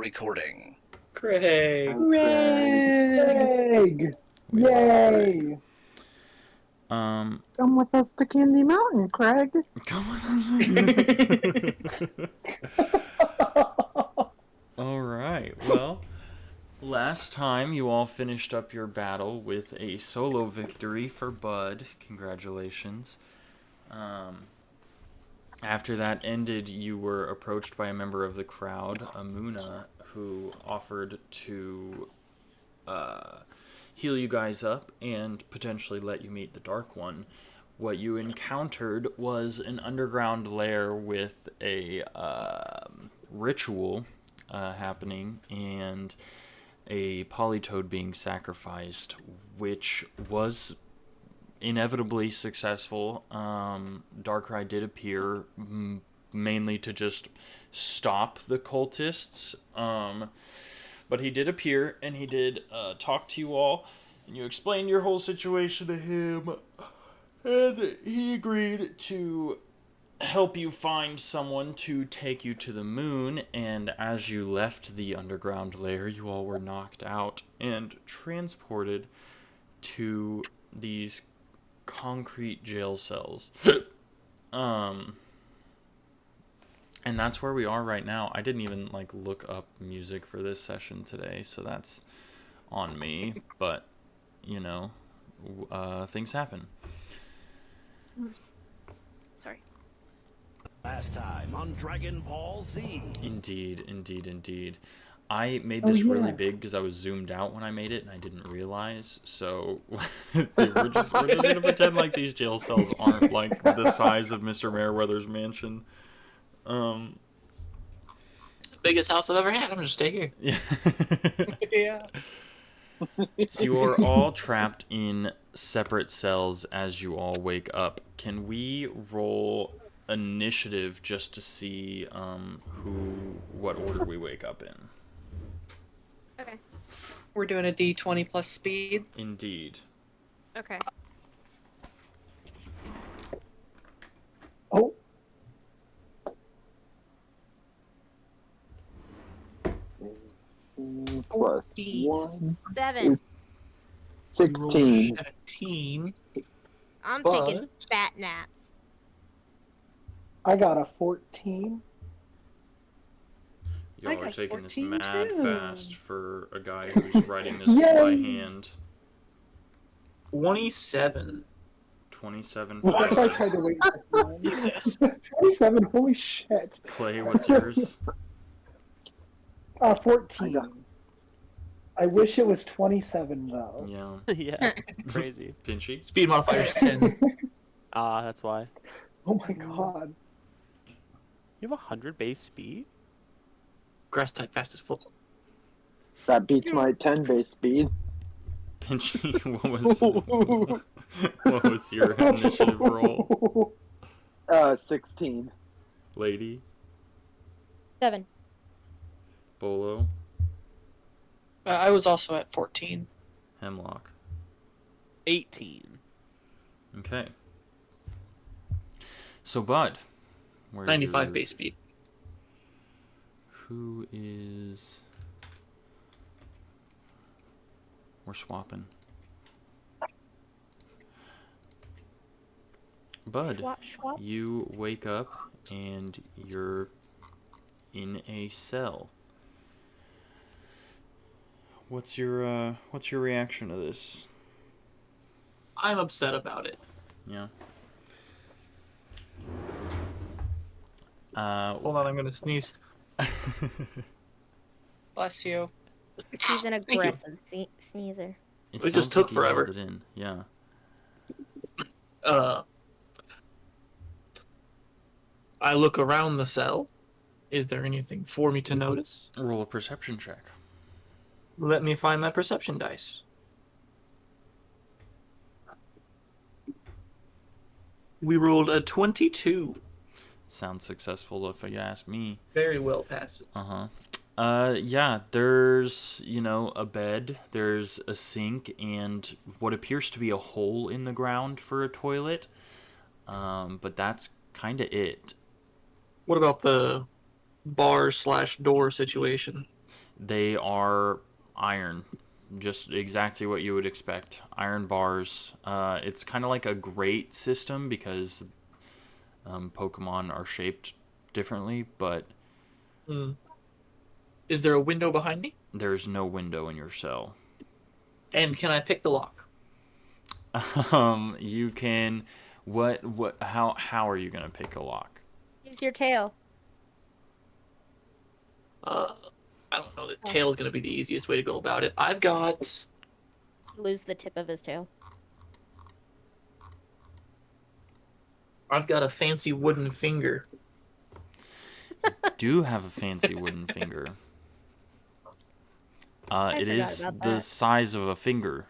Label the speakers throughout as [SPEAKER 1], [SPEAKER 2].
[SPEAKER 1] recording.
[SPEAKER 2] Craig.
[SPEAKER 3] Craig! Yay!
[SPEAKER 4] Come
[SPEAKER 3] with us to Candy Mountain, Craig.
[SPEAKER 4] Come on. All right. Well, last time you all finished up your battle with a solo victory for Bud. Congratulations. After that ended, you were approached by a member of the crowd, Amuna, who offered to heal you guys up and potentially let you meet the Dark One. What you encountered was an underground lair with a ritual happening and a polytoad being sacrificed, which was inevitably successful. Darkrai did appear mainly to just stop the cultists, but he did appear and he did talk to you all, and you explained your whole situation to him, and he agreed to help you find someone to take you to the moon. And as you left the underground lair, you all were knocked out and transported to these concrete jail cells. And that's where we are right now. I didn't even look up music for this session today, so that's on me, but things happen.
[SPEAKER 5] Sorry.
[SPEAKER 1] Last time on Dragon Ball Z.
[SPEAKER 4] Indeed. I made this really big because I was zoomed out when I made it and I didn't realize. So we're just gonna pretend like these jail cells aren't like the size of Mr. Meriwether's mansion.
[SPEAKER 2] It's the biggest house I've ever had. I'm gonna stay here.
[SPEAKER 4] Yeah.
[SPEAKER 2] Yeah.
[SPEAKER 4] So you are all trapped in separate cells as you all wake up. Can we roll initiative just to see what order we wake up in?
[SPEAKER 5] Okay.
[SPEAKER 2] We're doing a D20 plus speed.
[SPEAKER 4] Indeed.
[SPEAKER 5] Okay.
[SPEAKER 3] Oh. Plus 1
[SPEAKER 5] 7.
[SPEAKER 3] is 16.
[SPEAKER 2] 17.
[SPEAKER 5] I'm
[SPEAKER 2] But-
[SPEAKER 5] taking fat naps.
[SPEAKER 3] I got a 14.
[SPEAKER 4] Y'all
[SPEAKER 2] I
[SPEAKER 4] are
[SPEAKER 2] got
[SPEAKER 4] taking this
[SPEAKER 2] 14
[SPEAKER 4] mad
[SPEAKER 2] too.
[SPEAKER 4] fast for a guy who's writing this
[SPEAKER 3] Yay!
[SPEAKER 4] by hand.
[SPEAKER 2] 27.
[SPEAKER 4] 27
[SPEAKER 3] I
[SPEAKER 4] for
[SPEAKER 3] tried to wait for one.
[SPEAKER 2] Jesus.
[SPEAKER 3] 27, holy shit.
[SPEAKER 4] Clay. What's yours?
[SPEAKER 3] 14. I wish it was 27, though.
[SPEAKER 4] Yeah.
[SPEAKER 6] Yeah, crazy.
[SPEAKER 4] Pinchy?
[SPEAKER 2] Speed modifier's 10.
[SPEAKER 6] That's why.
[SPEAKER 3] Oh my god.
[SPEAKER 6] You have 100 base speed?
[SPEAKER 2] Grass type fastest full.
[SPEAKER 7] That beats my 10 base speed.
[SPEAKER 4] Pinchy, what was your initiative roll?
[SPEAKER 7] 16.
[SPEAKER 4] Lady?
[SPEAKER 5] 7.
[SPEAKER 4] Bolo?
[SPEAKER 2] I was also at 14.
[SPEAKER 4] Hemlock?
[SPEAKER 6] 18.
[SPEAKER 4] Okay. So, Bud. Where's
[SPEAKER 2] 95
[SPEAKER 4] your-
[SPEAKER 2] base speed.
[SPEAKER 4] Who is... We're swapping. Bud,
[SPEAKER 5] Swap, swap.
[SPEAKER 4] you wake up and you're in a cell. What's your reaction to this?
[SPEAKER 2] I'm upset about it.
[SPEAKER 4] Yeah.
[SPEAKER 2] Hold on, I'm gonna sneeze. Bless you.
[SPEAKER 5] He's an
[SPEAKER 2] Thank you.
[SPEAKER 5] aggressive sneezer.
[SPEAKER 4] It
[SPEAKER 2] It just
[SPEAKER 4] sounds
[SPEAKER 2] took
[SPEAKER 4] like you held
[SPEAKER 2] forever.
[SPEAKER 4] it in. Yeah.
[SPEAKER 2] I look around the cell. Is there anything for me to notice?
[SPEAKER 4] Roll a perception check.
[SPEAKER 2] Let me find my perception dice. We rolled a 22.
[SPEAKER 4] Sounds successful if you ask me.
[SPEAKER 2] Very well passes.
[SPEAKER 4] Yeah, there's, a bed, there's a sink, and what appears to be a hole in the ground for a toilet. But that's kind of it.
[SPEAKER 2] What about the bar/door situation?
[SPEAKER 4] They are iron, just exactly what you would expect. Iron bars. It's kind of like a grate system because Pokemon are shaped differently, but
[SPEAKER 2] Hmm. Is there a window behind me?
[SPEAKER 4] there's no window in your cell.
[SPEAKER 2] And can I pick the lock?
[SPEAKER 4] You can. What? How are you gonna pick a lock?
[SPEAKER 5] Use your tail.
[SPEAKER 2] I don't know that tail is going to be the easiest way to go about it. I've got.
[SPEAKER 5] Lose the tip of his tail.
[SPEAKER 2] I've got a fancy wooden finger.
[SPEAKER 4] Do have a fancy wooden finger. It
[SPEAKER 5] forgot
[SPEAKER 4] is
[SPEAKER 5] about
[SPEAKER 4] the
[SPEAKER 5] that.
[SPEAKER 4] size of a finger.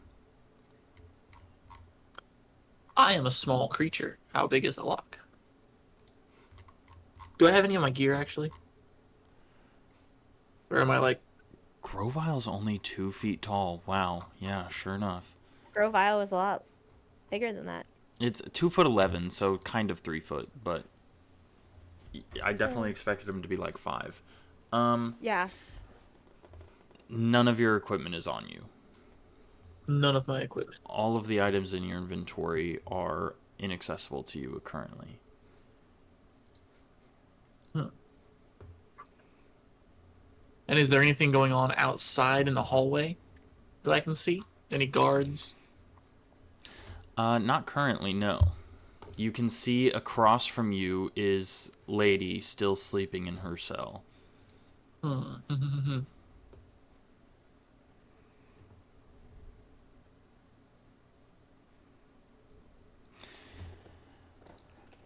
[SPEAKER 2] I am a small creature. How big is the lock? Do I have any of my gear actually? Or am I like?
[SPEAKER 4] Grovile's only 2 feet tall. Wow. Yeah, sure enough.
[SPEAKER 5] Grovile was a lot bigger than that.
[SPEAKER 4] It's 2'11", so kind of 3 foot, but I
[SPEAKER 5] Still.
[SPEAKER 4] definitely expected him to be like 5.
[SPEAKER 5] Yeah.
[SPEAKER 4] None of your equipment is on you.
[SPEAKER 2] None of my equipment.
[SPEAKER 4] All of the items in your inventory are inaccessible to you currently.
[SPEAKER 2] And is there anything going on outside in the hallway that I can see? Any guards?
[SPEAKER 4] Not currently, no. You can see across from you is Lady still sleeping in her cell.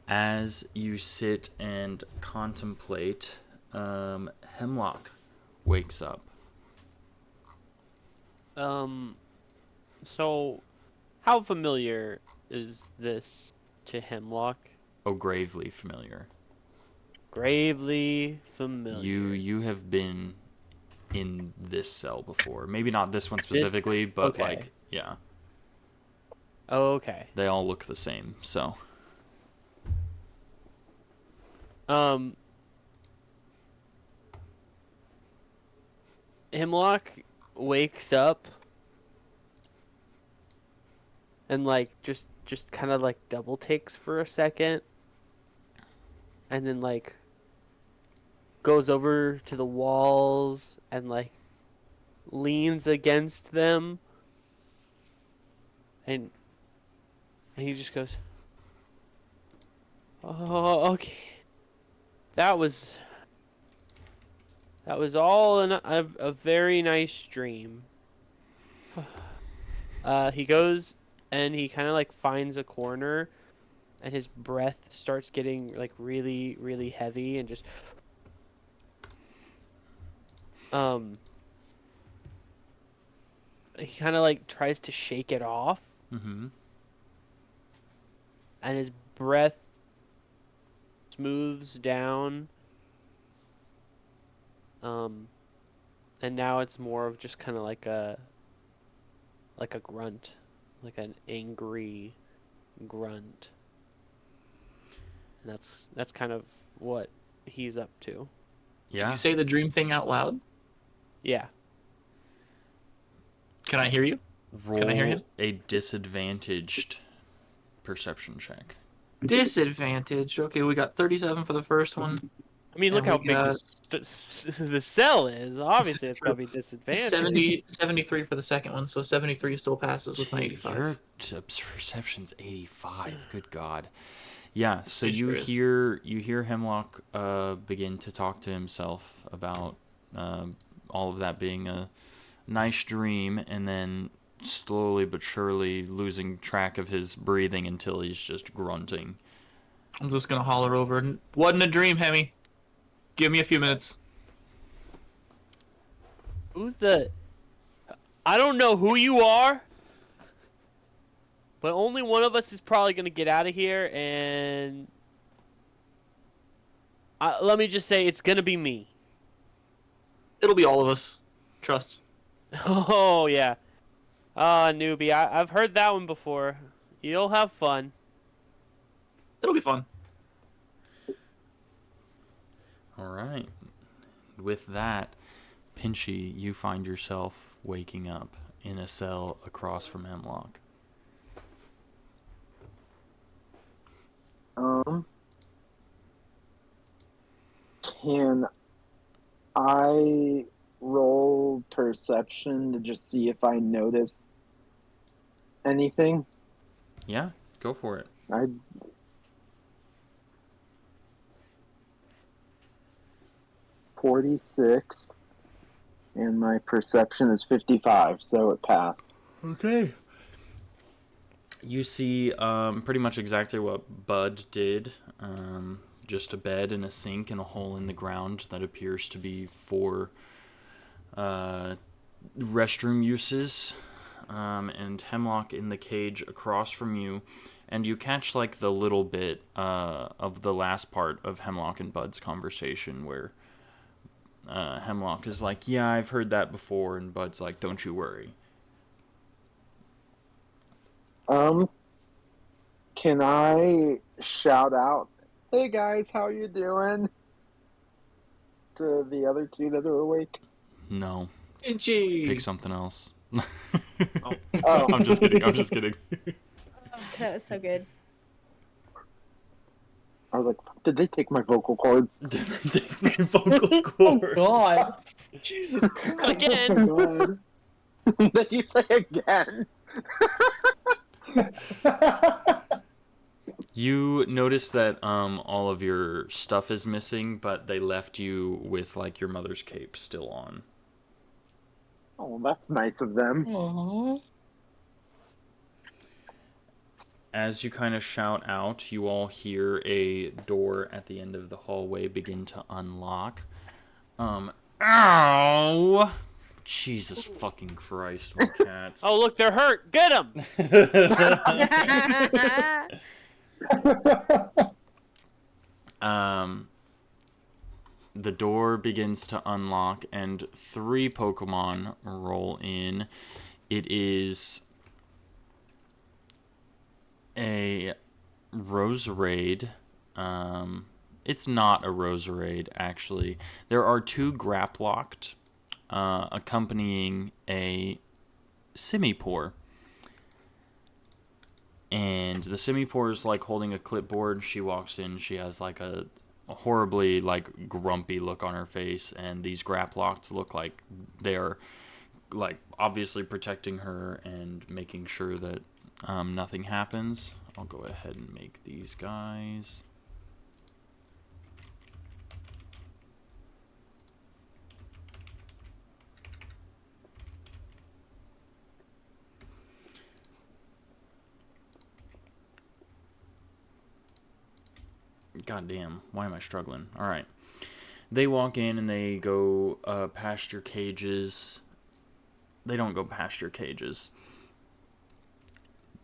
[SPEAKER 4] As you sit and contemplate, Hemlock wakes up.
[SPEAKER 6] So, how familiar is this to Hemlock?
[SPEAKER 4] Oh, gravely familiar.
[SPEAKER 6] Gravely familiar.
[SPEAKER 4] You have been in this cell before. Maybe not this one specifically, but
[SPEAKER 6] okay.
[SPEAKER 4] like, yeah.
[SPEAKER 6] Oh, okay.
[SPEAKER 4] They all look the same, so.
[SPEAKER 6] Hemlock wakes up and like just kind of like double takes for a second and then like goes over to the walls and like leans against them and he just goes, "Oh, okay. That was all a very nice dream." He goes and he kind of like finds a corner and his breath starts getting like really, really heavy and just he kind of like tries to shake it off
[SPEAKER 4] Mm-hmm.
[SPEAKER 6] and his breath smooths down. And now it's more of just kind of like a grunt, like an angry grunt. And that's kind of what he's up to.
[SPEAKER 2] Did
[SPEAKER 4] Yeah.
[SPEAKER 2] you say the dream thing out loud?
[SPEAKER 6] Yeah.
[SPEAKER 2] Can I hear you?
[SPEAKER 4] Roll
[SPEAKER 2] Can I hear him?
[SPEAKER 4] a disadvantaged perception check.
[SPEAKER 2] Disadvantage. Okay, we got 37 for the first one.
[SPEAKER 6] I mean, look
[SPEAKER 2] And
[SPEAKER 6] how
[SPEAKER 2] we
[SPEAKER 6] big
[SPEAKER 2] got-
[SPEAKER 6] the cell is. Obviously, it's gonna be disadvantage.
[SPEAKER 2] 73 for the second one, so 73 still passes with my 85.
[SPEAKER 4] Your perception's 85. Good God. Yeah. So
[SPEAKER 2] It
[SPEAKER 4] you
[SPEAKER 2] sure is.
[SPEAKER 4] hear Hemlock begin to talk to himself about all of that being a nice dream, and then slowly but surely losing track of his breathing until he's just grunting.
[SPEAKER 2] I'm just gonna holler over. Wasn't a dream, Hemi. Give me a few minutes.
[SPEAKER 6] Who's the? I don't know who you are, but only one of us is probably gonna get out of here, and let me just say it's gonna be me.
[SPEAKER 2] It'll be all of us. Trust.
[SPEAKER 6] Oh yeah. Newbie, I've heard that one before. You'll have fun.
[SPEAKER 2] It'll be fun.
[SPEAKER 4] All right. With that, Pinchy, you find yourself waking up in a cell across from Hemlock.
[SPEAKER 7] Can I roll perception to just see if I notice anything?
[SPEAKER 4] Yeah, go for it.
[SPEAKER 7] I 46, and my perception is 55, so it passed.
[SPEAKER 4] Okay. You see pretty much exactly what Bud did. Just a bed and a sink and a hole in the ground that appears to be for restroom uses. And Hemlock in the cage across from you. And you catch like the little bit of the last part of Hemlock and Bud's conversation where Hemlock is like, yeah, I've heard that before. And Bud's like, don't you worry.
[SPEAKER 7] Can I shout out, "Hey guys, how you doing?" to the other two that are awake?
[SPEAKER 4] No.
[SPEAKER 2] Pinchy!
[SPEAKER 4] Pick something else.
[SPEAKER 7] Oh,
[SPEAKER 4] I'm just kidding. I'm just kidding.
[SPEAKER 5] That was so good.
[SPEAKER 7] I was like, did they take my vocal cords?
[SPEAKER 4] Did I take my vocal
[SPEAKER 3] Oh
[SPEAKER 4] cord?
[SPEAKER 3] God!
[SPEAKER 2] Jesus Christ.
[SPEAKER 6] Again.
[SPEAKER 3] Oh
[SPEAKER 7] Did you say again?
[SPEAKER 3] God!
[SPEAKER 4] You notice that all of your stuff is missing, but they left you with like your mother's cape still on.
[SPEAKER 7] Oh, that's nice of them.
[SPEAKER 2] Aww.
[SPEAKER 4] As you kind of shout out, you all hear a door at the end of the hallway begin to unlock. Ow! Jesus fucking Christ, my cats.
[SPEAKER 6] Oh, look, they're hurt. Get them.
[SPEAKER 4] The door begins to unlock and 3 Pokemon roll in. It is a Roserade. It's not a Roserade, actually. There are 2 Graplocked accompanying a Simipour. And the Simipour is like holding a clipboard. She walks in. She has like a horribly like grumpy look on her face, and these Graplocks look like they're like obviously protecting her and making sure that nothing happens. I'll go ahead and make these guys. God damn, why am I struggling? Alright. They walk in and they go past your cages. They don't go past your cages.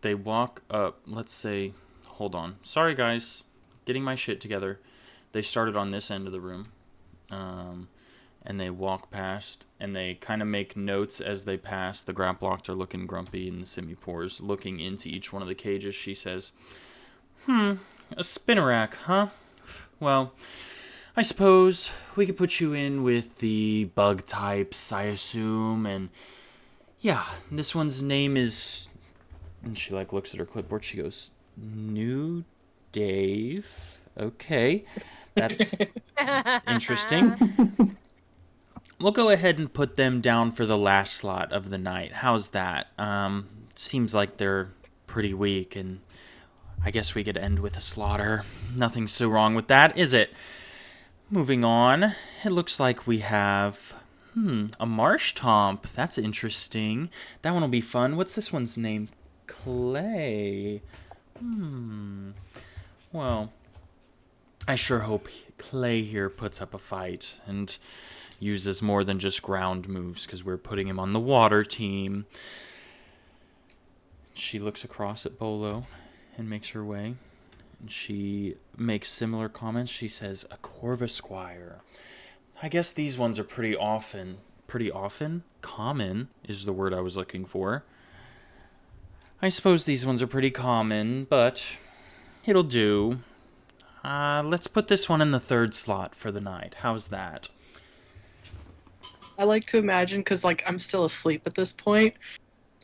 [SPEAKER 4] They walk up, let's say, hold on. Sorry guys, getting my shit together. They started on this end of the room. And they walk past, and they kind of make notes as they pass. The Graplocks are looking grumpy, and the Simipour's looking into each one of the cages. She says, a Spinarak, huh? Well, I suppose we could put you in with the bug types, I assume, and yeah, this one's name is... And she, like, looks at her clipboard, she goes, New Dave. Okay, that's interesting. We'll go ahead and put them down for the last slot of the night. How's that? Seems like they're pretty weak, and I guess we could end with a slaughter. Nothing so wrong with that, is it? Moving on, it looks like we have, a Marshtomp. That's interesting. That one will be fun. What's this one's name? Clay. Well, I sure hope Clay here puts up a fight and uses more than just ground moves, because we're putting him on the water team. She looks across at Bolo and makes her way. And she makes similar comments. She says, a Corvisquire. I guess these ones are pretty often? Common is the word I was looking for. I suppose these ones are pretty common, but it'll do. Let's put this one in the 3rd slot for the night. How's that?
[SPEAKER 8] I like to imagine, because like I'm still asleep at this point,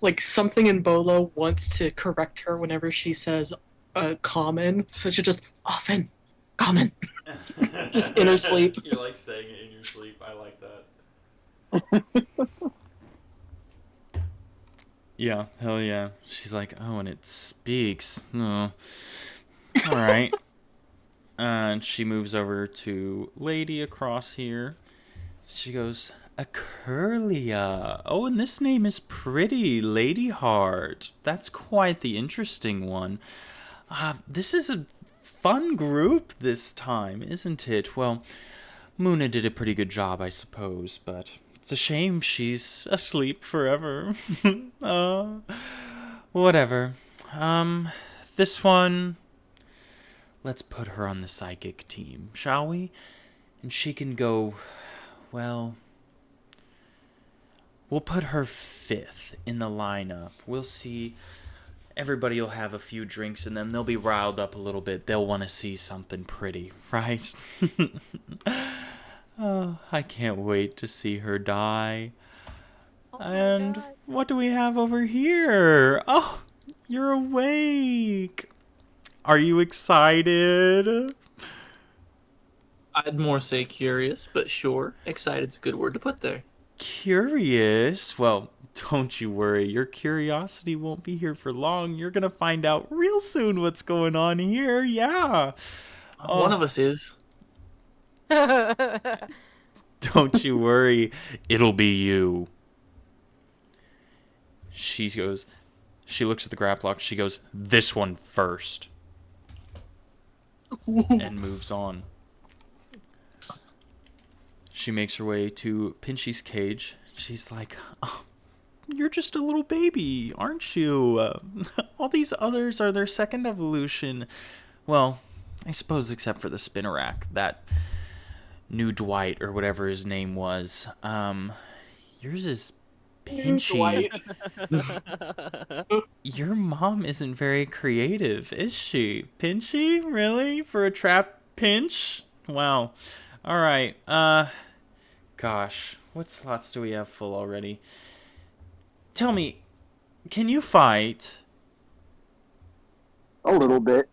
[SPEAKER 8] like something in Bolo wants to correct her whenever she says common, so she just often common. Just in her sleep.
[SPEAKER 4] You're like saying it in your sleep. I like that. Yeah, hell yeah. She's like, oh, and it speaks. Oh. All right. And she moves over to Lady across here. She goes, Acurlia. Oh, and this name is pretty. Lady Heart. That's quite the interesting one. This is a fun group this time, isn't it? Well, Muna did a pretty good job, I suppose, but it's a shame she's asleep forever. Whatever. This one, let's put her on the psychic team, shall we? And she can go, well, we'll put her 5th in the lineup. We'll see. Everybody will have a few drinks and then they'll be riled up a little bit. They'll want to see something pretty, right? Oh, I can't wait to see her die.
[SPEAKER 5] Oh
[SPEAKER 4] And what do we have over here? Oh, you're awake. Are you excited?
[SPEAKER 2] I'd more say curious, but sure, excited's a good word to put there.
[SPEAKER 4] Curious? Well, don't you worry. Your curiosity won't be here for long. You're going to find out real soon what's going on here. Yeah.
[SPEAKER 2] One of us is.
[SPEAKER 4] Don't you worry. It'll be you. She looks at the grab lock. She goes, this one first. And moves on. She makes her way to Pinchy's cage. She's like, oh, you're just a little baby, aren't you? All these others are their second evolution. Well, I suppose except for the Spinnerack, that new Dwight or whatever his name was. Yours is Pinchy. Your mom isn't very creative, is she? Pinchy? Really? For a trap pinch? Wow. Alright, gosh. What slots do we have full already? Tell me, can you fight?
[SPEAKER 7] A little bit.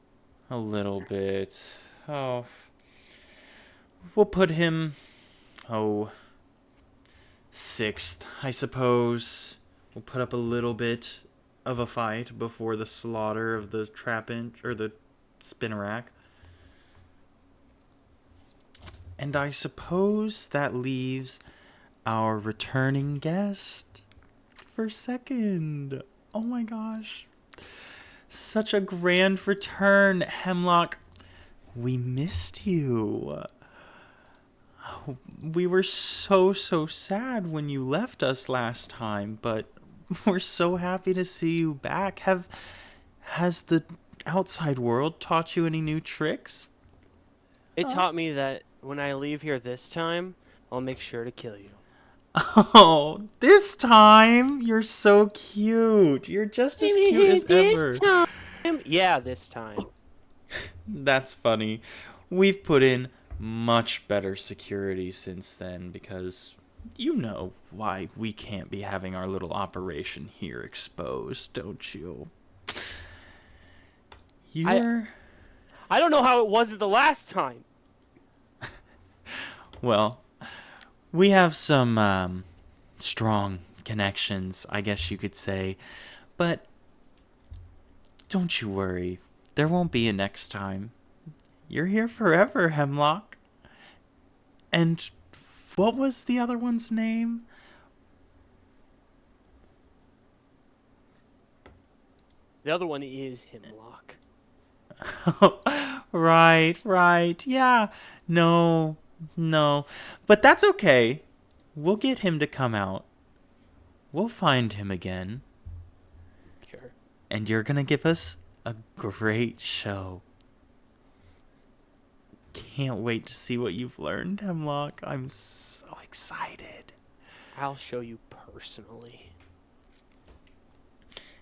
[SPEAKER 4] A little bit. Oh. We'll put him, 6th, I suppose. We'll put up a little bit of a fight before the slaughter of the or the Spinnerack. And I suppose that leaves our returning guest for 2nd. Oh my gosh. Such a grand return, Hemlock. We missed you. We were so sad when you left us last time, but we're so happy to see you back. Has the outside world taught you any new tricks?
[SPEAKER 6] It taught me that when I leave here this time, I'll make sure to kill you.
[SPEAKER 4] Oh, this time? You're so cute. You're just as cute as ever.
[SPEAKER 6] Yeah, this time.
[SPEAKER 4] That's funny. We've put in much better security since then because you know why we can't be having our little operation here exposed, don't you?
[SPEAKER 6] I don't know how it was the last time.
[SPEAKER 4] Well, we have some strong connections, I guess you could say. But don't you worry. There won't be a next time. You're here forever, Hemlock. And what was the other one's name?
[SPEAKER 6] The other one is Hemlock.
[SPEAKER 4] Right. Yeah. No. But that's okay. We'll get him to come out. We'll find him again.
[SPEAKER 6] Sure.
[SPEAKER 4] And you're going to give us a great show. Can't wait to see what you've learned, Hemlock. I'm so excited.
[SPEAKER 6] I'll show you personally.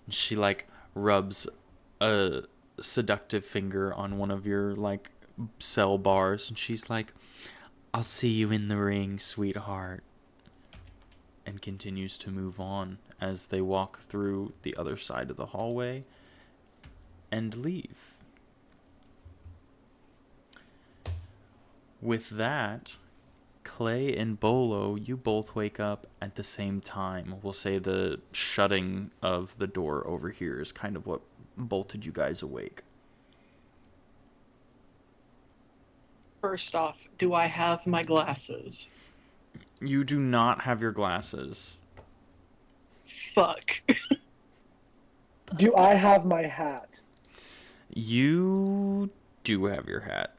[SPEAKER 4] And she, rubs a seductive finger on one of your, cell bars. And she's like, I'll see you in the ring, sweetheart. and continues to move on as they walk through the other side of the hallway and leave. With that, Clay and Bolo, you both wake up at the same time. We'll say the shutting of the door over here is kind of what bolted you guys awake.
[SPEAKER 8] First off, do I have my glasses?
[SPEAKER 4] You do not have your glasses.
[SPEAKER 8] Fuck.
[SPEAKER 3] Do I have my hat?
[SPEAKER 4] You do have your hat.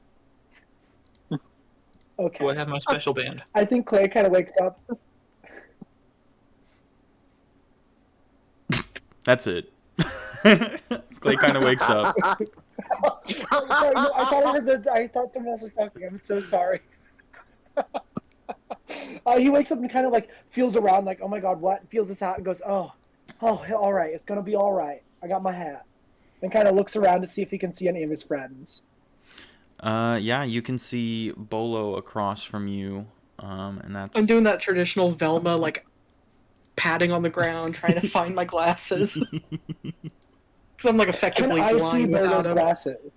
[SPEAKER 3] Okay.
[SPEAKER 2] Do I have my special band?
[SPEAKER 3] I think Clay kind of wakes up.
[SPEAKER 4] That's it. Clay kind of wakes up.
[SPEAKER 3] Sorry, no, I thought someone else was talking. I'm so sorry. He wakes up and kind of like feels around, like, oh my god, what? Feels his hat and goes, oh, all right, it's gonna be all right. I got my hat. And kind of looks around to see if he can see any of his friends.
[SPEAKER 4] Yeah, you can see Bolo across from you, and that's.
[SPEAKER 8] I'm doing that traditional Velma, like, patting on the ground, trying to find my glasses. Because I'm, like,
[SPEAKER 3] Can
[SPEAKER 8] effectively
[SPEAKER 3] I see
[SPEAKER 8] blind without
[SPEAKER 3] Bolo's
[SPEAKER 8] them.
[SPEAKER 3] glasses?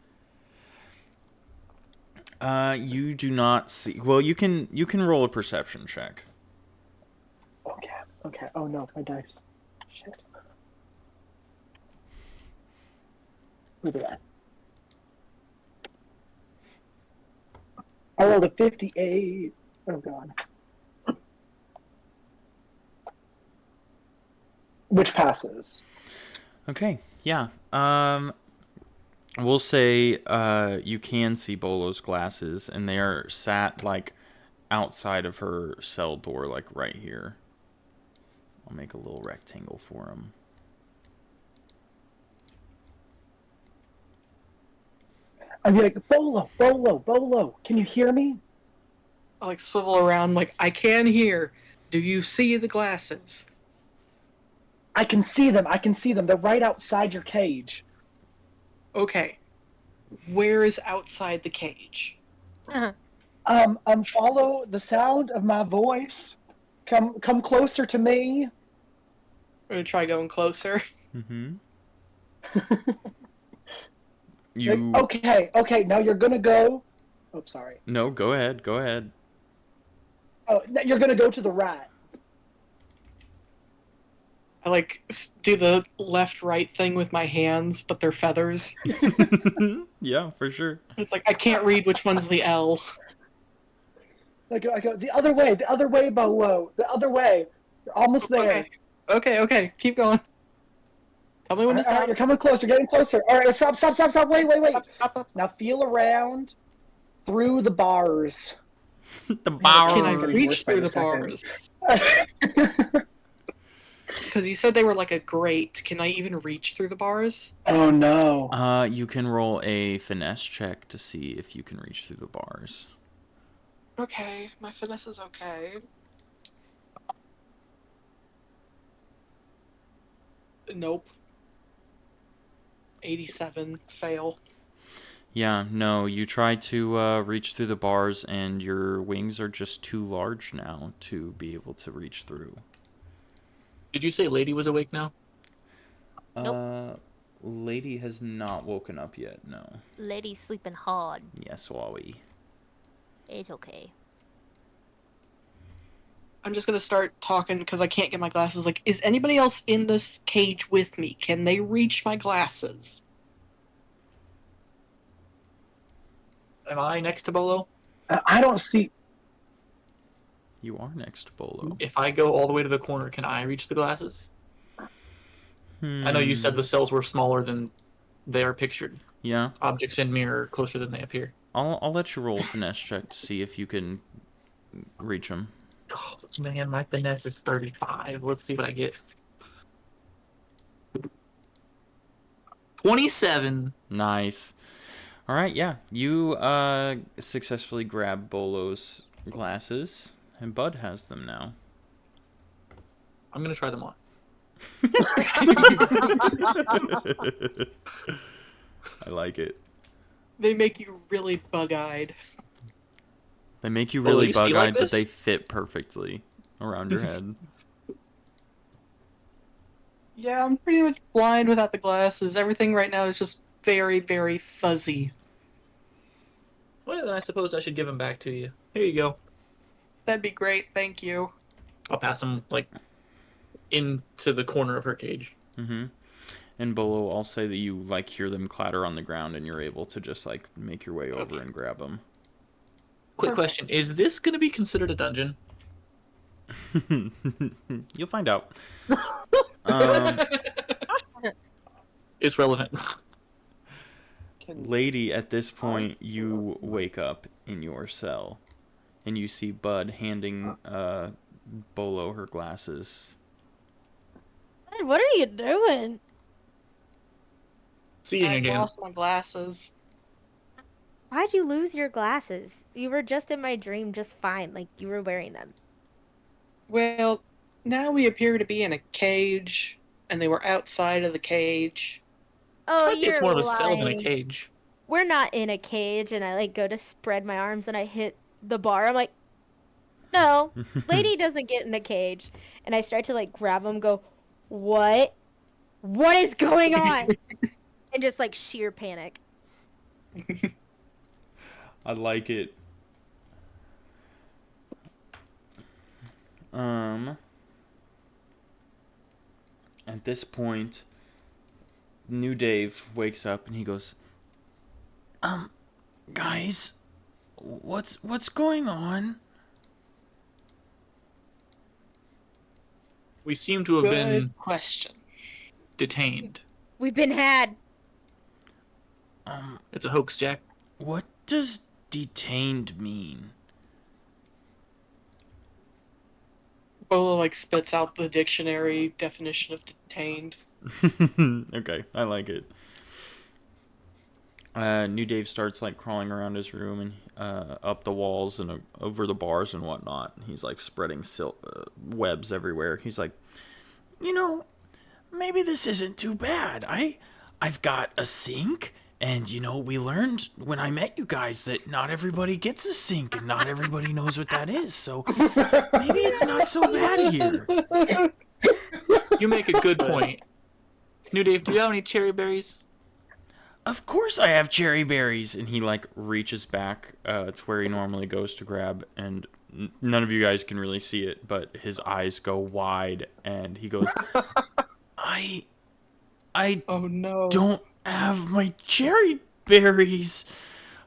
[SPEAKER 4] You do not see. Well, you can roll a perception check.
[SPEAKER 3] Okay. Oh no, my dice. Shit. Look at that. I rolled a 58. Oh god. Which passes.
[SPEAKER 4] Okay, yeah. We'll say you can see Bolo's glasses, and they are sat like outside of her cell door, like right here. I'll make a little rectangle for him.
[SPEAKER 3] I'd be like, Bolo, can you hear me?
[SPEAKER 8] I, like, swivel around, like, I can hear. Do you see the glasses?
[SPEAKER 3] I can see them. They're right outside your cage.
[SPEAKER 8] Okay. Where is outside the cage?
[SPEAKER 3] Follow the sound of my voice. Come closer to me.
[SPEAKER 8] I'm gonna try going closer.
[SPEAKER 4] Mm-hmm. You.
[SPEAKER 3] Okay, now you're gonna go. Oh, sorry.
[SPEAKER 4] No, go ahead. Go ahead.
[SPEAKER 3] Oh, now you're gonna go to the rat.
[SPEAKER 8] I, like, do the left-right thing with my hands, but they're feathers.
[SPEAKER 4] Yeah, for sure.
[SPEAKER 8] It's like, I can't read which one's the L.
[SPEAKER 3] I go the other way, Bolo, the other way. You're almost there.
[SPEAKER 8] Okay, keep going. Tell me when to
[SPEAKER 3] All right,
[SPEAKER 8] stop.
[SPEAKER 3] you're coming closer, getting closer. All right, stop. Wait.
[SPEAKER 8] Stop.
[SPEAKER 3] Now feel around through the bars.
[SPEAKER 4] The
[SPEAKER 3] Can
[SPEAKER 4] bars.
[SPEAKER 8] Can I
[SPEAKER 3] getting
[SPEAKER 8] reach
[SPEAKER 3] worse by
[SPEAKER 8] through
[SPEAKER 3] the
[SPEAKER 8] the
[SPEAKER 3] second.
[SPEAKER 8] bars? Because you said they were like a grate. Can I even reach through the bars?
[SPEAKER 3] Oh no.
[SPEAKER 4] You can roll a finesse check to see if you can reach through the bars.
[SPEAKER 8] Okay, my finesse is okay. Nope. 87. Fail.
[SPEAKER 4] Yeah, no, you try to reach through the bars, and your wings are just too large now to be able to reach through.
[SPEAKER 2] Did you say Lady was awake now?
[SPEAKER 4] Lady has not woken up yet, no.
[SPEAKER 5] Lady's sleeping hard.
[SPEAKER 4] Yes, Wally.
[SPEAKER 5] It's okay.
[SPEAKER 8] I'm just gonna start talking because I can't get my glasses. Like, is anybody else in this cage with me? Can they reach my glasses?
[SPEAKER 2] Am I next to Bolo?
[SPEAKER 3] I don't see.
[SPEAKER 4] You are next to Bolo.
[SPEAKER 2] If I go all the way to the corner, can I reach the glasses? I know you said the cells were smaller than they are pictured.
[SPEAKER 4] Yeah,
[SPEAKER 2] Objects in mirror are closer than they appear.
[SPEAKER 4] I'll let you roll a finesse check to see if you can reach them.
[SPEAKER 2] Oh, man, my finesse is 35. Let's see what I get. 27.
[SPEAKER 4] Nice. All right, yeah. You successfully grab Bolo's glasses, and Bud has them now.
[SPEAKER 2] I'm going to try them on.
[SPEAKER 4] I like it.
[SPEAKER 8] They make you really bug-eyed.
[SPEAKER 4] They make you
[SPEAKER 2] Bolo,
[SPEAKER 4] really
[SPEAKER 2] you see like
[SPEAKER 4] bug-eyed, but
[SPEAKER 2] this?
[SPEAKER 4] they fit perfectly around your head.
[SPEAKER 8] Yeah, I'm pretty much blind without the glasses. Everything right now is just very, very fuzzy.
[SPEAKER 2] Well, then I suppose I should give him back to you. Here you go.
[SPEAKER 8] That'd be great, thank you.
[SPEAKER 2] I'll pass him, like, into the corner of her cage.
[SPEAKER 4] Mm-hmm. And Bolo, I'll say that you like hear them clatter on the ground, and you're able to just like make your way over and grab them.
[SPEAKER 2] Quick question: is this going to be considered a dungeon?
[SPEAKER 4] You'll find out. Um,
[SPEAKER 2] It's relevant.
[SPEAKER 4] Lady, at this point, you wake up in your cell, and you see Bud handing Bolo her glasses.
[SPEAKER 5] What are you doing?
[SPEAKER 2] Seeing
[SPEAKER 8] I
[SPEAKER 2] again.
[SPEAKER 8] lost my glasses.
[SPEAKER 5] Why'd you lose your glasses? You were just in my dream just fine, like you were wearing them.
[SPEAKER 8] Well, now we appear to be in a cage, and they were outside of the cage.
[SPEAKER 5] Oh,
[SPEAKER 2] I think
[SPEAKER 5] you're
[SPEAKER 2] it's more of a cell than a
[SPEAKER 5] lying.
[SPEAKER 2] cage.
[SPEAKER 5] We're not in a cage, and I like go to spread my arms and I hit the bar. I'm like, no, lady doesn't get in a cage. And I start to like grab him, go, what? What is going on? And just like sheer panic.
[SPEAKER 4] I like it. At this point, New Dave wakes up and he goes, guys, what's going on?
[SPEAKER 2] We seem to have
[SPEAKER 8] Good
[SPEAKER 2] been
[SPEAKER 8] question.
[SPEAKER 2] detained.
[SPEAKER 5] We've been had.
[SPEAKER 2] It's a hoax, Jack.
[SPEAKER 4] What does detained mean?
[SPEAKER 8] Bolo like spits out the dictionary definition of detained.
[SPEAKER 4] Okay, I like it. New Dave starts like crawling around his room and up the walls and over the bars and whatnot. He's like spreading webs everywhere. He's like, maybe this isn't too bad. I've got a sink, and we learned when I met you guys that not everybody gets a sink and not everybody knows what that is. So maybe it's not so bad here.
[SPEAKER 2] You make a good point. New Dave, do you have any cherry berries?
[SPEAKER 4] Of course I have cherry berries. And he like reaches back to where he normally goes to grab, and none of you guys can really see it, but his eyes go wide and he goes, I
[SPEAKER 8] Oh no.
[SPEAKER 4] don't have my cherry berries.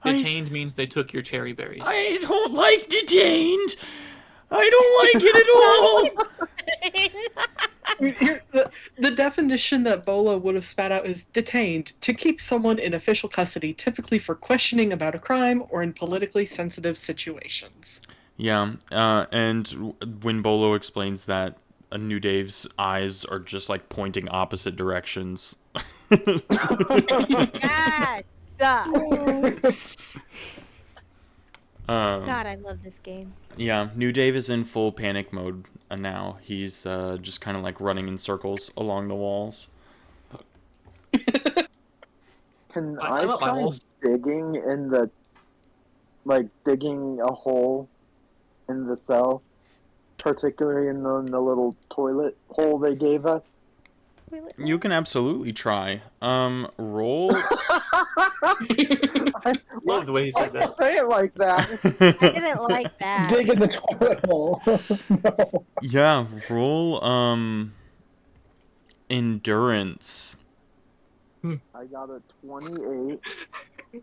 [SPEAKER 2] Detained means they took your cherry berries.
[SPEAKER 4] I don't like detained. I don't like it at all.
[SPEAKER 8] I mean, here, the definition that Bolo would have spat out is detained, to keep someone in official custody, typically for questioning about a crime or in politically sensitive situations.
[SPEAKER 4] Yeah, and when Bolo explains that, New Dave's eyes are just like pointing opposite directions.
[SPEAKER 5] Yes! God,
[SPEAKER 4] Um,
[SPEAKER 5] I love this game.
[SPEAKER 4] Yeah, New Dave is in full panic mode now. He's just kind of like running in circles along the walls.
[SPEAKER 7] Can
[SPEAKER 2] I
[SPEAKER 7] I
[SPEAKER 2] love my
[SPEAKER 7] try
[SPEAKER 2] walls.
[SPEAKER 7] digging in the, digging a hole in the cell, particularly in the little toilet hole they gave us?
[SPEAKER 4] You can absolutely try. Roll.
[SPEAKER 2] Love the way he said that.
[SPEAKER 7] Say it like that.
[SPEAKER 5] I didn't like that.
[SPEAKER 3] Dig in the toilet hole. No.
[SPEAKER 4] Yeah, roll. Endurance.
[SPEAKER 7] I got a 28,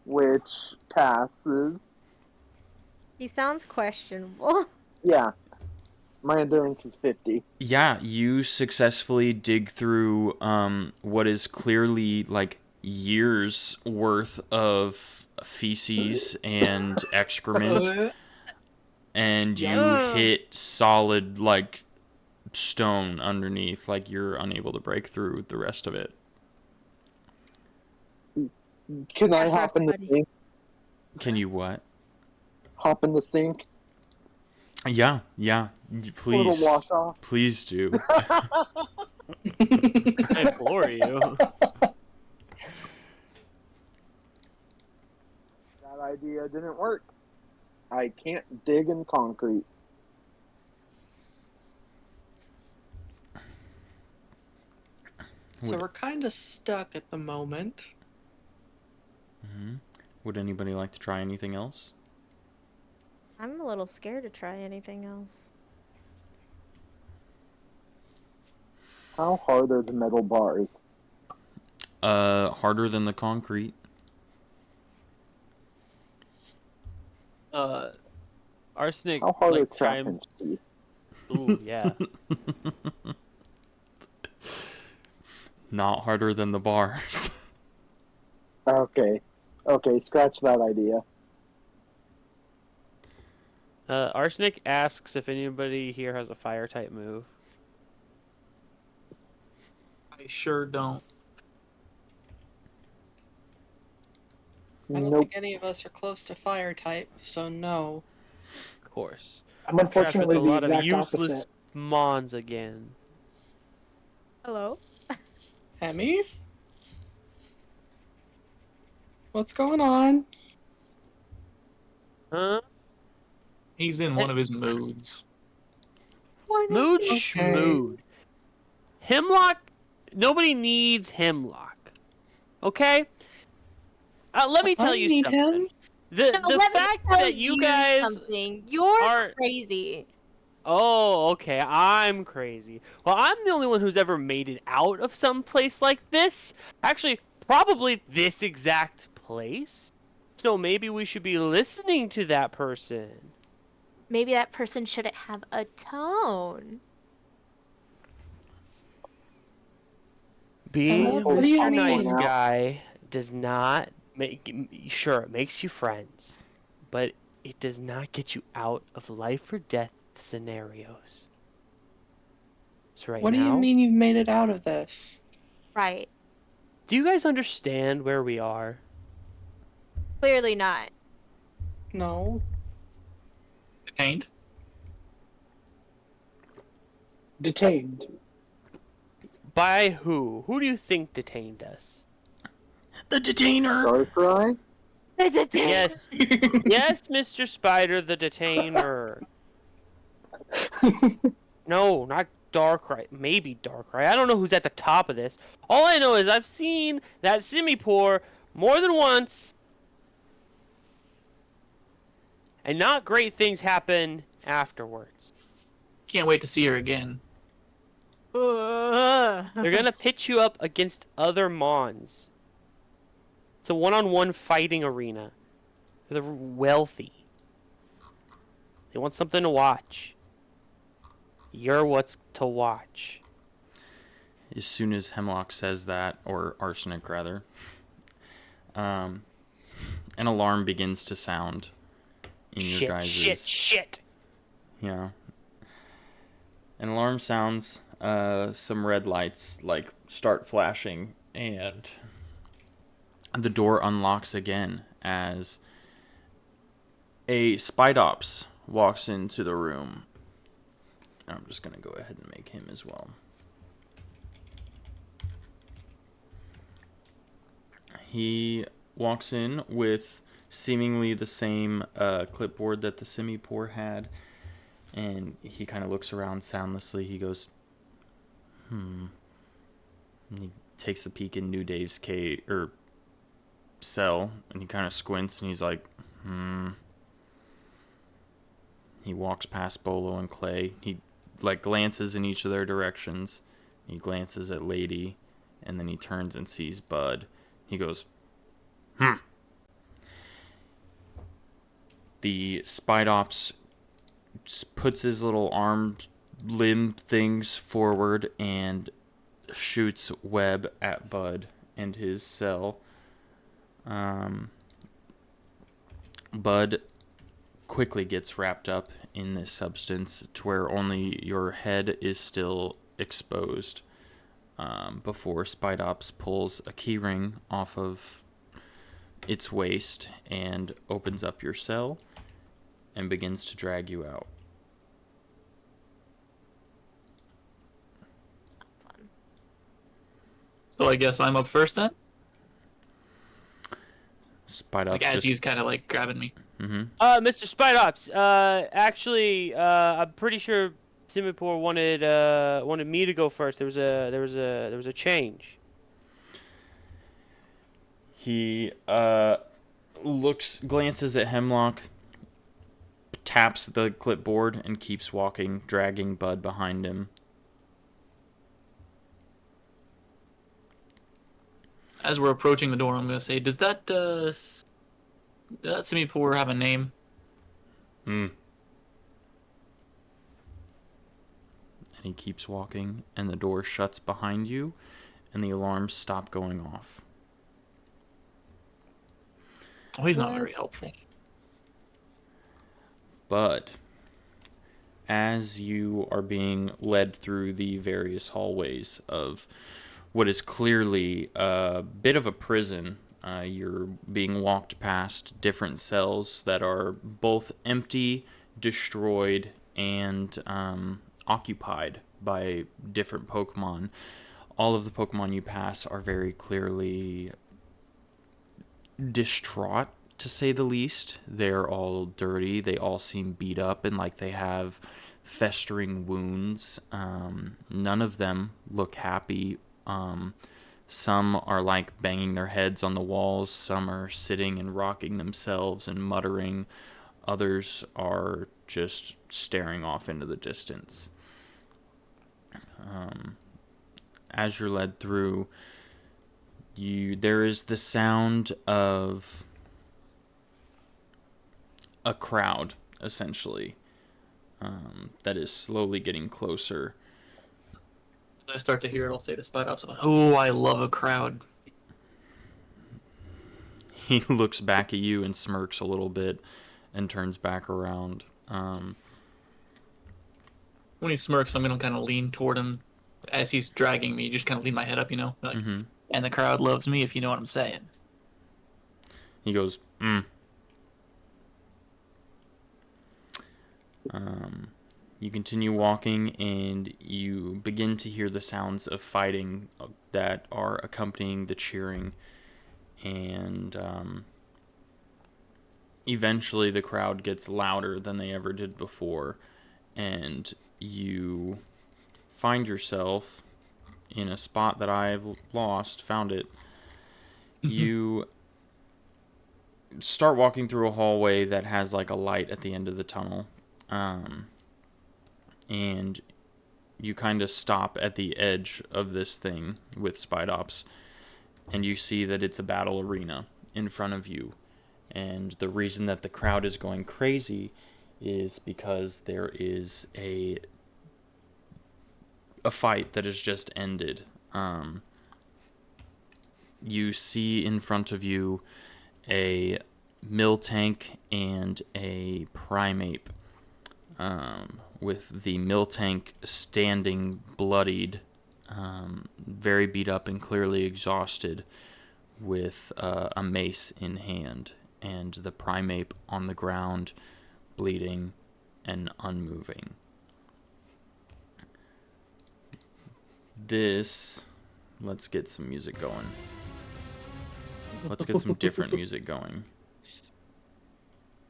[SPEAKER 7] which passes.
[SPEAKER 5] He sounds questionable.
[SPEAKER 7] Yeah. My endurance is 50.
[SPEAKER 4] Yeah, you successfully dig through what is clearly like years worth of feces and excrement, and you
[SPEAKER 5] Yeah.
[SPEAKER 4] hit solid like stone underneath. Like you're unable to break through the rest of it.
[SPEAKER 7] Can I
[SPEAKER 5] That's not
[SPEAKER 7] hop in the
[SPEAKER 5] funny.
[SPEAKER 7] sink?
[SPEAKER 4] Can you what?
[SPEAKER 7] Hop in the sink?
[SPEAKER 4] Yeah,
[SPEAKER 7] A little
[SPEAKER 4] please,
[SPEAKER 7] wash off?
[SPEAKER 4] please do.
[SPEAKER 6] I implore you.
[SPEAKER 7] That idea didn't work. I can't dig in concrete.
[SPEAKER 8] So we're kind of stuck at the moment.
[SPEAKER 4] Would anybody like to try anything else?
[SPEAKER 5] I'm a little scared to try anything else.
[SPEAKER 7] How hard are the metal bars?
[SPEAKER 4] Harder than the concrete.
[SPEAKER 6] Arsenic.
[SPEAKER 7] How hard are
[SPEAKER 6] like
[SPEAKER 7] Chapman's teeth?
[SPEAKER 6] Ooh, yeah.
[SPEAKER 4] Not harder than the bars.
[SPEAKER 7] Okay. Okay, scratch that idea.
[SPEAKER 6] Arsenic asks if anybody here has a fire type move.
[SPEAKER 2] I sure don't.
[SPEAKER 8] I don't
[SPEAKER 7] Nope.
[SPEAKER 8] think any of us are close to fire type, so no.
[SPEAKER 6] Of course.
[SPEAKER 3] I'm
[SPEAKER 6] Trapped with
[SPEAKER 3] unfortunately
[SPEAKER 6] a
[SPEAKER 3] the
[SPEAKER 6] lot of
[SPEAKER 3] exact
[SPEAKER 6] useless
[SPEAKER 3] opposite.
[SPEAKER 6] mons again.
[SPEAKER 5] Hello?
[SPEAKER 8] Hemi? What's going on?
[SPEAKER 6] Huh?
[SPEAKER 2] He's in one of his moods.
[SPEAKER 8] Why not?
[SPEAKER 6] Mood
[SPEAKER 8] Okay.
[SPEAKER 6] schmood. Hemlock. Nobody needs Hemlock. Okay? Let me tell
[SPEAKER 8] I
[SPEAKER 6] you
[SPEAKER 8] need
[SPEAKER 6] something.
[SPEAKER 8] him.
[SPEAKER 6] The
[SPEAKER 5] No, let me
[SPEAKER 6] fact
[SPEAKER 5] tell
[SPEAKER 6] that you guys
[SPEAKER 5] something. You're
[SPEAKER 6] are-
[SPEAKER 5] crazy.
[SPEAKER 6] Oh, okay. I'm crazy. Well, I'm the only one who's ever made it out of some place like this. Actually, probably this exact place. So maybe we should be listening to that person.
[SPEAKER 5] Maybe that person shouldn't have a tone.
[SPEAKER 6] Being
[SPEAKER 8] What do you
[SPEAKER 6] Mr.
[SPEAKER 8] mean?
[SPEAKER 6] Nice Guy does not make... Sure, it makes you friends. But it does not get you out of life or death scenarios. So right
[SPEAKER 8] What do you
[SPEAKER 6] now,
[SPEAKER 8] mean you've made it out of this?
[SPEAKER 5] Right.
[SPEAKER 6] do you guys understand where we are?
[SPEAKER 5] Clearly not.
[SPEAKER 8] No.
[SPEAKER 2] Detained.
[SPEAKER 3] Detained.
[SPEAKER 6] By who? Who do you think detained us?
[SPEAKER 4] The detainer!
[SPEAKER 7] Darkrai?
[SPEAKER 6] Yes. Yes, Mr. Spider, the detainer. No, not Darkrai. Maybe Darkrai. I don't know who's at the top of this. All I know is I've seen that Simipour more than once. And not great things happen afterwards.
[SPEAKER 2] Can't wait to see her again.
[SPEAKER 6] They're gonna pitch you up against other Mons. It's a one-on-one fighting arena for the wealthy. They want something to watch. You're what's to watch.
[SPEAKER 4] As soon as Hemlock says that, or Arsenic rather, an alarm begins to sound in your guys'...
[SPEAKER 6] Shit!
[SPEAKER 4] Yeah. An alarm sounds, some red lights, like, start flashing, and the door unlocks again as a Spidops walks into the room. I'm just going to go ahead and make him as well. He walks in with seemingly the same clipboard that the Simipour had, and he kind of looks around soundlessly. He goes, And he takes a peek in New Dave's cell, and he kind of squints, and he's like, He walks past Bolo and Clay. He glances in each of their directions. He glances at Lady, and then he turns and sees Bud. He goes, The Spidops puts his little arm limb things forward and shoots web at Bud and his cell. Bud quickly gets wrapped up in this substance to where only your head is still exposed, before Spidops pulls a keyring off of its waist and opens up your cell and begins to drag you out.
[SPEAKER 5] It's not fun.
[SPEAKER 2] So I guess I'm up first then?
[SPEAKER 4] Spidops
[SPEAKER 2] Like, as he's kind of, grabbing me.
[SPEAKER 6] Mr. Spidops, actually, I'm pretty sure Simipour wanted me to go first. There was a change.
[SPEAKER 4] He glances at Hemlock, taps the clipboard, and keeps walking, dragging Bud behind him.
[SPEAKER 2] As we're approaching the door, I'm gonna say, does that Simipour have a name?
[SPEAKER 4] And he keeps walking, and the door shuts behind you, and the alarms stop going off.
[SPEAKER 2] Oh, he's not very helpful.
[SPEAKER 4] But as you are being led through the various hallways of what is clearly a bit of a prison, you're being walked past different cells that are both empty, destroyed, and occupied by different Pokemon. All of the Pokemon you pass are very clearly distraught, to say the least. They're all dirty. They all seem beat up and like they have festering wounds. None of them look happy. Some are like banging their heads on the walls. Some are sitting and rocking themselves and muttering. Others are just staring off into the distance. As you're led through, there is the sound of a crowd, essentially, that is slowly getting closer.
[SPEAKER 2] As I start to hear it, I'll say to Spidops, "Oh, I love a crowd."
[SPEAKER 4] He looks back at you and smirks a little bit and turns back around.
[SPEAKER 2] When he smirks, I'm gonna kind of lean toward him as he's dragging me. Just kind of lean my head up, like, and the crowd loves me, if you know what I'm saying.
[SPEAKER 4] He goes, You continue walking, and you begin to hear the sounds of fighting that are accompanying the cheering, and eventually the crowd gets louder than they ever did before, and you find yourself in a spot that I've found it. You start walking through a hallway that has like a light at the end of the tunnel. And you kind of stop at the edge of this thing with Spidops, and you see that it's a battle arena in front of you. And the reason that the crowd is going crazy is because there is a fight that has just ended. You see in front of you a Miltank and a Primeape, with the Miltank standing bloodied, very beat up and clearly exhausted, with a mace in hand, and the Primeape on the ground, bleeding and unmoving. Let's get some music going. Let's get some different music going.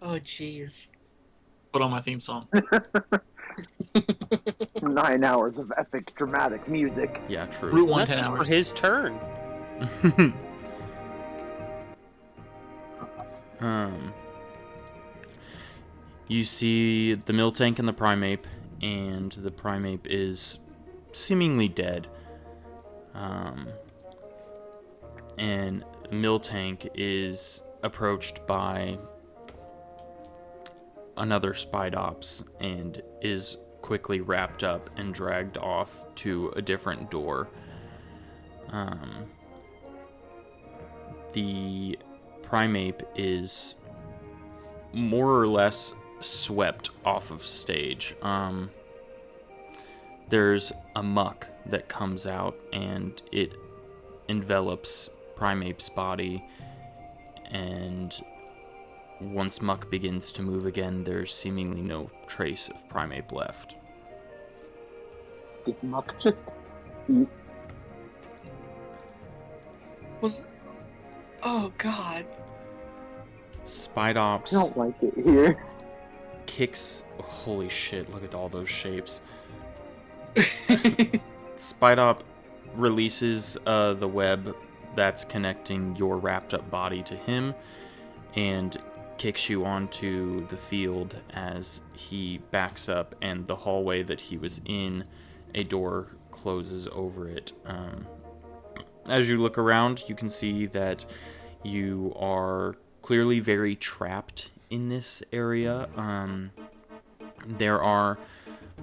[SPEAKER 8] Oh, jeez.
[SPEAKER 2] Put on my theme song.
[SPEAKER 7] 9 hours of epic dramatic music.
[SPEAKER 4] Yeah, true.
[SPEAKER 2] Route 1,
[SPEAKER 6] That's
[SPEAKER 2] 10
[SPEAKER 6] just
[SPEAKER 2] hours.
[SPEAKER 6] for his turn.
[SPEAKER 4] You see the Miltank and the Primeape, and the Primeape is seemingly dead. And Miltank is approached by another Spidops and is quickly wrapped up and dragged off to a different door. The Primeape is more or less swept off of stage. There's a muck that comes out, and it envelops Primeape's body, and once muck begins to move again, there's seemingly no trace of Primeape left.
[SPEAKER 7] Did Muck just eat?
[SPEAKER 8] Oh, God.
[SPEAKER 4] Spidops
[SPEAKER 7] I don't like it here.
[SPEAKER 4] kicks... Holy shit, look at all those shapes. Spydop releases the web that's connecting your wrapped up body to him and kicks you onto the field as he backs up, and the hallway that he was in, a door closes over it. As you look around, you can see that you are clearly very trapped in this area. There are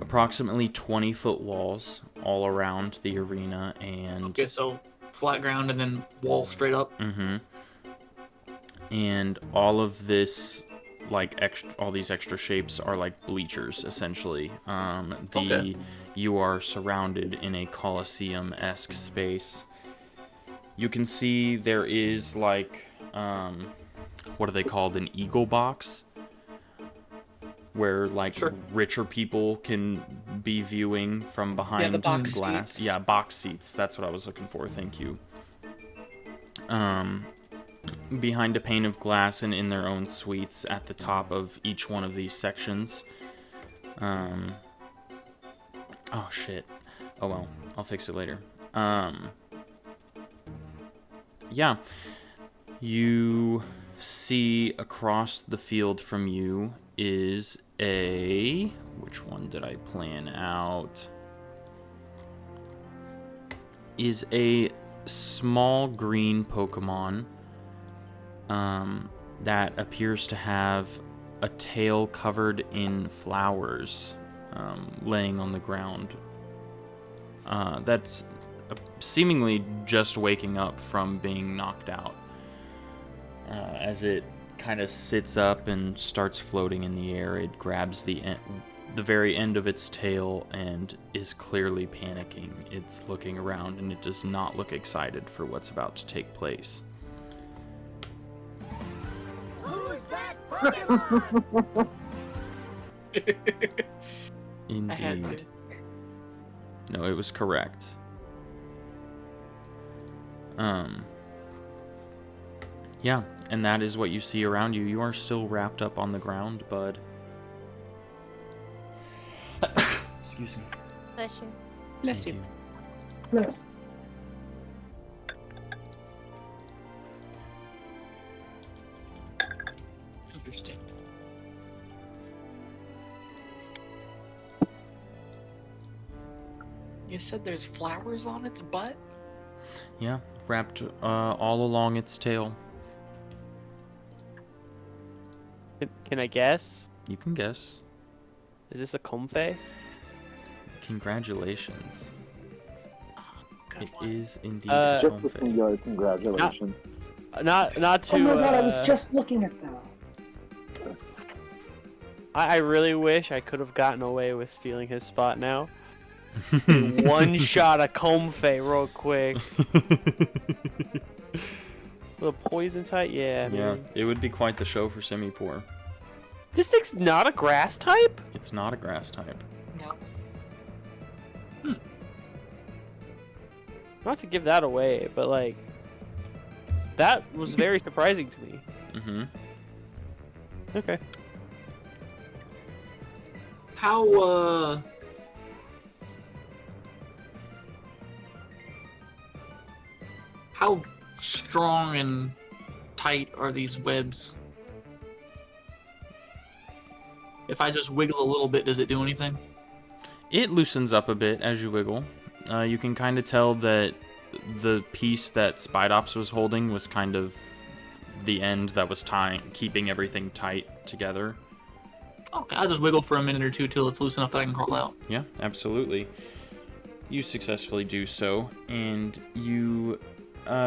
[SPEAKER 4] approximately 20-foot walls all around the arena, and
[SPEAKER 2] Okay, so flat ground and then wall straight up.
[SPEAKER 4] And all of this, like all these extra shapes are like bleachers, essentially.
[SPEAKER 2] Okay.
[SPEAKER 4] You are surrounded in a Colosseum-esque space. You can see there is like, what are they called? An eagle box, where like
[SPEAKER 2] Sure.
[SPEAKER 4] richer people can be viewing from behind
[SPEAKER 8] the box
[SPEAKER 4] glass.
[SPEAKER 8] seats.
[SPEAKER 4] Yeah, box seats. That's what I was looking for. Thank you. Behind a pane of glass and in their own suites at the top of each one of these sections. Oh shit. Oh well, I'll fix it later. Yeah. You see across the field from you is a... Which one did I plan out? Is a small green Pokemon that appears to have a tail covered in flowers laying on the ground. That's seemingly just waking up from being knocked out. As it kind of sits up and starts floating in the air, it grabs the very end of its tail and is clearly panicking. It's looking around and it does not look excited for what's about to take place.
[SPEAKER 1] Who's that Pokemon?
[SPEAKER 8] I had
[SPEAKER 4] Indeed.
[SPEAKER 8] to.
[SPEAKER 4] No, it was correct. Yeah, and that is what you see around you. You are still wrapped up on the ground, bud. Excuse me.
[SPEAKER 5] Bless you.
[SPEAKER 8] Bless
[SPEAKER 4] Thank
[SPEAKER 8] you.
[SPEAKER 4] you.
[SPEAKER 2] Interesting.
[SPEAKER 8] You said there's flowers on its butt?
[SPEAKER 4] Yeah, wrapped all along its tail.
[SPEAKER 6] Can I guess?
[SPEAKER 4] You can guess.
[SPEAKER 6] Is this a Comfey?
[SPEAKER 4] Congratulations.
[SPEAKER 8] Good
[SPEAKER 4] It
[SPEAKER 8] one.
[SPEAKER 4] is indeed
[SPEAKER 6] Uh,
[SPEAKER 4] a
[SPEAKER 7] Just a
[SPEAKER 4] Comfey.
[SPEAKER 7] singular congratulations.
[SPEAKER 6] Not to.
[SPEAKER 3] Oh my god, I was just looking at that.
[SPEAKER 6] I really wish I could have gotten away with stealing his spot now. One shot of Comfey real quick. Little poison type, yeah.
[SPEAKER 4] Yeah,
[SPEAKER 6] Man.
[SPEAKER 4] it would be quite the show for Simipour.
[SPEAKER 6] This thing's not a grass type.
[SPEAKER 4] It's not a grass type.
[SPEAKER 8] No.
[SPEAKER 6] Not to give that away, but like, that was very surprising to me.
[SPEAKER 4] Mm-hmm.
[SPEAKER 6] Okay.
[SPEAKER 2] How strong and tight are these webs? If I just wiggle a little bit, does it do anything?
[SPEAKER 4] It loosens up a bit as you wiggle. You can kind of tell that the piece that Spidops was holding was kind of the end that was keeping everything tight together.
[SPEAKER 2] Okay, I'll just wiggle for a minute or two till it's loose enough that I can crawl out.
[SPEAKER 4] Yeah, absolutely. You successfully do so, and you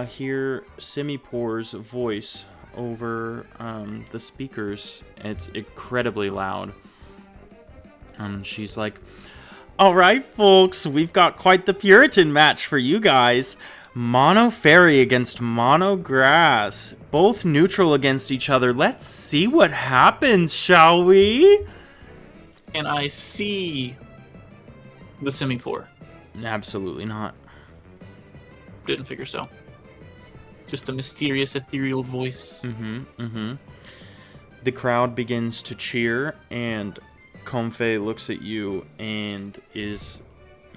[SPEAKER 4] hear Simipour's voice over the speakers. It's incredibly loud. She's like, "All right, folks, we've got quite the Puritan match for you guys. Mono Fairy against Mono Grass. Both neutral against each other. Let's see what happens, shall we?"
[SPEAKER 2] And I see the Simipour.
[SPEAKER 4] Absolutely not.
[SPEAKER 2] Didn't figure so. Just a mysterious, ethereal voice.
[SPEAKER 4] The crowd begins to cheer, and Comfey looks at you and is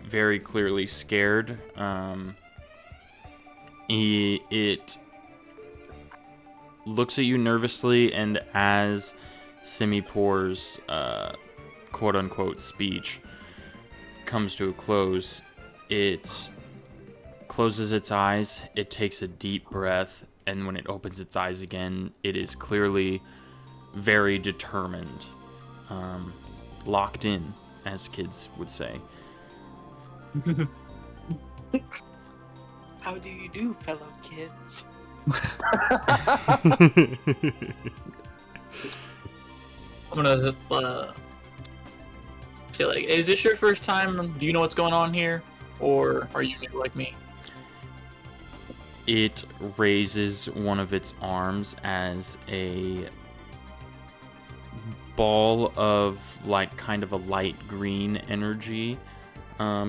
[SPEAKER 4] very clearly scared. It looks at you nervously, and as Simipour's quote-unquote speech comes to a close, it closes its eyes, it takes a deep breath, and when it opens its eyes again, it is clearly very determined. Locked in, as kids would say.
[SPEAKER 8] How do you do, fellow kids?
[SPEAKER 2] I'm gonna just say, like, is this your first time? Do you know what's going on here, or are you new like me?
[SPEAKER 4] It raises one of its arms as a ball of, like, kind of a light green energy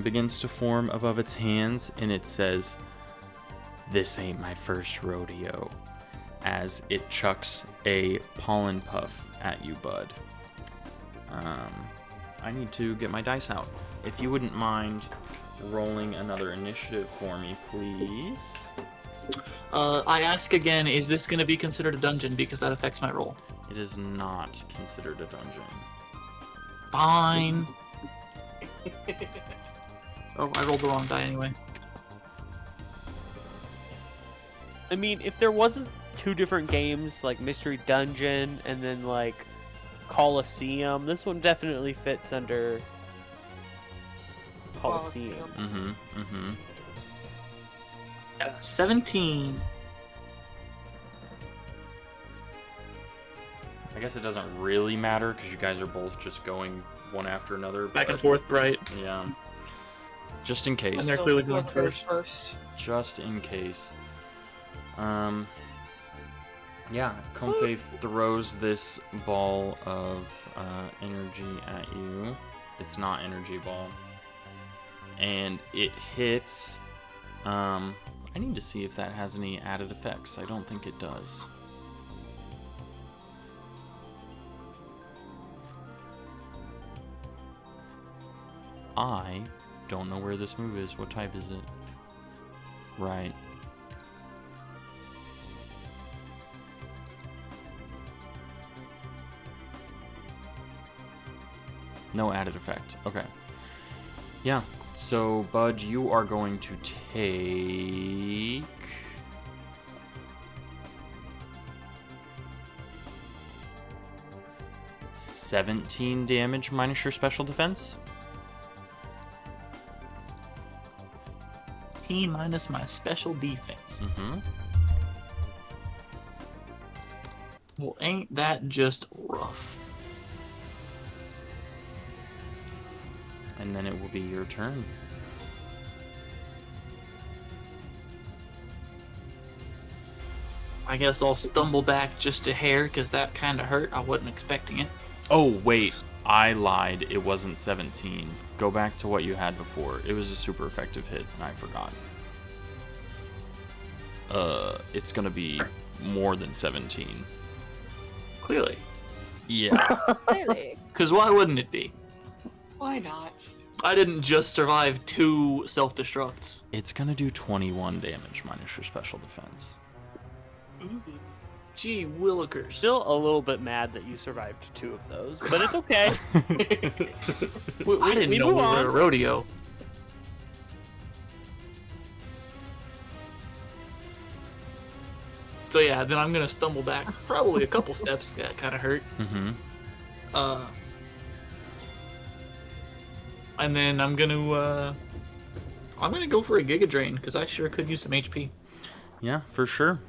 [SPEAKER 4] begins to form above its hands, and it says, "This ain't my first rodeo," as it chucks a pollen puff at you, bud. I need to get my dice out. If you wouldn't mind rolling another initiative for me, please.
[SPEAKER 2] I ask again, is this gonna be considered a dungeon, because that affects my roll?
[SPEAKER 4] It is not considered a dungeon.
[SPEAKER 2] Fine. Oh, I rolled the wrong die anyway.
[SPEAKER 6] I mean, if there wasn't two different games, like Mystery Dungeon and then, like, Colosseum, this one definitely fits under Colosseum.
[SPEAKER 4] Mm-hmm.
[SPEAKER 2] 17.
[SPEAKER 4] I guess it doesn't really matter, because you guys are both just going one after another.
[SPEAKER 2] Back and
[SPEAKER 4] but-
[SPEAKER 2] forth, right?
[SPEAKER 4] Yeah. Just in case.
[SPEAKER 2] And they're clearly going first.
[SPEAKER 4] Just in case. Yeah, Comfey throws this ball of energy at you. It's not energy ball. And it hits. I need to see if that has any added effects. I don't think it does. I don't know where this move is. What type is it? Right. No added effect. Okay. Yeah. So, Bud, you are going to take... $17 damage minus your special defense.
[SPEAKER 2] 18 minus my special defense.
[SPEAKER 4] Mm-hmm.
[SPEAKER 2] Well, ain't that just rough?
[SPEAKER 4] And then it will be your turn.
[SPEAKER 2] I guess I'll stumble back just a hair, because that kind of hurt. I wasn't expecting it.
[SPEAKER 4] Oh, wait. I lied. It wasn't 17. Go back to what you had before. It was a super effective hit, and I forgot. It's gonna be more than 17.
[SPEAKER 2] Clearly.
[SPEAKER 4] Yeah.
[SPEAKER 5] Clearly.
[SPEAKER 2] Because why wouldn't it be?
[SPEAKER 8] Why not?
[SPEAKER 2] I didn't just survive 2 self-destructs.
[SPEAKER 4] It's gonna do 21 damage minus your special defense.
[SPEAKER 2] Gee willikers.
[SPEAKER 6] Still a little bit mad that you survived 2 of those, but it's okay.
[SPEAKER 2] I didn't know
[SPEAKER 6] move
[SPEAKER 2] we were at a
[SPEAKER 6] on.
[SPEAKER 2] rodeo. So yeah, then I'm gonna stumble back probably a couple steps. That kind of hurt.
[SPEAKER 4] Mm-hmm.
[SPEAKER 2] And then I'm gonna go for a Giga Drain, because I sure could use some HP.
[SPEAKER 4] Yeah, for sure.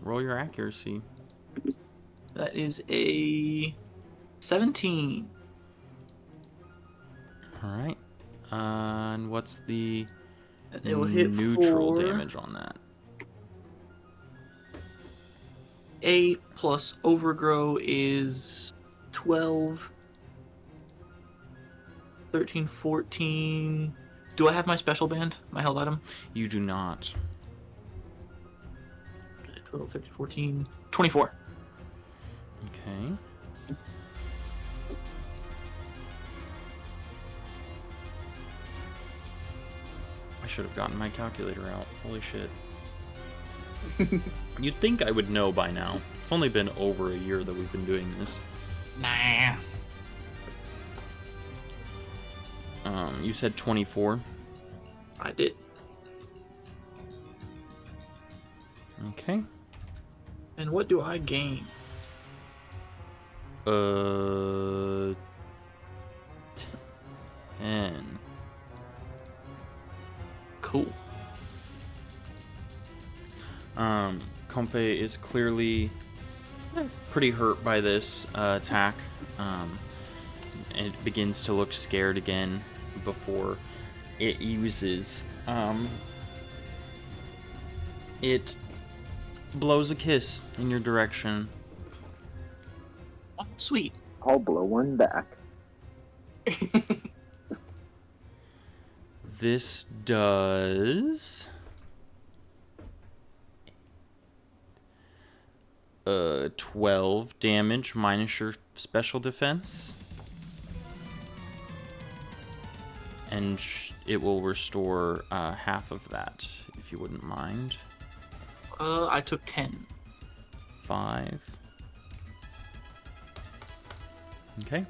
[SPEAKER 4] Roll your accuracy.
[SPEAKER 2] That is a 17.
[SPEAKER 4] Alright. And what's the
[SPEAKER 2] And it will hit
[SPEAKER 4] neutral
[SPEAKER 2] for
[SPEAKER 4] damage on that?
[SPEAKER 2] 8 plus Overgrow is 12. 13, 14. Do I have my special band? My held item?
[SPEAKER 4] You do not.
[SPEAKER 2] 12, 13, 14. 24.
[SPEAKER 4] Okay. I should have gotten my calculator out. Holy shit. You'd think I would know by now. It's only been over a year that we've been doing this.
[SPEAKER 2] Nah.
[SPEAKER 4] You said 24.
[SPEAKER 2] I did.
[SPEAKER 4] Okay.
[SPEAKER 2] And what do I gain?
[SPEAKER 4] 10.
[SPEAKER 2] Cool.
[SPEAKER 4] Comfey is clearly pretty hurt by this attack. It begins to look scared again before it uses. It blows a kiss in your direction.
[SPEAKER 2] Oh, sweet.
[SPEAKER 7] I'll blow one back.
[SPEAKER 4] This does 12 damage minus your special defense. And it will restore half of that, if you wouldn't mind.
[SPEAKER 2] I took 10.
[SPEAKER 4] 5. Okay.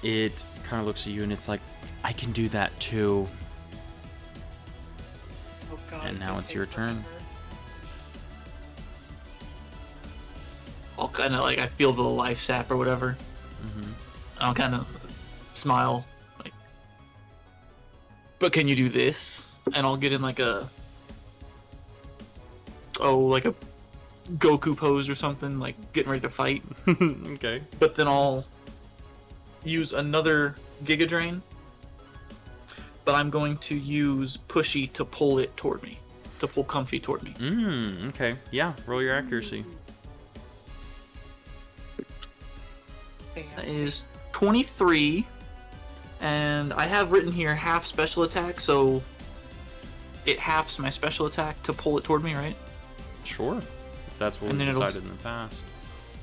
[SPEAKER 4] It kind of looks at you and it's like, I can do that too.
[SPEAKER 8] Oh god.
[SPEAKER 4] And now
[SPEAKER 8] gonna
[SPEAKER 4] it's
[SPEAKER 8] take
[SPEAKER 4] your turn.
[SPEAKER 8] forever.
[SPEAKER 2] I'll kind of like, I feel the life sap or whatever.
[SPEAKER 4] Mm-hmm.
[SPEAKER 2] I'll kind of smile, like, but can you do this? And I'll get in like a Goku pose or something, like getting ready to fight.
[SPEAKER 4] Okay.
[SPEAKER 2] But then I'll use another Giga Drain. But I'm going to use Pushy to pull it toward me, to pull Comfy toward me.
[SPEAKER 4] Okay. Yeah, roll your accuracy.
[SPEAKER 2] That
[SPEAKER 8] Fancy.
[SPEAKER 2] is 23, and I have written here half special attack, so it halves my special attack to pull it toward me, right?
[SPEAKER 4] Sure. If that's what
[SPEAKER 2] And
[SPEAKER 4] we
[SPEAKER 2] then it'll
[SPEAKER 4] decided in the past.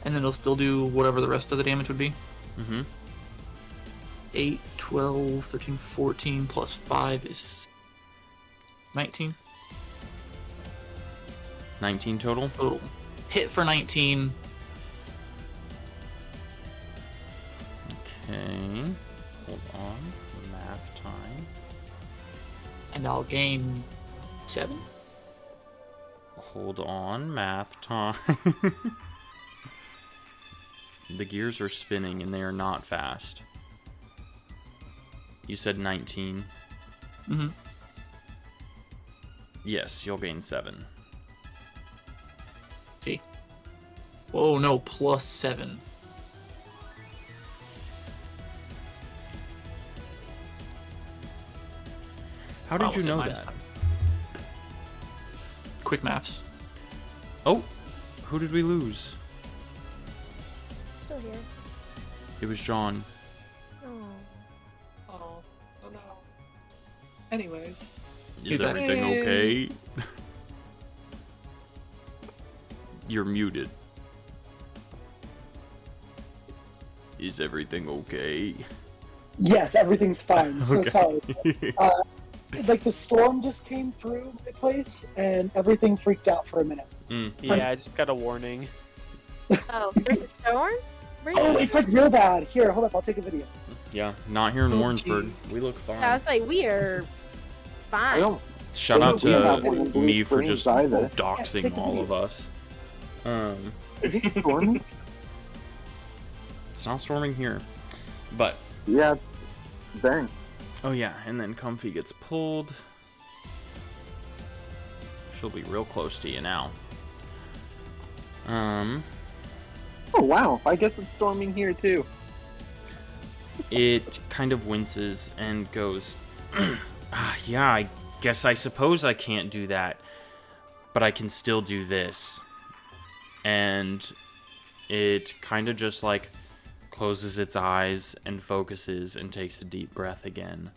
[SPEAKER 2] And then it'll still do whatever the rest of the damage would be.
[SPEAKER 4] Mm-hmm.
[SPEAKER 2] 8, 12, 13, 14, plus 5 is 19
[SPEAKER 4] 19 total?
[SPEAKER 2] total. Hit for 19.
[SPEAKER 4] Okay. Hold on. Math time.
[SPEAKER 2] And I'll gain 7.
[SPEAKER 4] Hold on. Math time. The gears are spinning and they are not fast. You said 19.
[SPEAKER 2] Mm-hmm.
[SPEAKER 4] Yes, you'll gain 7.
[SPEAKER 2] See. Oh no, plus 7.
[SPEAKER 4] How did
[SPEAKER 2] Oh,
[SPEAKER 4] you
[SPEAKER 2] was it
[SPEAKER 4] know
[SPEAKER 2] minus
[SPEAKER 4] that?
[SPEAKER 2] 7? Quick maths.
[SPEAKER 4] Oh, who did we lose?
[SPEAKER 5] Still here.
[SPEAKER 4] It was John.
[SPEAKER 5] Oh.
[SPEAKER 8] Oh no. Anyways.
[SPEAKER 4] Is
[SPEAKER 2] He's back.
[SPEAKER 4] everything okay? You're muted. Is everything okay?
[SPEAKER 3] Yes, everything's fine. So
[SPEAKER 4] Okay.
[SPEAKER 3] sorry. Like the storm just came through my place, and everything freaked out for a minute.
[SPEAKER 6] Yeah, I just got a warning.
[SPEAKER 5] Oh, there's a storm?
[SPEAKER 3] Oh, it's like real bad. Here, hold up. I'll take a video.
[SPEAKER 4] Yeah, not here in
[SPEAKER 8] Oh,
[SPEAKER 4] Warrensburg.
[SPEAKER 8] jeez.
[SPEAKER 4] We look fine.
[SPEAKER 5] I was like, we are
[SPEAKER 7] I
[SPEAKER 5] fine.
[SPEAKER 7] don't.
[SPEAKER 4] Shout out
[SPEAKER 7] we don't have
[SPEAKER 4] to
[SPEAKER 7] any blue
[SPEAKER 4] me for
[SPEAKER 7] springs
[SPEAKER 4] just
[SPEAKER 7] either.
[SPEAKER 4] doxing all of us.
[SPEAKER 7] Is it storming?
[SPEAKER 4] It's not storming here. But,
[SPEAKER 7] Yeah, it's. Dang.
[SPEAKER 4] oh yeah, and then Comfy gets pulled. She'll be real close to you now.
[SPEAKER 7] Oh wow! I guess it's storming here too.
[SPEAKER 4] It kind of winces and goes, yeah, I guess I suppose I can't do that, but I can still do this. And it kind of just like closes its eyes and focuses and takes a deep breath again.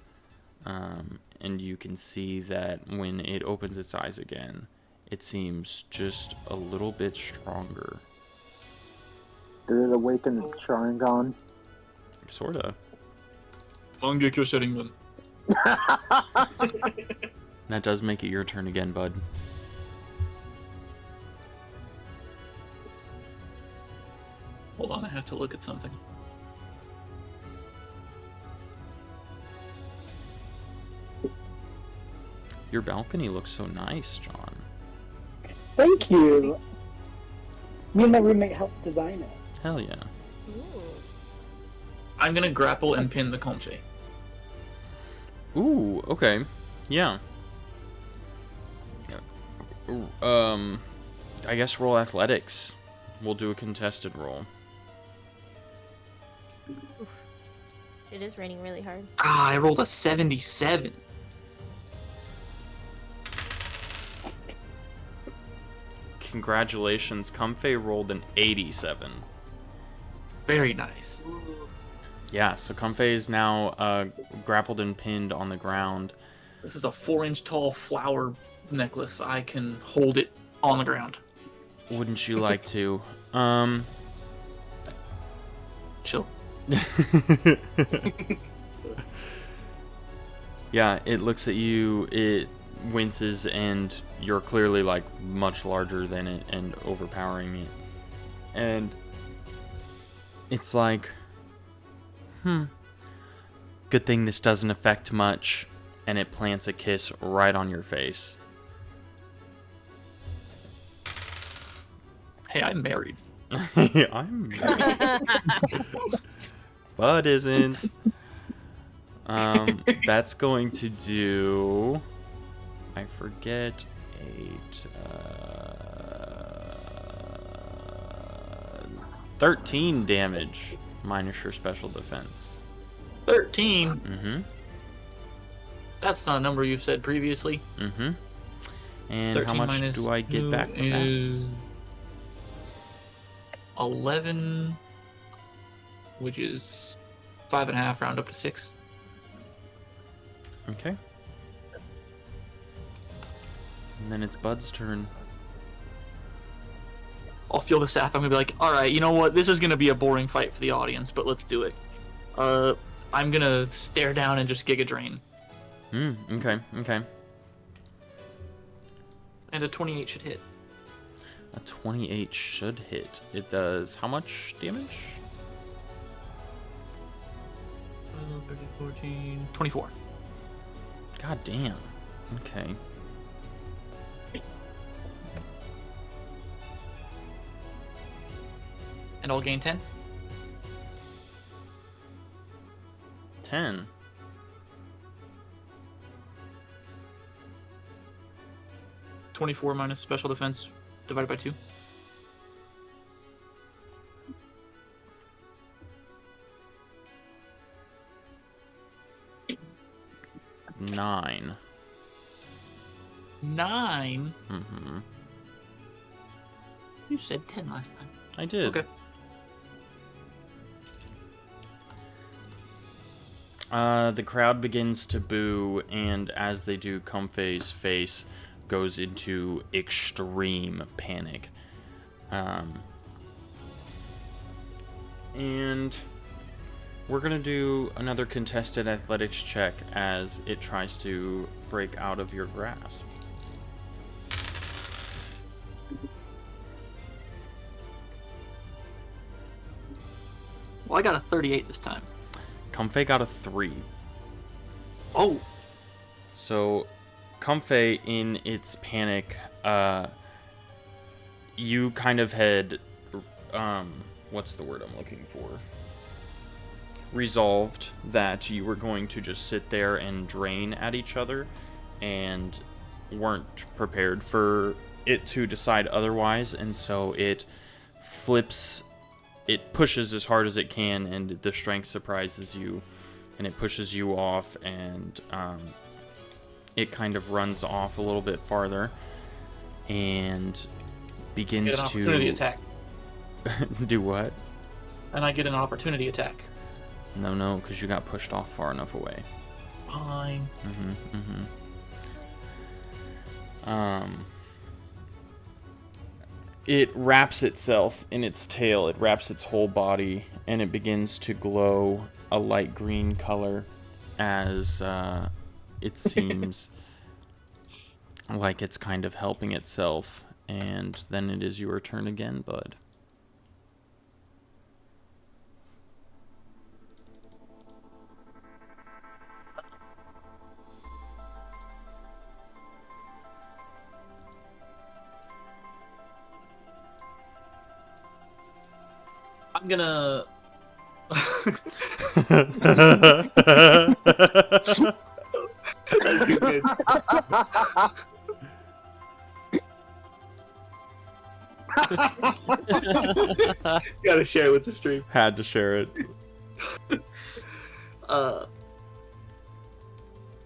[SPEAKER 4] And you can see that when it opens its eyes again, it seems just a little bit stronger.
[SPEAKER 7] Did it awaken its Sharingan?
[SPEAKER 4] Sorta.
[SPEAKER 2] Mangekyo Sharingan.
[SPEAKER 4] That does make it your turn again, bud.
[SPEAKER 2] Hold on, I have to look at something.
[SPEAKER 4] Your balcony looks so nice, John.
[SPEAKER 3] Thank you. Me and my roommate helped design it.
[SPEAKER 4] Hell yeah.
[SPEAKER 5] Ooh.
[SPEAKER 2] I'm gonna grapple and pin the Comfey.
[SPEAKER 4] Ooh, okay. Yeah. I guess roll athletics. We'll do a contested roll.
[SPEAKER 5] It is raining really hard.
[SPEAKER 2] Ah, I rolled a 77.
[SPEAKER 4] Congratulations, Comfey rolled an 87.
[SPEAKER 2] Very nice.
[SPEAKER 4] Yeah, so Comfey is now grappled and pinned on the ground.
[SPEAKER 2] This is a 4-inch tall flower necklace. I can hold it on the ground.
[SPEAKER 4] Wouldn't you like to?
[SPEAKER 2] Chill.
[SPEAKER 4] Yeah, it looks at you, it winces, and you're clearly like much larger than it and overpowering it. And it's like, good thing this doesn't affect much. And it plants a kiss right on your face.
[SPEAKER 2] Hey, I'm married.
[SPEAKER 4] I'm married. But isn't. That's going to do, I forget, 13 damage minus your special defense.
[SPEAKER 2] 13?
[SPEAKER 4] Mm-hmm.
[SPEAKER 2] That's not a number you've said previously.
[SPEAKER 4] Mm-hmm. And how much do I get back from that?
[SPEAKER 2] Is 11, which is 5.5, round up to 6.
[SPEAKER 4] Okay. And then it's Bud's turn.
[SPEAKER 2] I'll feel the sap. I'm gonna be like, all right, you know what? This is gonna be a boring fight for the audience, but let's do it. I'm gonna stare down and just Giga Drain.
[SPEAKER 4] Okay, okay.
[SPEAKER 2] And a 28 should hit.
[SPEAKER 4] A 28 should hit. It does how much damage?
[SPEAKER 2] 13, 14, 24.
[SPEAKER 4] God damn. Okay.
[SPEAKER 2] And I'll gain 10.
[SPEAKER 4] 10.
[SPEAKER 2] $24 minus special defense divided by 2.
[SPEAKER 4] Nine.
[SPEAKER 2] 9?
[SPEAKER 4] Mm-hmm.
[SPEAKER 2] You said 10 last time.
[SPEAKER 4] I did.
[SPEAKER 2] Okay.
[SPEAKER 4] The crowd begins to boo, and as they do, Comfey's face goes into extreme panic. And we're gonna do another contested athletics check as it tries to break out of your grasp.
[SPEAKER 2] Well, I got a 38 this time.
[SPEAKER 4] Comfey got a 3.
[SPEAKER 2] Oh!
[SPEAKER 4] So, Comfey, in its panic, you kind of had, what's the word I'm looking for? Resolved that you were going to just sit there and drain at each other, and weren't prepared for it to decide otherwise, and so it flips. It pushes as hard as it can, and the strength surprises you, and it pushes you off, and it kind of runs off a little bit farther, and begins
[SPEAKER 2] Get an opportunity
[SPEAKER 4] to
[SPEAKER 2] attack.
[SPEAKER 4] do what?
[SPEAKER 2] And I get an opportunity attack.
[SPEAKER 4] No, because you got pushed off far enough away.
[SPEAKER 2] Fine.
[SPEAKER 4] It wraps itself in its tail. It wraps its whole body, and it begins to glow a light green color. as it seems like it's kind of helping itself. And then it is your turn again, bud.
[SPEAKER 2] I'm gonna. That's too good. Gotta share it with the stream.
[SPEAKER 4] Had to share it.
[SPEAKER 2] I'm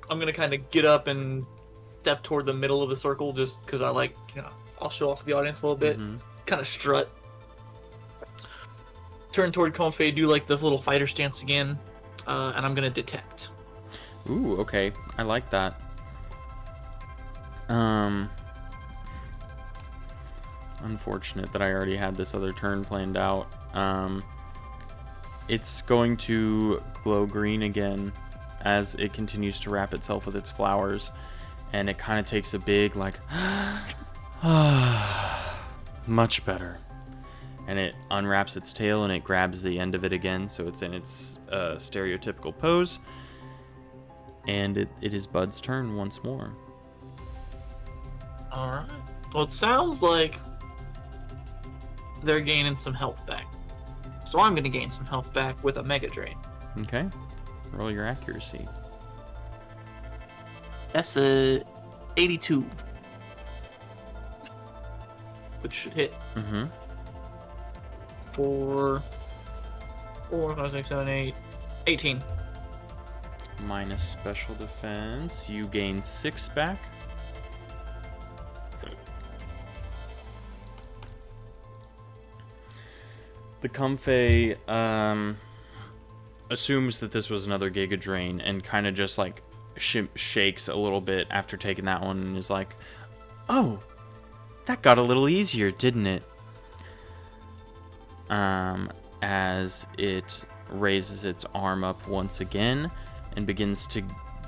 [SPEAKER 2] gonna kind of get up and step toward the middle of the circle, just because I like, I'll show off to the audience a little bit.
[SPEAKER 4] Mhm.
[SPEAKER 2] Kind of strut. Turn toward Comfey, do like the little fighter stance again, and I'm gonna detect.
[SPEAKER 4] Ooh, okay. I like that. Unfortunate that I already had this other turn planned out. It's going to glow green again as it continues to wrap itself with its flowers, and it kind of takes a big, like, much better. And it unwraps its tail and it grabs the end of it again, so it's in its stereotypical pose. And it is Bud's turn once more.
[SPEAKER 2] Alright. Well, it sounds like they're gaining some health back. So I'm gonna gain some health back with a Mega Drain.
[SPEAKER 4] Okay. Roll your accuracy.
[SPEAKER 2] That's a 82. Which should hit
[SPEAKER 4] Mm-hmm.
[SPEAKER 2] for 4, 5, 6, 7, 8, 18.
[SPEAKER 4] Minus special defense. You gain 6 back. The Comfey assumes that this was another Giga Drain and kind of just like shakes a little bit after taking that one and is like, "Oh, that got a little easier, didn't it?" As it raises its arm up once again and begins to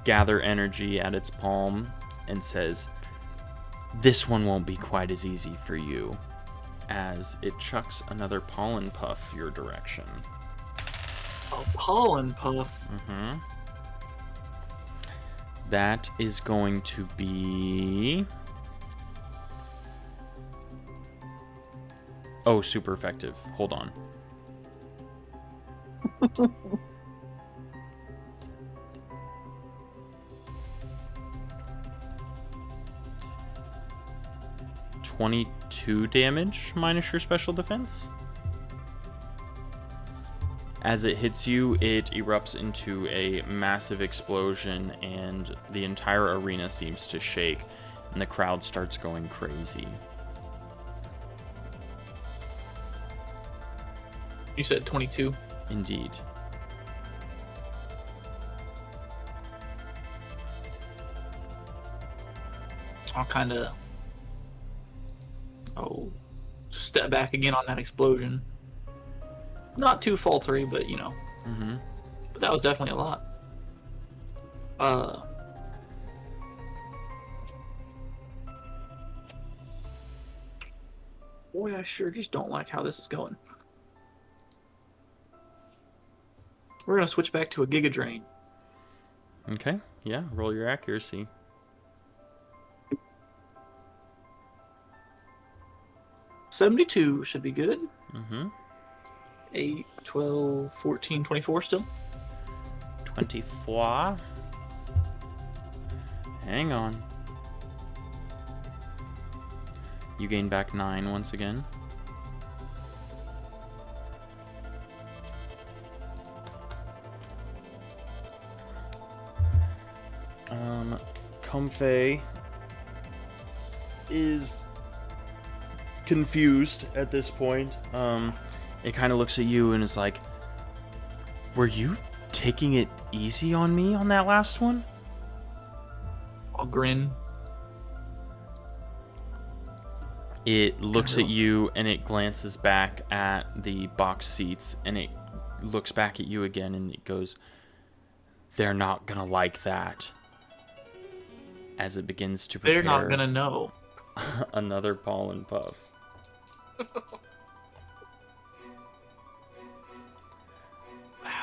[SPEAKER 4] gather energy at its palm and says, "This one won't be quite as easy for you," as it chucks another pollen puff your direction.
[SPEAKER 2] A pollen puff.
[SPEAKER 4] Mm-hmm. That is going to be... Oh, super effective. Hold on. $22 damage minus your special defense. As it hits you, it erupts into a massive explosion, and the entire arena seems to shake, and the crowd starts going crazy.
[SPEAKER 2] You said 22.
[SPEAKER 4] Indeed.
[SPEAKER 2] I'll kind of step back again on that explosion. Not too faltery, but
[SPEAKER 4] Mm-hmm.
[SPEAKER 2] But that was definitely a lot. Boy, I sure just don't like how this is going. We're gonna switch back to a Giga Drain.
[SPEAKER 4] Okay, yeah, roll your accuracy.
[SPEAKER 2] $72 should be good.
[SPEAKER 4] Mm-hmm.
[SPEAKER 2] 8, 12, 14, 24 still.
[SPEAKER 4] 24. Hang on. You gain back 9 once again. Comfey is confused at this point. It kind of looks at you and is like, "Were you taking it easy on me on that last one?"
[SPEAKER 2] I'll grin.
[SPEAKER 4] It looks at you and it glances back at the box seats and it looks back at you again and it goes, They're not gonna like that. As it begins to prepare
[SPEAKER 2] They're not gonna know.
[SPEAKER 4] another pollen puff.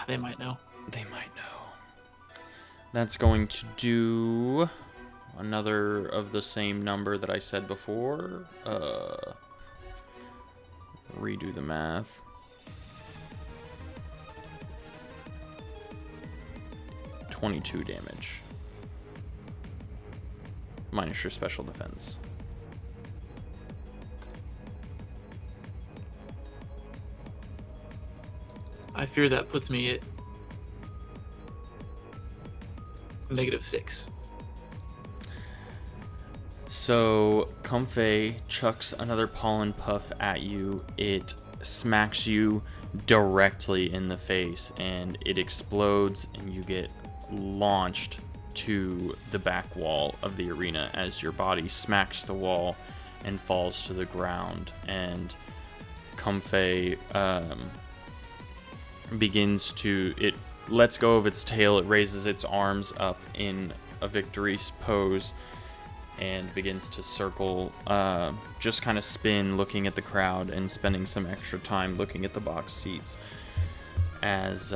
[SPEAKER 2] They might know.
[SPEAKER 4] They might know. That's going to do another of the same number that I said before. Redo the math. .22 damage. Minus your special defense.
[SPEAKER 2] I fear that puts me at -6.
[SPEAKER 4] So, Comfey chucks another pollen puff at you. It smacks you directly in the face, and it explodes, and you get launched to the back wall of the arena as your body smacks the wall and falls to the ground. And Comfey begins to... It lets go of its tail, it raises its arms up in a victory pose, and begins to circle, just kind of spin, looking at the crowd and spending some extra time looking at the box seats. As,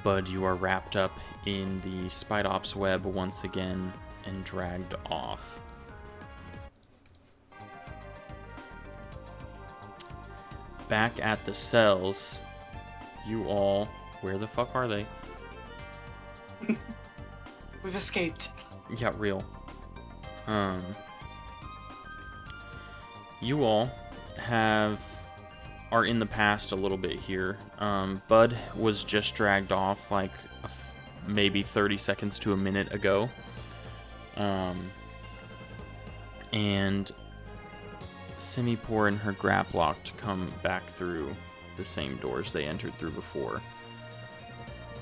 [SPEAKER 4] Bud, you are wrapped up in the Spidops web once again and dragged off. Back at the cells, you all... Where the fuck are they?
[SPEAKER 8] We've escaped.
[SPEAKER 4] Yeah, real. You all are in the past a little bit here. Bud was just dragged off like maybe 30 seconds to a minute ago. And Simipour and her Graplocked come back through the same doors they entered through before.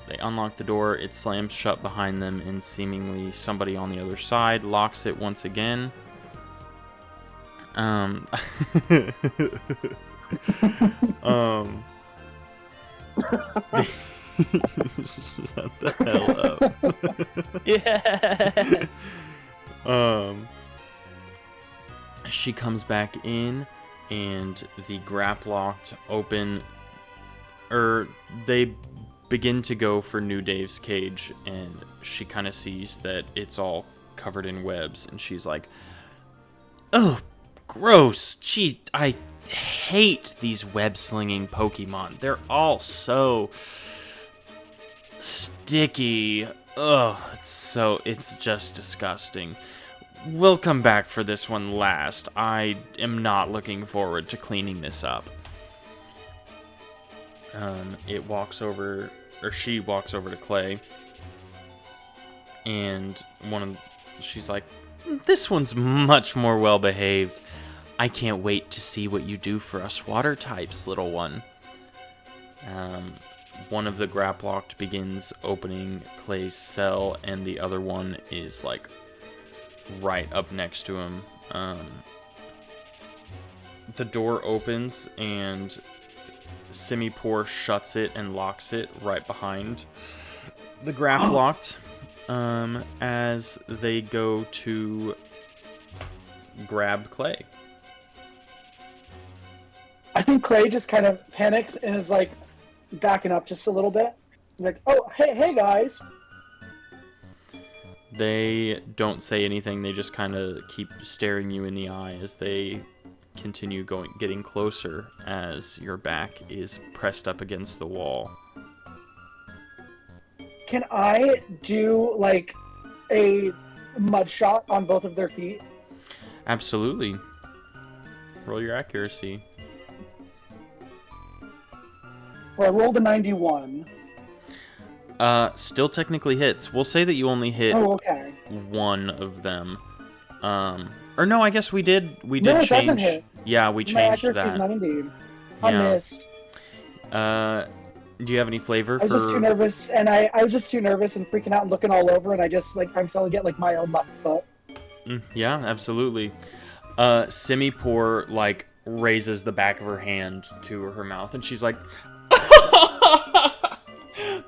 [SPEAKER 4] They unlock the door, it slams shut behind them, and seemingly somebody on the other side locks it once again. Shut the hell up.
[SPEAKER 6] Yeah.
[SPEAKER 4] She comes back in, and the Graplocked open, they begin to go for New Dave's cage, and she kind of sees that it's all covered in webs, and she's like, "Oh, gross! Gee, I hate these web-slinging Pokemon. They're all so sticky. Ugh, it's just disgusting. We'll come back for this one last. I am not looking forward to cleaning this up." She walks over to Clay, and she's like, "This one's much more well behaved. I can't wait to see what you do for us water types, little one." One of the Graplocked begins opening Clay's cell, and the other one is like right up next to him. The door opens, and Simipour shuts it and locks it right behind the Graplocked, as they go to grab Clay.
[SPEAKER 3] I think Clay just kind of panics and is like backing up just a little bit. He's like, "Oh, hey guys."
[SPEAKER 4] They don't say anything. They just kind of keep staring you in the eye as they continue getting closer, as your back is pressed up against the wall.
[SPEAKER 3] Can I do like a mud shot on both of their feet?
[SPEAKER 4] Absolutely. Roll your accuracy.
[SPEAKER 3] Well, I rolled a 91.
[SPEAKER 4] Still technically hits. We'll say that you only hit
[SPEAKER 3] okay.
[SPEAKER 4] one of them. Or no, I guess we did
[SPEAKER 3] No, it
[SPEAKER 4] change.
[SPEAKER 3] doesn't hit.
[SPEAKER 4] Yeah, we
[SPEAKER 3] My
[SPEAKER 4] changed
[SPEAKER 3] accuracy is
[SPEAKER 4] that.
[SPEAKER 3] 90. I
[SPEAKER 4] Yeah.
[SPEAKER 3] missed.
[SPEAKER 4] Do you have any flavor
[SPEAKER 3] I was just too nervous, and I was just too nervous and freaking out and looking all over, and I just like I'm starting to get like my own left foot.
[SPEAKER 4] Yeah, absolutely. Simipour like raises the back of her hand to her mouth, and she's like,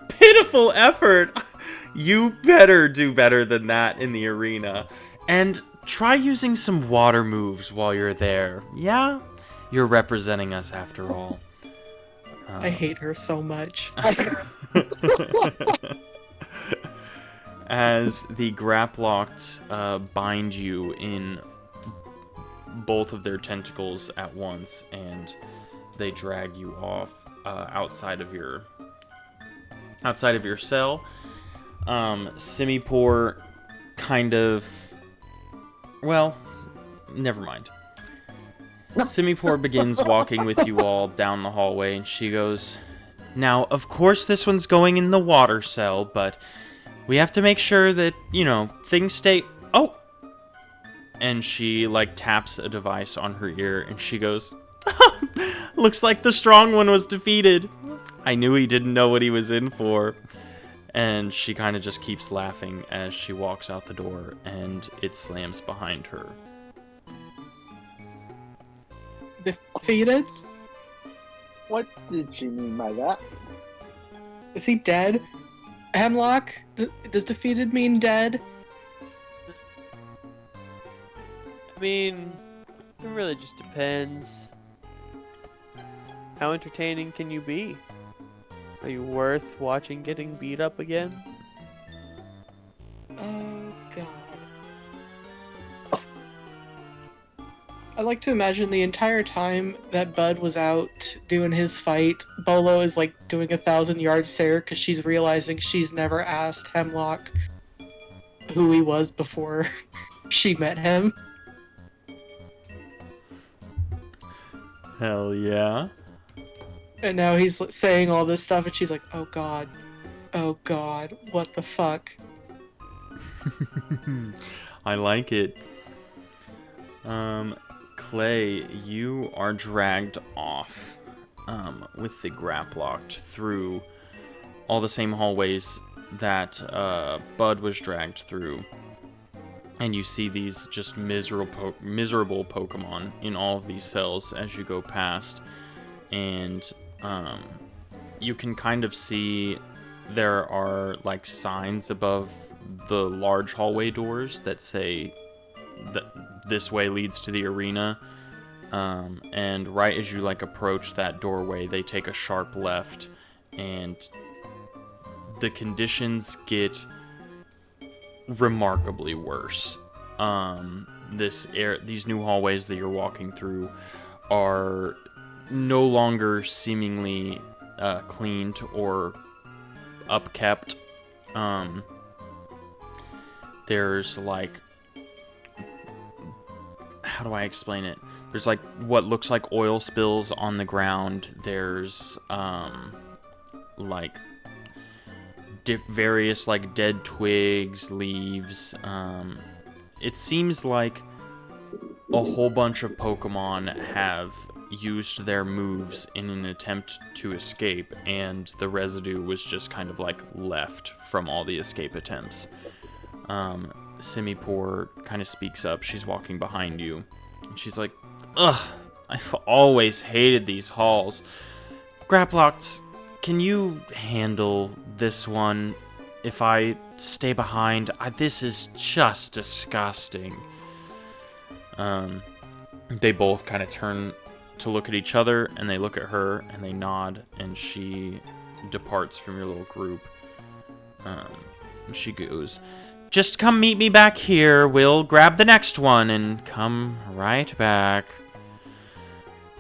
[SPEAKER 4] "Pitiful pitiful effort. You better do better than that in the arena. And try using some water moves while you're there. Yeah? You're representing us after all.
[SPEAKER 8] I hate her so much.
[SPEAKER 4] As the Graplocks bind you in both of their tentacles at once, and they drag you off outside of your cell. Simipour kind of, well, never mind. Simipour begins walking with you all down the hallway, and she goes, "Now, of course this one's going in the water cell, but we have to make sure that, things stay... Oh!" And she, taps a device on her ear, and she goes, "Looks like the strong one was defeated. I knew he didn't know what he was in for." And she kind of just keeps laughing as she walks out the door, and it slams behind her.
[SPEAKER 8] Defeated?
[SPEAKER 7] What did she mean by that?
[SPEAKER 8] Is he dead? Hemlock? Does defeated mean dead?
[SPEAKER 6] I mean, it really just depends. How entertaining can you be? Are you worth watching getting beat up again?
[SPEAKER 8] Oh, God. I like to imagine the entire time that Bud was out doing his fight, Bolo is doing 1,000-yard stare because she's realizing she's never asked Hemlock who he was before she met him.
[SPEAKER 4] Hell yeah.
[SPEAKER 8] And now he's saying all this stuff, and she's like, oh god, what the fuck?
[SPEAKER 4] I like it. Clay, you are dragged off with the Graplocked through all the same hallways that Bud was dragged through. And you see these just miserable Pokemon in all of these cells as you go past. And you can kind of see there are signs above the large hallway doors that say that this way leads to the arena. And right as you approach that doorway, they take a sharp left, and the conditions get remarkably worse. These new hallways that you're walking through are no longer seemingly cleaned or upkept. There's how do I explain it? There's what looks like oil spills on the ground. There's various dead twigs, leaves. It seems like a whole bunch of Pokemon have used their moves in an attempt to escape, and the residue was just kind of left from all the escape attempts. Simipour kind of speaks up. She's walking behind you, and she's like, "Ugh, I've always hated these halls. Graplocks, can you handle this one if I stay behind? This is just disgusting." They both kind of turn to look at each other, and they look at her, and they nod, and she departs from your little group. And she goes, "Just come meet me back here. We'll grab the next one and come right back."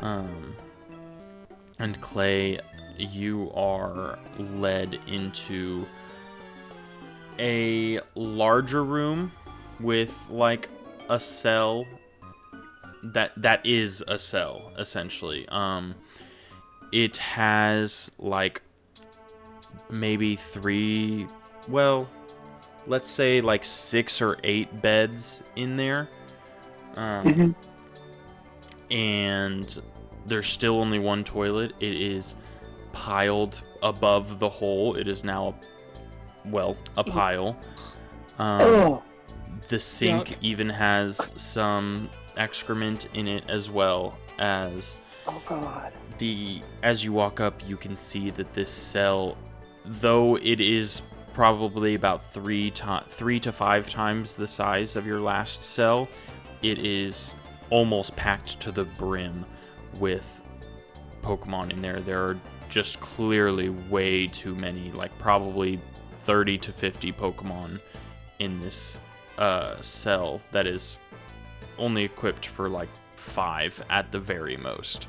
[SPEAKER 4] And Clay, you are led into a larger room with a cell that is a cell, essentially. It has maybe let's say 6 or 8 beds in there. And there's still only one toilet. It is piled above the hole. It is now a pile. The sink
[SPEAKER 8] Yuck.
[SPEAKER 4] even has some excrement in it, as well as
[SPEAKER 3] Oh god.
[SPEAKER 4] as you walk up, you can see that this cell though it is probably about 3 to 5 times the size of your last cell, it is almost packed to the brim with Pokemon in there. There are just clearly way too many, like probably 30 to 50 Pokemon in this cell that is only equipped for like 5 at the very most.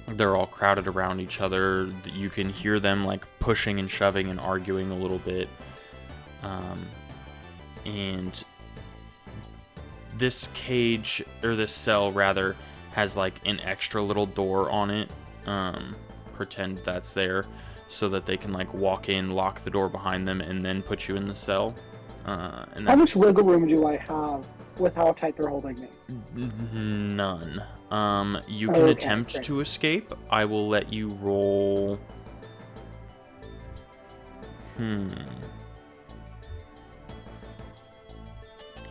[SPEAKER 4] They're all crowded around each other. You can hear them like pushing and shoving and arguing a little bit. And this cage, or this cell rather, has like an extra little door on it. Pretend that's there so that they can like walk in, lock the door behind them, and then put you in the cell. And
[SPEAKER 3] How much wiggle room do I have with how tight they're holding me?
[SPEAKER 4] None. You can
[SPEAKER 3] Okay,
[SPEAKER 4] attempt
[SPEAKER 3] great.
[SPEAKER 4] to escape. I will let you roll.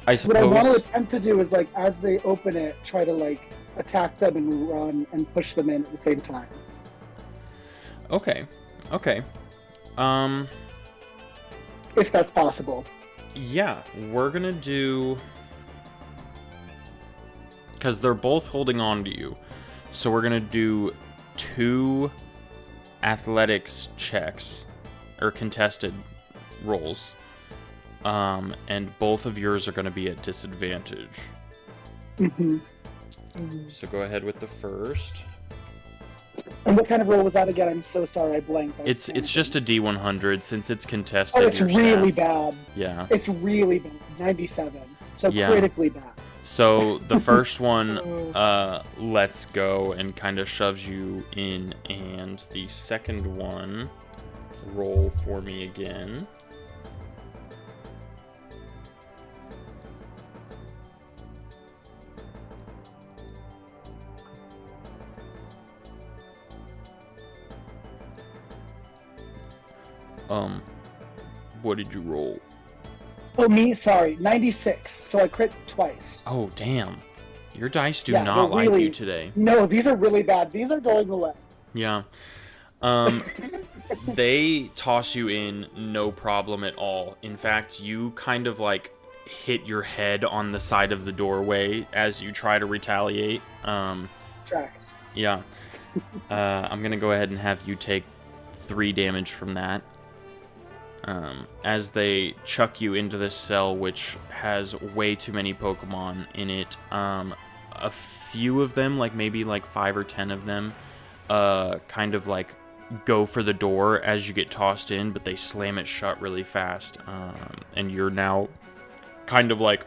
[SPEAKER 4] I
[SPEAKER 3] What I want to
[SPEAKER 4] suppose.
[SPEAKER 3] attempt to do is, like, as they open it, try to, like, attack them and run and push them in at the same time.
[SPEAKER 4] Okay. Okay.
[SPEAKER 3] If that's possible.
[SPEAKER 4] Yeah, we're gonna do. Because they're both holding on to you. So we're gonna do 2 athletics checks, or contested rolls. And both of yours are gonna be at disadvantage.
[SPEAKER 3] hmm
[SPEAKER 4] So go ahead with the first.
[SPEAKER 3] And what kind of roll was that again? I'm so sorry, I blanked. I was
[SPEAKER 4] It's just a D100 since it's contested.
[SPEAKER 3] Oh, it's
[SPEAKER 4] your
[SPEAKER 3] really
[SPEAKER 4] stats-
[SPEAKER 3] bad.
[SPEAKER 4] Yeah.
[SPEAKER 3] It's really bad. 97. So
[SPEAKER 4] Yeah.
[SPEAKER 3] critically bad.
[SPEAKER 4] So the first one lets go and kind of shoves you in, and the second one, roll for me again. What did you roll?
[SPEAKER 3] Oh, me? Sorry. 96. So I crit twice.
[SPEAKER 4] Oh, damn. Your dice do
[SPEAKER 3] Yeah,
[SPEAKER 4] not
[SPEAKER 3] they're
[SPEAKER 4] like
[SPEAKER 3] really-
[SPEAKER 4] you today.
[SPEAKER 3] No, these are really bad. These are going away.
[SPEAKER 4] Yeah. They toss you in no problem at all. In fact, you kind of like hit your head on the side of the doorway as you try to retaliate.
[SPEAKER 3] Tracks.
[SPEAKER 4] Yeah. I'm gonna go ahead and have you take 3 damage from that. As they chuck you into this cell, which has way too many Pokemon in it. A few of them, like maybe like 5 or 10 of them, kind of like go for the door as you get tossed in, but they slam it shut really fast. And you're now kind of like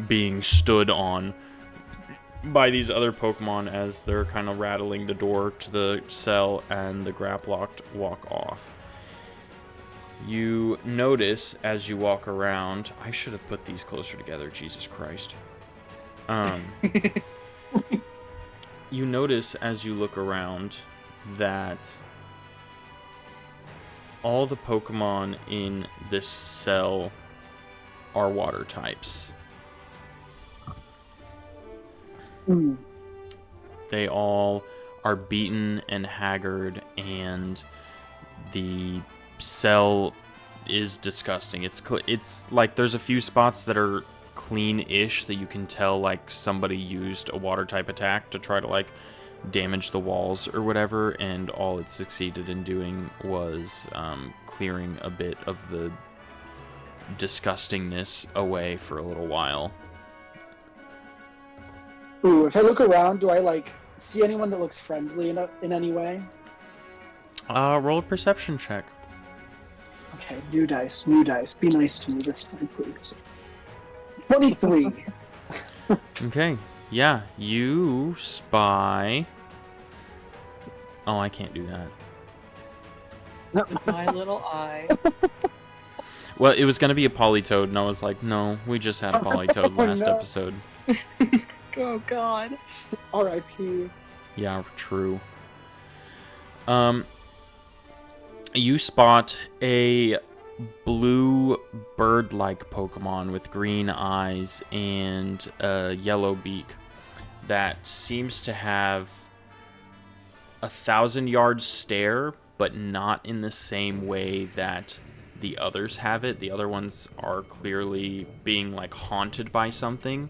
[SPEAKER 4] being stood on by these other Pokemon as they're kind of rattling the door to the cell and the Graplocked walk off. You notice as you walk around, I should have put these closer together, Jesus Christ. You notice as you look around that all the Pokemon in this cell are water types.
[SPEAKER 3] Hmm.
[SPEAKER 4] They all are beaten and haggard, and the cell is disgusting. It's like there's a few spots that are clean-ish that you can tell like somebody used a water type attack to try to like damage the walls or whatever, and all it succeeded in doing was clearing a bit of the disgustingness away for a little while.
[SPEAKER 3] Ooh, if I look around, do I, like, see anyone that looks friendly in any way?
[SPEAKER 4] Roll a perception check.
[SPEAKER 3] Okay, new dice, new dice. Be nice to me this time, please. 23.
[SPEAKER 4] Okay, yeah, you spy. Oh, I can't do that.
[SPEAKER 8] My little eye.
[SPEAKER 4] Well, it was gonna be a Politoed, and I was like, no, we just had a Politoed
[SPEAKER 3] Oh,
[SPEAKER 4] last
[SPEAKER 3] no.
[SPEAKER 4] episode.
[SPEAKER 8] Oh God.
[SPEAKER 3] R.I.P.
[SPEAKER 4] Yeah, true. You spot a blue bird-like Pokemon with green eyes and a yellow beak that seems to have 1,000-yard stare, but not in the same way that the others have it. The other ones are clearly being like haunted by something.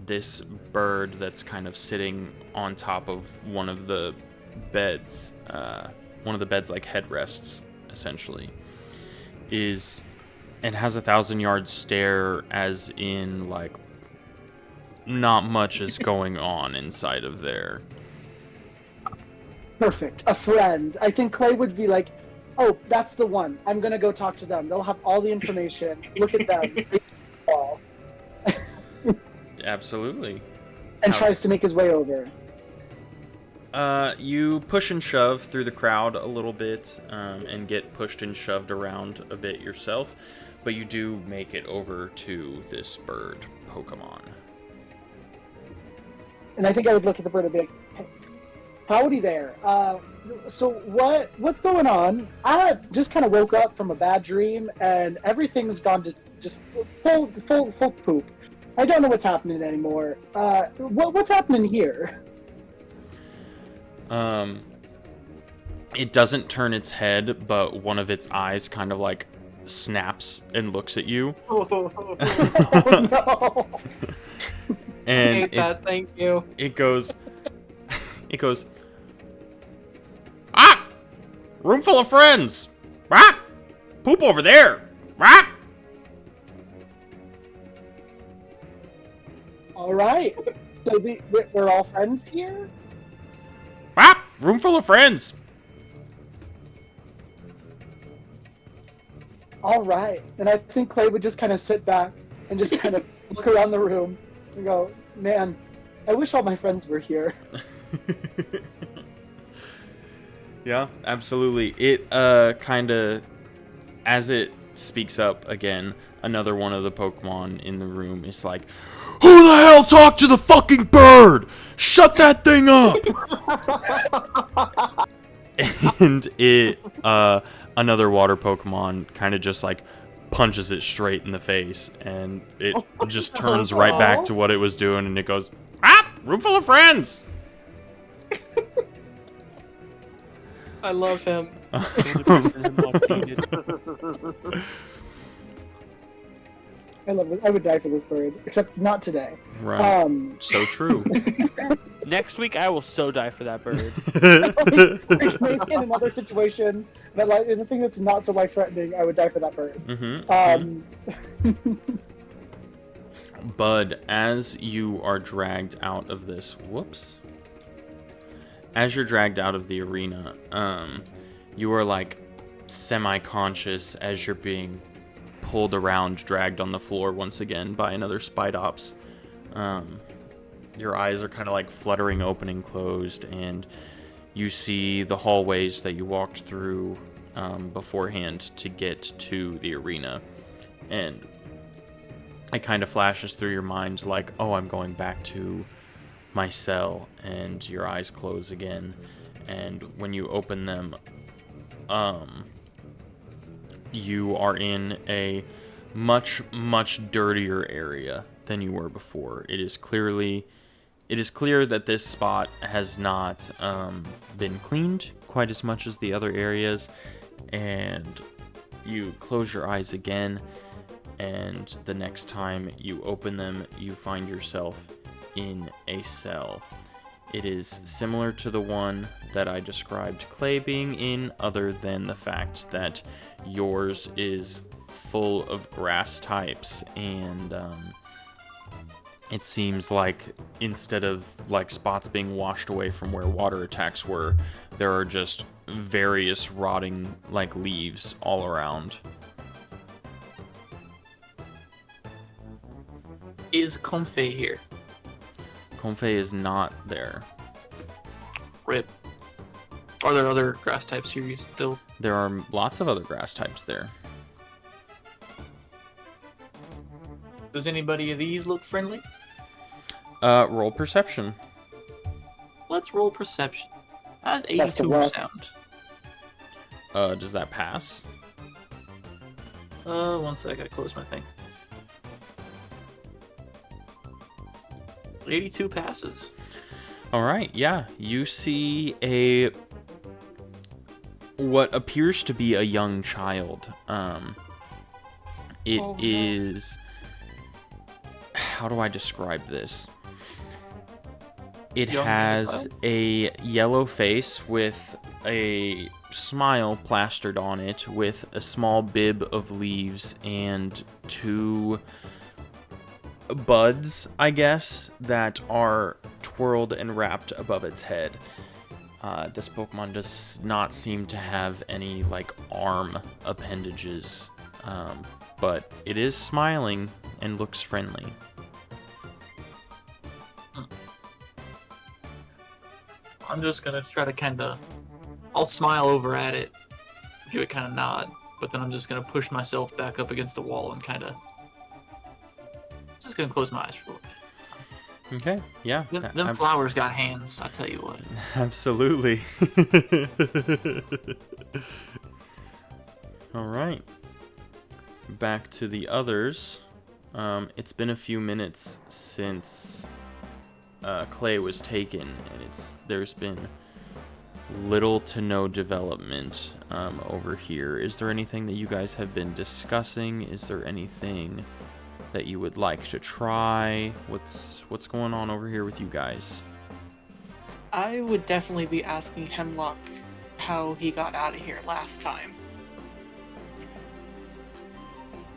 [SPEAKER 4] This bird that's kind of sitting on top of one of the beds like headrests, essentially, it has a 1,000-yard stare, as in like not much is going on inside of there.
[SPEAKER 3] Perfect. A friend. I think Clay would be like, oh, that's the one. I'm gonna go talk to them. They'll have all the information. Look at them.
[SPEAKER 4] Absolutely.
[SPEAKER 3] And tries to make his way over.
[SPEAKER 4] You push and shove through the crowd a little bit, and get pushed and shoved around a bit yourself, but you do make it over to this bird Pokemon.
[SPEAKER 3] And I think I would look at the bird and be like, hey, howdy there. So what's going on? I just kind of woke up from a bad dream, and everything's gone to just full poop. I don't know what's happening anymore. What's happening here?
[SPEAKER 4] It doesn't turn its head, but one of its eyes kind of like snaps and looks at you.
[SPEAKER 3] Oh no!
[SPEAKER 4] And
[SPEAKER 8] hate that, thank you.
[SPEAKER 4] it goes, ah! Room full of friends! Ah! Poop over there! Ah!
[SPEAKER 3] All right. So we're all friends here?
[SPEAKER 4] Ah! Room full of friends!
[SPEAKER 3] All right. And I think Clay would just kind of sit back and just kind of look around the room and go, man, I wish all my friends were here.
[SPEAKER 4] Yeah, absolutely. It kind of, as it speaks up again, another one of the Pokemon in the room is like, "Who the hell talked to the fucking bird? Shut that thing up!" And it, another water Pokemon kind of just like punches it straight in the face, and it just turns right back to what it was doing, and it goes, "Ah, room full of friends."
[SPEAKER 8] I love him.
[SPEAKER 3] I love it. I would die for this bird, except not today.
[SPEAKER 4] Right. So true.
[SPEAKER 6] Next week, I will so die for that bird.
[SPEAKER 3] Maybe in another situation, that like in the thing that's not so life-threatening, I would die for that bird.
[SPEAKER 4] Bud, as you are dragged out of this, as you're dragged out of the arena, you are like semi-conscious as you're being pulled around, dragged on the floor once again by another Spidops. Your eyes are kind of like fluttering open and closed, and you see the hallways that you walked through beforehand to get to the arena. And it kind of flashes through your mind like, oh, I'm going back to my cell, and your eyes close again. And when you open them, you are in a much dirtier area than you were before. It is clear that this spot has not been cleaned quite as much as the other areas. And you close your eyes again, and the next time you open them, you find yourself in a cell. It is similar to the one that I described Clay being in, other than the fact that yours is full of grass types, and it seems like instead of like spots being washed away from where water attacks were, there are just various rotting like leaves all around.
[SPEAKER 2] Is Comfey here?
[SPEAKER 4] Comfey is not there.
[SPEAKER 2] Rip. Are there other grass types here still?
[SPEAKER 4] There are lots of other grass types there.
[SPEAKER 2] Does anybody of these look friendly?
[SPEAKER 4] Roll perception.
[SPEAKER 2] Let's roll perception. That's
[SPEAKER 3] Best of
[SPEAKER 2] 82
[SPEAKER 3] luck.
[SPEAKER 2] sound.
[SPEAKER 4] Does that pass?
[SPEAKER 2] 1 sec, I gotta close my thing. 82 passes.
[SPEAKER 4] All right, yeah. You see a what appears to be a young child. It
[SPEAKER 8] Oh, no.
[SPEAKER 4] is. How do I describe this? It
[SPEAKER 2] Young
[SPEAKER 4] has
[SPEAKER 2] child?
[SPEAKER 4] a yellow face with a smile plastered on it, with a small bib of leaves and 2 buds, I guess, that are twirled and wrapped above its head. This Pokemon does not seem to have any, like, arm appendages, but it is smiling and looks friendly.
[SPEAKER 2] I'm just gonna try to kind of. I'll smile over at it, give it kind of nod, but then I'm just gonna push myself back up against the wall and kind of. Just gonna close my eyes for a little bit.
[SPEAKER 4] Okay, yeah.
[SPEAKER 2] Them flowers got hands, I tell you what.
[SPEAKER 4] Absolutely. All right. Back to the others. It's been a few minutes since Clay was taken, and there's been little to no development over here. Is there anything that you guys have been discussing? Is there anything that you would like to try? What's going on over here with you guys?
[SPEAKER 8] I would definitely be asking Hemlock how he got out of here last time.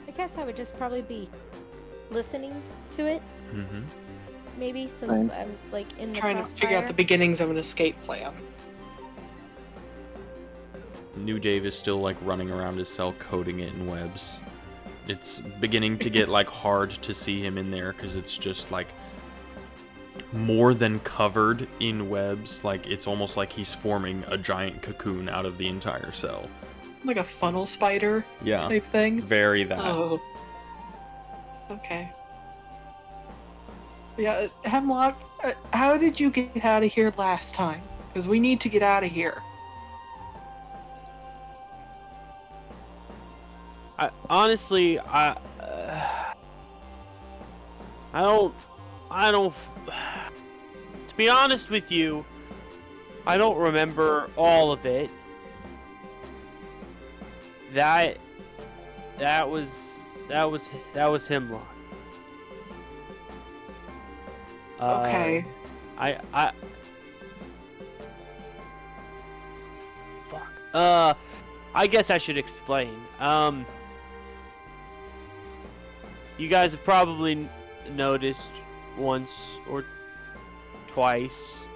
[SPEAKER 5] I guess I would just probably be listening to it,
[SPEAKER 4] Mm-hmm.
[SPEAKER 5] maybe, since
[SPEAKER 7] Same.
[SPEAKER 5] I'm like in the
[SPEAKER 8] Trying to figure out
[SPEAKER 5] crossfire.
[SPEAKER 8] the beginnings of an escape plan.
[SPEAKER 4] New Dave is still like running around his cell coating it in webs. It's beginning to get like hard to see him in there because it's just like more than covered in webs. Like it's almost like he's forming a giant cocoon out of the entire cell.
[SPEAKER 8] Like a funnel spider
[SPEAKER 4] Yeah,
[SPEAKER 8] type thing.
[SPEAKER 4] very that.
[SPEAKER 8] Oh. Okay. Yeah, Hemlock, how did you get out of here last time? Because we need to get out of here.
[SPEAKER 6] Honestly, I don't. To be honest with you, I don't remember all of it. That was Hemlock.
[SPEAKER 8] Okay.
[SPEAKER 6] Fuck. I guess I should explain. You guys have probably noticed once or twice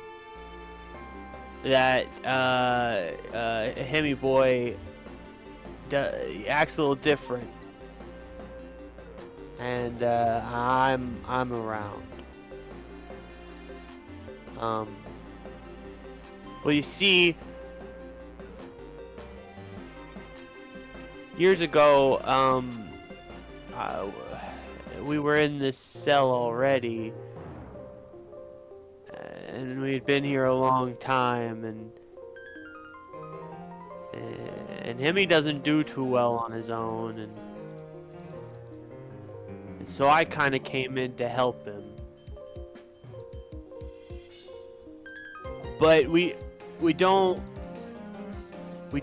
[SPEAKER 6] that Hemi Boy acts a little different, and I'm around. Well, you see, years ago, we were in this cell already, and we'd been here a long time, and Hemi doesn't do too well on his own, and so I kind of came in to help him. But we don't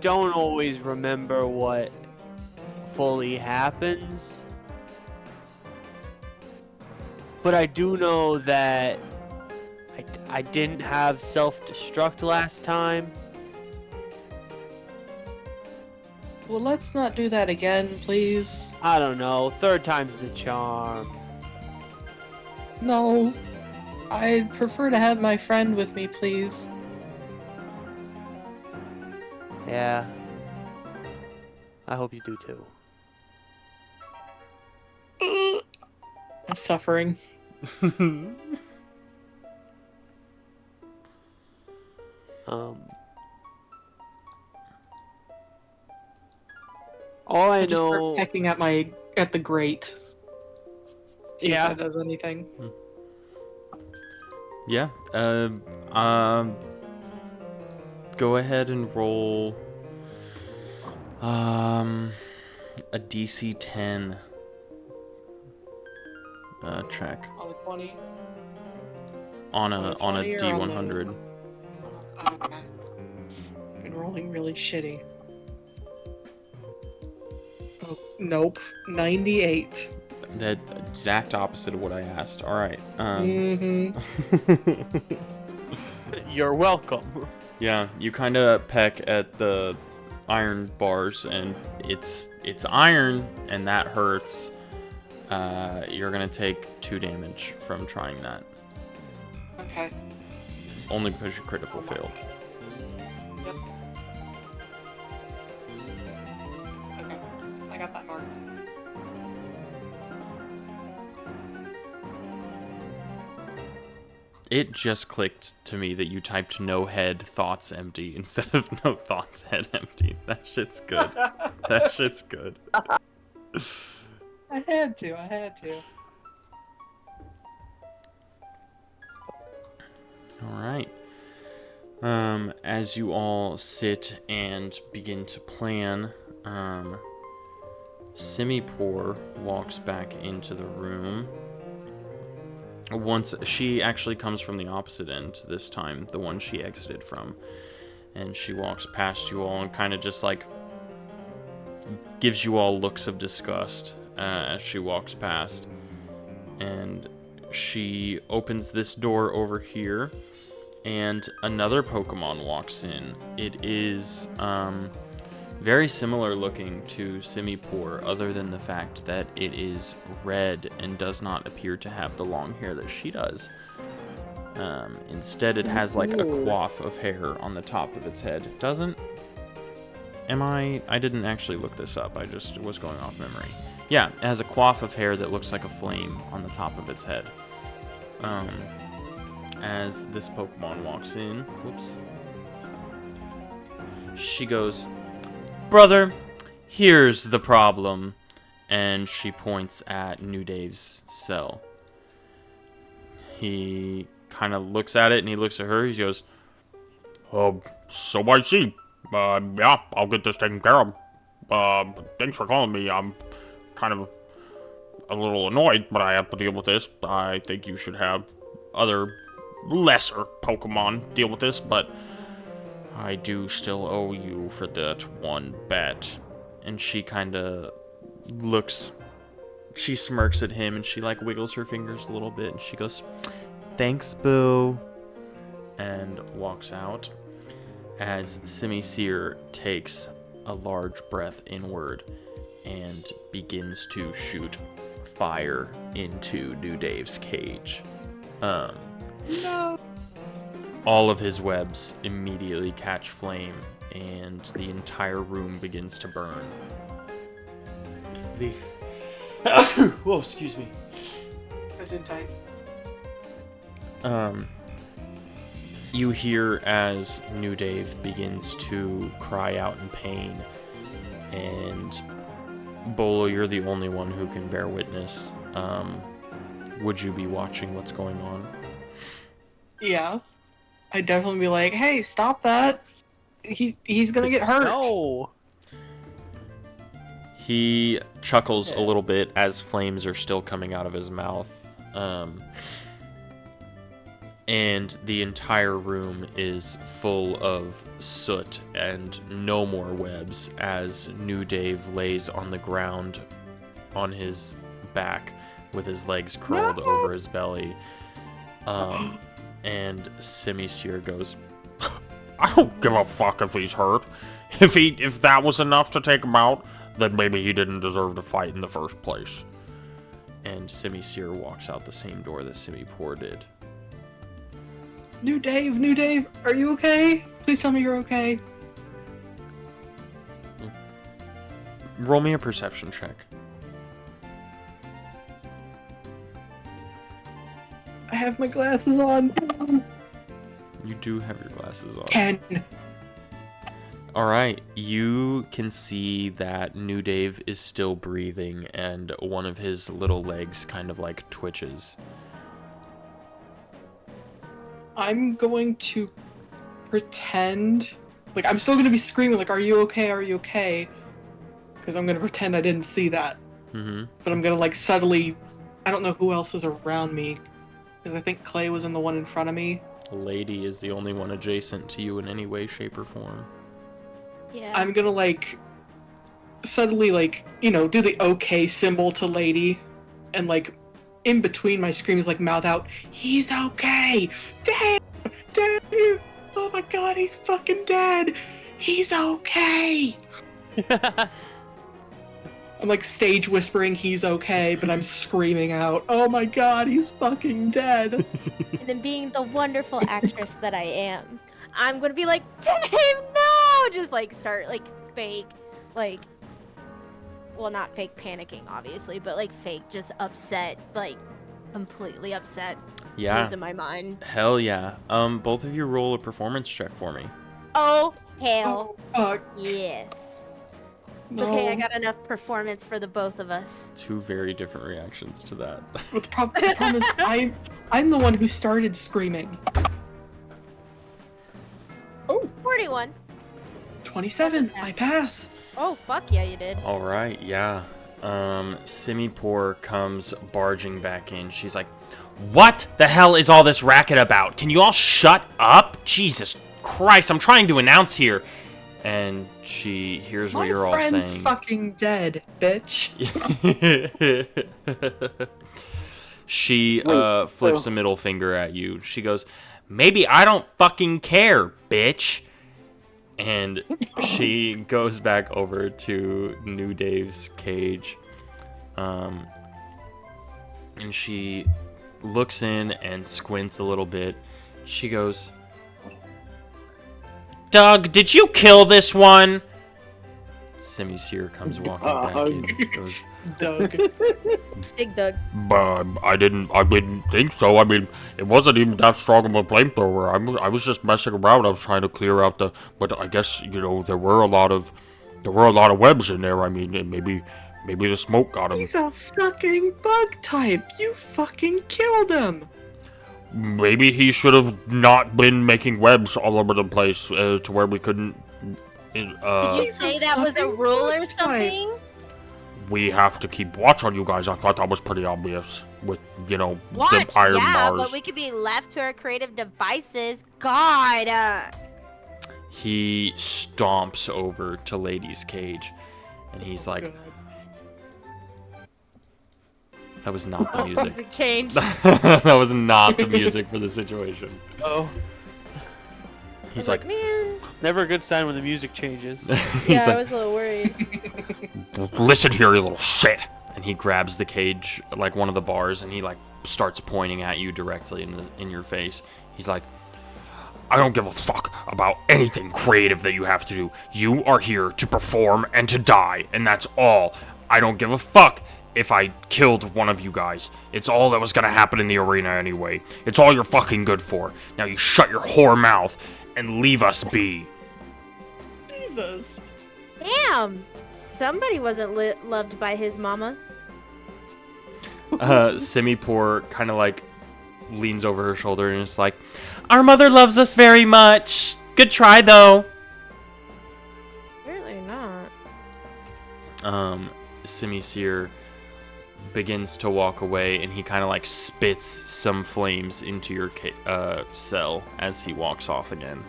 [SPEAKER 6] always remember what fully happens. But I do know that I didn't have self-destruct last time.
[SPEAKER 8] Well, let's not do that again, please.
[SPEAKER 6] I don't know, third time's the charm.
[SPEAKER 8] No. I'd prefer to have my friend with me, please.
[SPEAKER 6] Yeah. I hope you do too.
[SPEAKER 8] I'm suffering.
[SPEAKER 6] All I
[SPEAKER 8] just start
[SPEAKER 6] know.
[SPEAKER 8] pecking at the grate. See if
[SPEAKER 6] Yeah.
[SPEAKER 8] that does anything.
[SPEAKER 4] Yeah. Go ahead and roll. A DC 10. Check
[SPEAKER 8] On the 20.
[SPEAKER 4] on a
[SPEAKER 8] On a 20 or on the-
[SPEAKER 4] D100.
[SPEAKER 8] Okay. Been rolling really shitty. Oh, nope. 98.
[SPEAKER 4] That exact opposite of what I asked. All right.
[SPEAKER 8] Mm-hmm.
[SPEAKER 6] You're welcome.
[SPEAKER 4] Yeah, you kind of peck at the iron bars, and it's iron, and that hurts. You're gonna take 2 damage from trying that.
[SPEAKER 8] Okay.
[SPEAKER 4] Only because your critical failed.
[SPEAKER 8] Yep. Okay. I got that mark.
[SPEAKER 4] It just clicked to me that you typed no head thoughts empty instead of no thoughts head empty. That shit's good. That shit's good.
[SPEAKER 8] I had to.
[SPEAKER 4] All right. As you all sit and begin to plan, Simipour walks back into the room. Once she actually comes from the opposite end this time, the one she exited from, and she walks past you all and kind of just like gives you all looks of disgust as she walks past, and she opens this door over here, and another Pokemon walks in. It is very similar looking to Simipour, other than the fact that it is red and does not appear to have the long hair that she does. Instead, it has like a coif of hair on the top of its head. Doesn't? I didn't actually look this up. I just was going off memory. Yeah, it has a coif of hair that looks like a flame on the top of its head. As this Pokemon walks in, whoops, she goes, "Brother, here's the problem," and she points at New Dave's cell. He kind of looks at it, and he looks at her. He goes, "So I see. Yeah, I'll get this taken care of. Thanks for calling me. I'm kind of a little annoyed, but I have to deal with this. I think you should have other lesser Pokemon deal with this, but I do still owe you for that one bet." And she kind of looks, she smirks at him, and she like wiggles her fingers a little bit, and she goes, "Thanks, boo," and walks out. As Simisear takes a large breath inward and begins to shoot fire into New Dave's cage.
[SPEAKER 8] No.
[SPEAKER 4] All of his webs immediately catch flame, and the entire room begins to burn. Whoa, excuse me.
[SPEAKER 8] That's in tight.
[SPEAKER 4] You hear as New Dave begins to cry out in pain, and Bolo, you're the only one who can bear witness. Would you be watching what's going on?
[SPEAKER 8] Yeah. I'd definitely be like, hey, stop that. He's gonna get hurt.
[SPEAKER 6] No.
[SPEAKER 4] He chuckles a little bit as flames are still coming out of his mouth. And the entire room is full of soot and no more webs as New Dave lays on the ground on his back with his legs curled over his belly. And Simisear goes, "I don't give a fuck if he's hurt. If that was enough to take him out, then maybe he didn't deserve to fight in the first place." And Simisear walks out the same door that Simipour did.
[SPEAKER 8] New Dave, are you okay? Please tell me you're okay.
[SPEAKER 4] Roll me a perception check.
[SPEAKER 8] I have my glasses on. Please.
[SPEAKER 4] You do have your glasses on.
[SPEAKER 8] 10.
[SPEAKER 4] Alright, you can see that New Dave is still breathing, and one of his little legs kind of like twitches.
[SPEAKER 8] I'm going to pretend, like, I'm still going to be screaming, like, are you okay? Because I'm going to pretend I didn't see that.
[SPEAKER 4] Mm-hmm.
[SPEAKER 8] But I'm going to, like, subtly, I don't know who else is around me. Because I think Clay was in the one in front of me.
[SPEAKER 4] Lady is the only one adjacent to you in any way, shape, or form.
[SPEAKER 5] Yeah.
[SPEAKER 8] I'm gonna like suddenly like, do the okay symbol to Lady, and like in between my screams like mouth out, he's okay! Damn! Damn! Oh my god, he's fucking dead! He's okay! I'm like stage whispering he's okay, but I'm screaming out, oh my god, he's fucking dead!
[SPEAKER 5] And then being the wonderful actress that I am, I'm gonna be like, Dave, no! Just like start like fake, like, well, not fake panicking, obviously, but like fake just upset, like completely upset,
[SPEAKER 4] Yeah.
[SPEAKER 5] losing my mind.
[SPEAKER 4] Hell yeah. Both of you roll a performance check for me.
[SPEAKER 5] Oh, hell
[SPEAKER 8] Oh,
[SPEAKER 5] yes. It's
[SPEAKER 8] no.
[SPEAKER 5] okay, I got enough performance for the both of us.
[SPEAKER 4] Two very different reactions to that.
[SPEAKER 8] But the problem is, I'm the one who started screaming. Oh,
[SPEAKER 5] 41.
[SPEAKER 8] 27, I passed!
[SPEAKER 5] Oh, fuck yeah, you did.
[SPEAKER 4] All right, yeah. Simipour comes barging back in. She's like, "What the hell is all this racket about? Can you all shut up? Jesus Christ, I'm trying to announce here." And she hears what
[SPEAKER 8] My
[SPEAKER 4] you're all
[SPEAKER 8] friend's
[SPEAKER 4] saying.
[SPEAKER 8] fucking dead, bitch.
[SPEAKER 4] She
[SPEAKER 7] Wait,
[SPEAKER 4] flips
[SPEAKER 7] so-
[SPEAKER 4] a middle finger at you. She goes, "Maybe I don't fucking care, bitch." And she goes back over to New Dave's cage. And she looks in and squints a little bit. She goes, "Doug, did you kill this one?" Simi Seer comes walking back in. Goes,
[SPEAKER 8] Doug.
[SPEAKER 5] Big Doug.
[SPEAKER 9] I didn't think so. I mean, it wasn't even that strong of a flamethrower. I was just messing around. I was trying to clear out but I guess, there were a lot of webs in there. I mean, and maybe the smoke got him.
[SPEAKER 8] He's a fucking bug type. You fucking killed him.
[SPEAKER 9] Maybe he should have not been making webs all over the place to where we couldn't.
[SPEAKER 5] Did you say that was a
[SPEAKER 8] fucking
[SPEAKER 5] rule or
[SPEAKER 8] bug type.
[SPEAKER 5] something?
[SPEAKER 9] We have to keep watch on you guys. I thought that was pretty obvious with,
[SPEAKER 5] Watch,
[SPEAKER 9] the iron
[SPEAKER 5] yeah,
[SPEAKER 9] bars.
[SPEAKER 5] but we could be left to our creative devices. God.
[SPEAKER 4] he stomps over to Lady's cage. And he's like,
[SPEAKER 8] God.
[SPEAKER 4] that was not the music.
[SPEAKER 5] Music change.
[SPEAKER 4] That was not the music for the situation.
[SPEAKER 6] Oh,
[SPEAKER 4] He's like,
[SPEAKER 5] man.
[SPEAKER 6] never a good sign when the music changes.
[SPEAKER 4] he's
[SPEAKER 5] Yeah, I
[SPEAKER 4] like,
[SPEAKER 5] was a little worried.
[SPEAKER 9] Listen here, you little shit.
[SPEAKER 4] and he grabs the cage, like one of the bars, and he like starts pointing at you directly in your face. He's like,
[SPEAKER 9] I don't give a fuck about anything creative that you have to do. You are here to perform and to die, and that's all. I don't give a fuck if I killed one of you guys. It's all that was gonna happen in the arena anyway. It's all you're fucking good for. Now you shut your whore mouth and leave us be.
[SPEAKER 8] Jesus.
[SPEAKER 5] Damn. Somebody wasn't loved by his mama.
[SPEAKER 4] Simipour kind of like leans over her shoulder and is like, "Our mother loves us very much. Good try though."
[SPEAKER 5] Apparently not.
[SPEAKER 4] Simi Seer begins to walk away, and he kind of like spits some flames into your cell as he walks off again.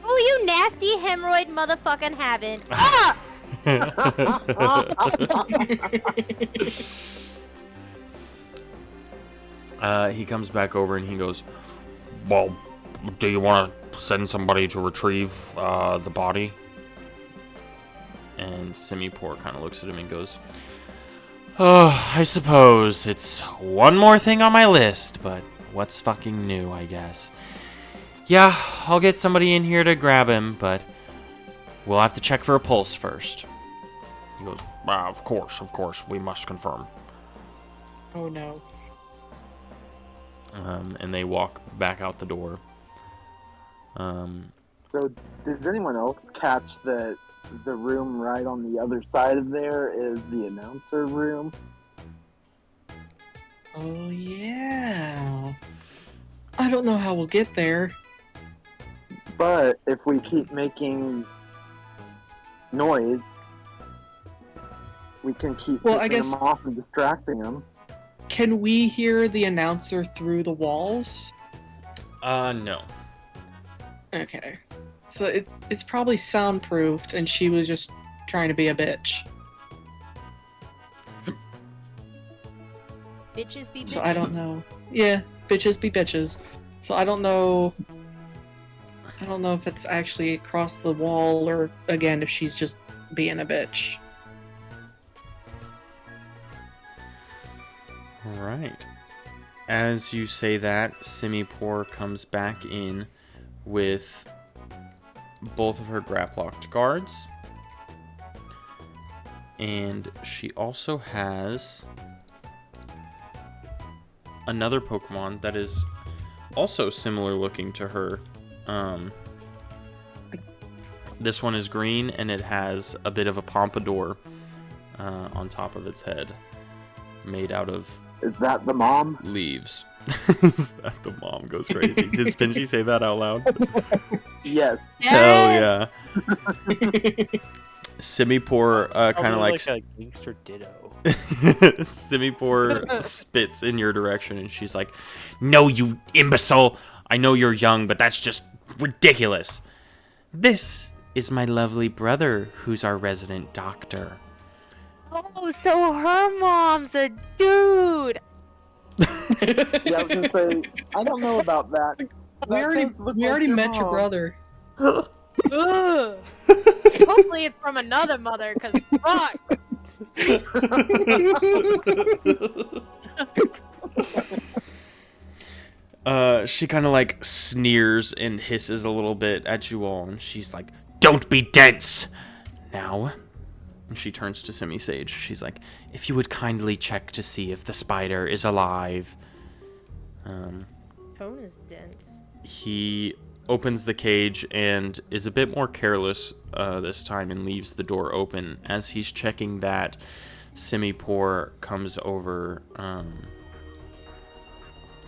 [SPEAKER 5] Oh, you nasty hemorrhoid motherfucking haven't. Ah!
[SPEAKER 4] He comes back over and he goes,
[SPEAKER 9] Well, do you want to send somebody to retrieve the body?
[SPEAKER 4] and Simipour kind of looks at him and goes, "Oh, I suppose it's one more thing on my list, but what's fucking new, I guess. Yeah, I'll get somebody in here to grab him, but we'll have to check for a pulse first."
[SPEAKER 9] He goes, of course, we must confirm.
[SPEAKER 8] Oh no.
[SPEAKER 4] And they walk back out the door.
[SPEAKER 7] So, does anyone else catch that the room right on the other side of there is the announcer room?
[SPEAKER 8] Oh yeah. I don't know how we'll get there.
[SPEAKER 7] But if we keep making noise, we can keep
[SPEAKER 8] Well, I
[SPEAKER 7] picking
[SPEAKER 8] guess-
[SPEAKER 7] them off and distracting them.
[SPEAKER 8] Can we hear the announcer through the walls?
[SPEAKER 4] No.
[SPEAKER 8] Okay. So it's probably soundproofed, and she was just trying to be a bitch.
[SPEAKER 5] Bitches be bitches.
[SPEAKER 8] So I don't know. Yeah, bitches be bitches. So I don't know. I don't know if it's actually across the wall or again if she's just being a bitch.
[SPEAKER 4] All right. As you say that, Simipour comes back in with both of her graplocked guards. And she also has another Pokemon that is also similar looking to her. This one is green and it has a bit of a pompadour on top of its head, made out of
[SPEAKER 7] Is that the mom?
[SPEAKER 4] leaves. Is that the mom goes crazy? Did Spinchy say that out loud?
[SPEAKER 7] Yes.
[SPEAKER 4] Hell yeah. Simipour kind of
[SPEAKER 6] Probably
[SPEAKER 4] like
[SPEAKER 6] a gangster ditto.
[SPEAKER 4] Simipour spits in your direction and she's like, "No, you imbecile! I know you're young, but that's just ridiculous. This is my lovely brother, who's our resident doctor."
[SPEAKER 5] Oh, so her mom's a dude.
[SPEAKER 7] Yeah, I was gonna say, I don't know about that.
[SPEAKER 8] We
[SPEAKER 7] That
[SPEAKER 8] already
[SPEAKER 7] does look
[SPEAKER 8] we
[SPEAKER 7] like
[SPEAKER 8] already
[SPEAKER 7] your
[SPEAKER 8] met your
[SPEAKER 7] mom.
[SPEAKER 8] brother.
[SPEAKER 5] Ugh. Hopefully it's from another mother, cause fuck.
[SPEAKER 4] She kind of like sneers and hisses a little bit at you all, and she's like, "Don't be dense! Now," and she turns to Simisage. She's like, "If you would kindly check to see if the spider is alive."
[SPEAKER 5] Tone is dense.
[SPEAKER 4] He opens the cage and is a bit more careless this time and leaves the door open. As he's checking that, Simipour comes over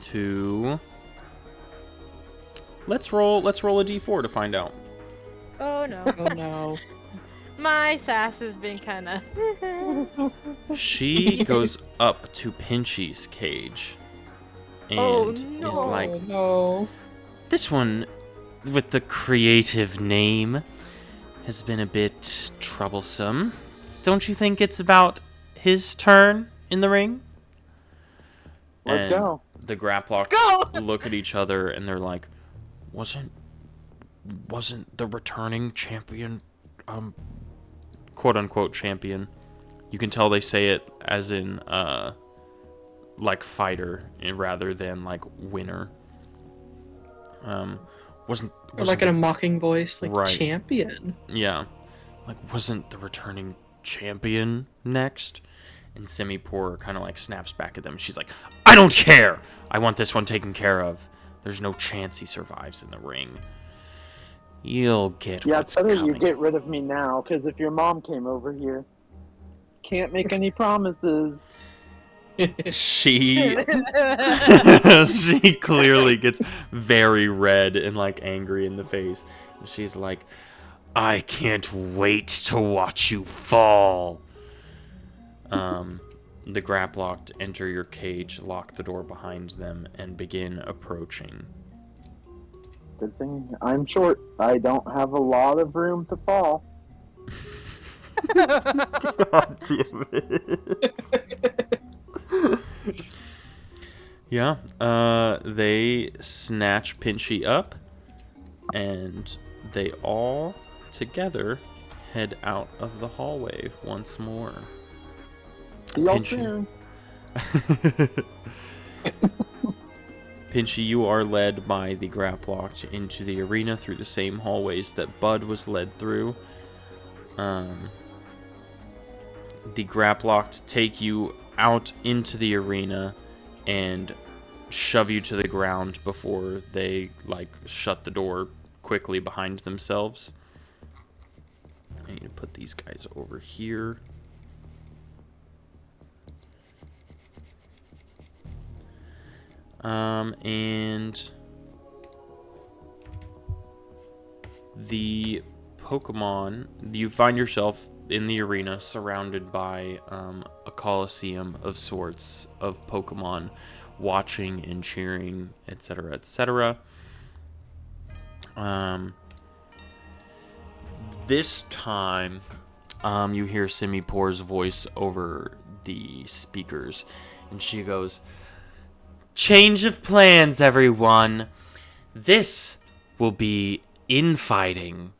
[SPEAKER 4] to... Let's roll a d4 to find out.
[SPEAKER 5] Oh no.
[SPEAKER 8] Oh no.
[SPEAKER 5] My sass has been kind of.
[SPEAKER 4] She goes up to Pinchy's cage and
[SPEAKER 5] Oh,
[SPEAKER 4] is
[SPEAKER 5] no.
[SPEAKER 4] like,
[SPEAKER 8] Oh no.
[SPEAKER 4] "This one with the creative name has been a bit troublesome. Don't you think it's about his turn in the ring?"
[SPEAKER 7] Let's
[SPEAKER 4] And
[SPEAKER 7] go.
[SPEAKER 4] the Graplock
[SPEAKER 5] go!
[SPEAKER 4] look at each other and they're like, wasn't the returning champion, quote unquote champion? You can tell they say it as in like fighter rather than like winner. Wasn't
[SPEAKER 8] Or like in a mocking voice, like
[SPEAKER 4] Right.
[SPEAKER 8] champion.
[SPEAKER 4] Yeah. Like, wasn't the returning champion next? And Simipour kind of like snaps back at them. She's like, "I don't care! I want this one taken care of. There's no chance he survives in the ring. You'll get
[SPEAKER 7] Yeah,
[SPEAKER 4] what's
[SPEAKER 7] it's better
[SPEAKER 4] coming."
[SPEAKER 7] you get rid of me now, because if your mom came over here, can't make any promises.
[SPEAKER 4] She she clearly gets very red and like angry in the face. She's like, "I can't wait to watch you fall." The Graplocked enter your cage, lock the door behind them, and begin approaching.
[SPEAKER 7] Good thing I'm short. I don't have a lot of room to fall.
[SPEAKER 4] God damn it. Yeah, they snatch Pinchy up, and they all together head out of the hallway once more.
[SPEAKER 7] See y'all
[SPEAKER 4] Pinchy.
[SPEAKER 7] soon.
[SPEAKER 4] Pinchy, you are led by the Graplocked into the arena through the same hallways that Bud was led through. The Graplocked take you out into the arena and shove you to the ground before they like shut the door quickly behind themselves. I need to put these guys over here. And the Pokemon, you find yourself in the arena surrounded by a coliseum of sorts of Pokemon watching and cheering, etc., etc. This time, you hear Simi-Pour's voice over the speakers, and she goes, "Change of plans, everyone. This will be infighting."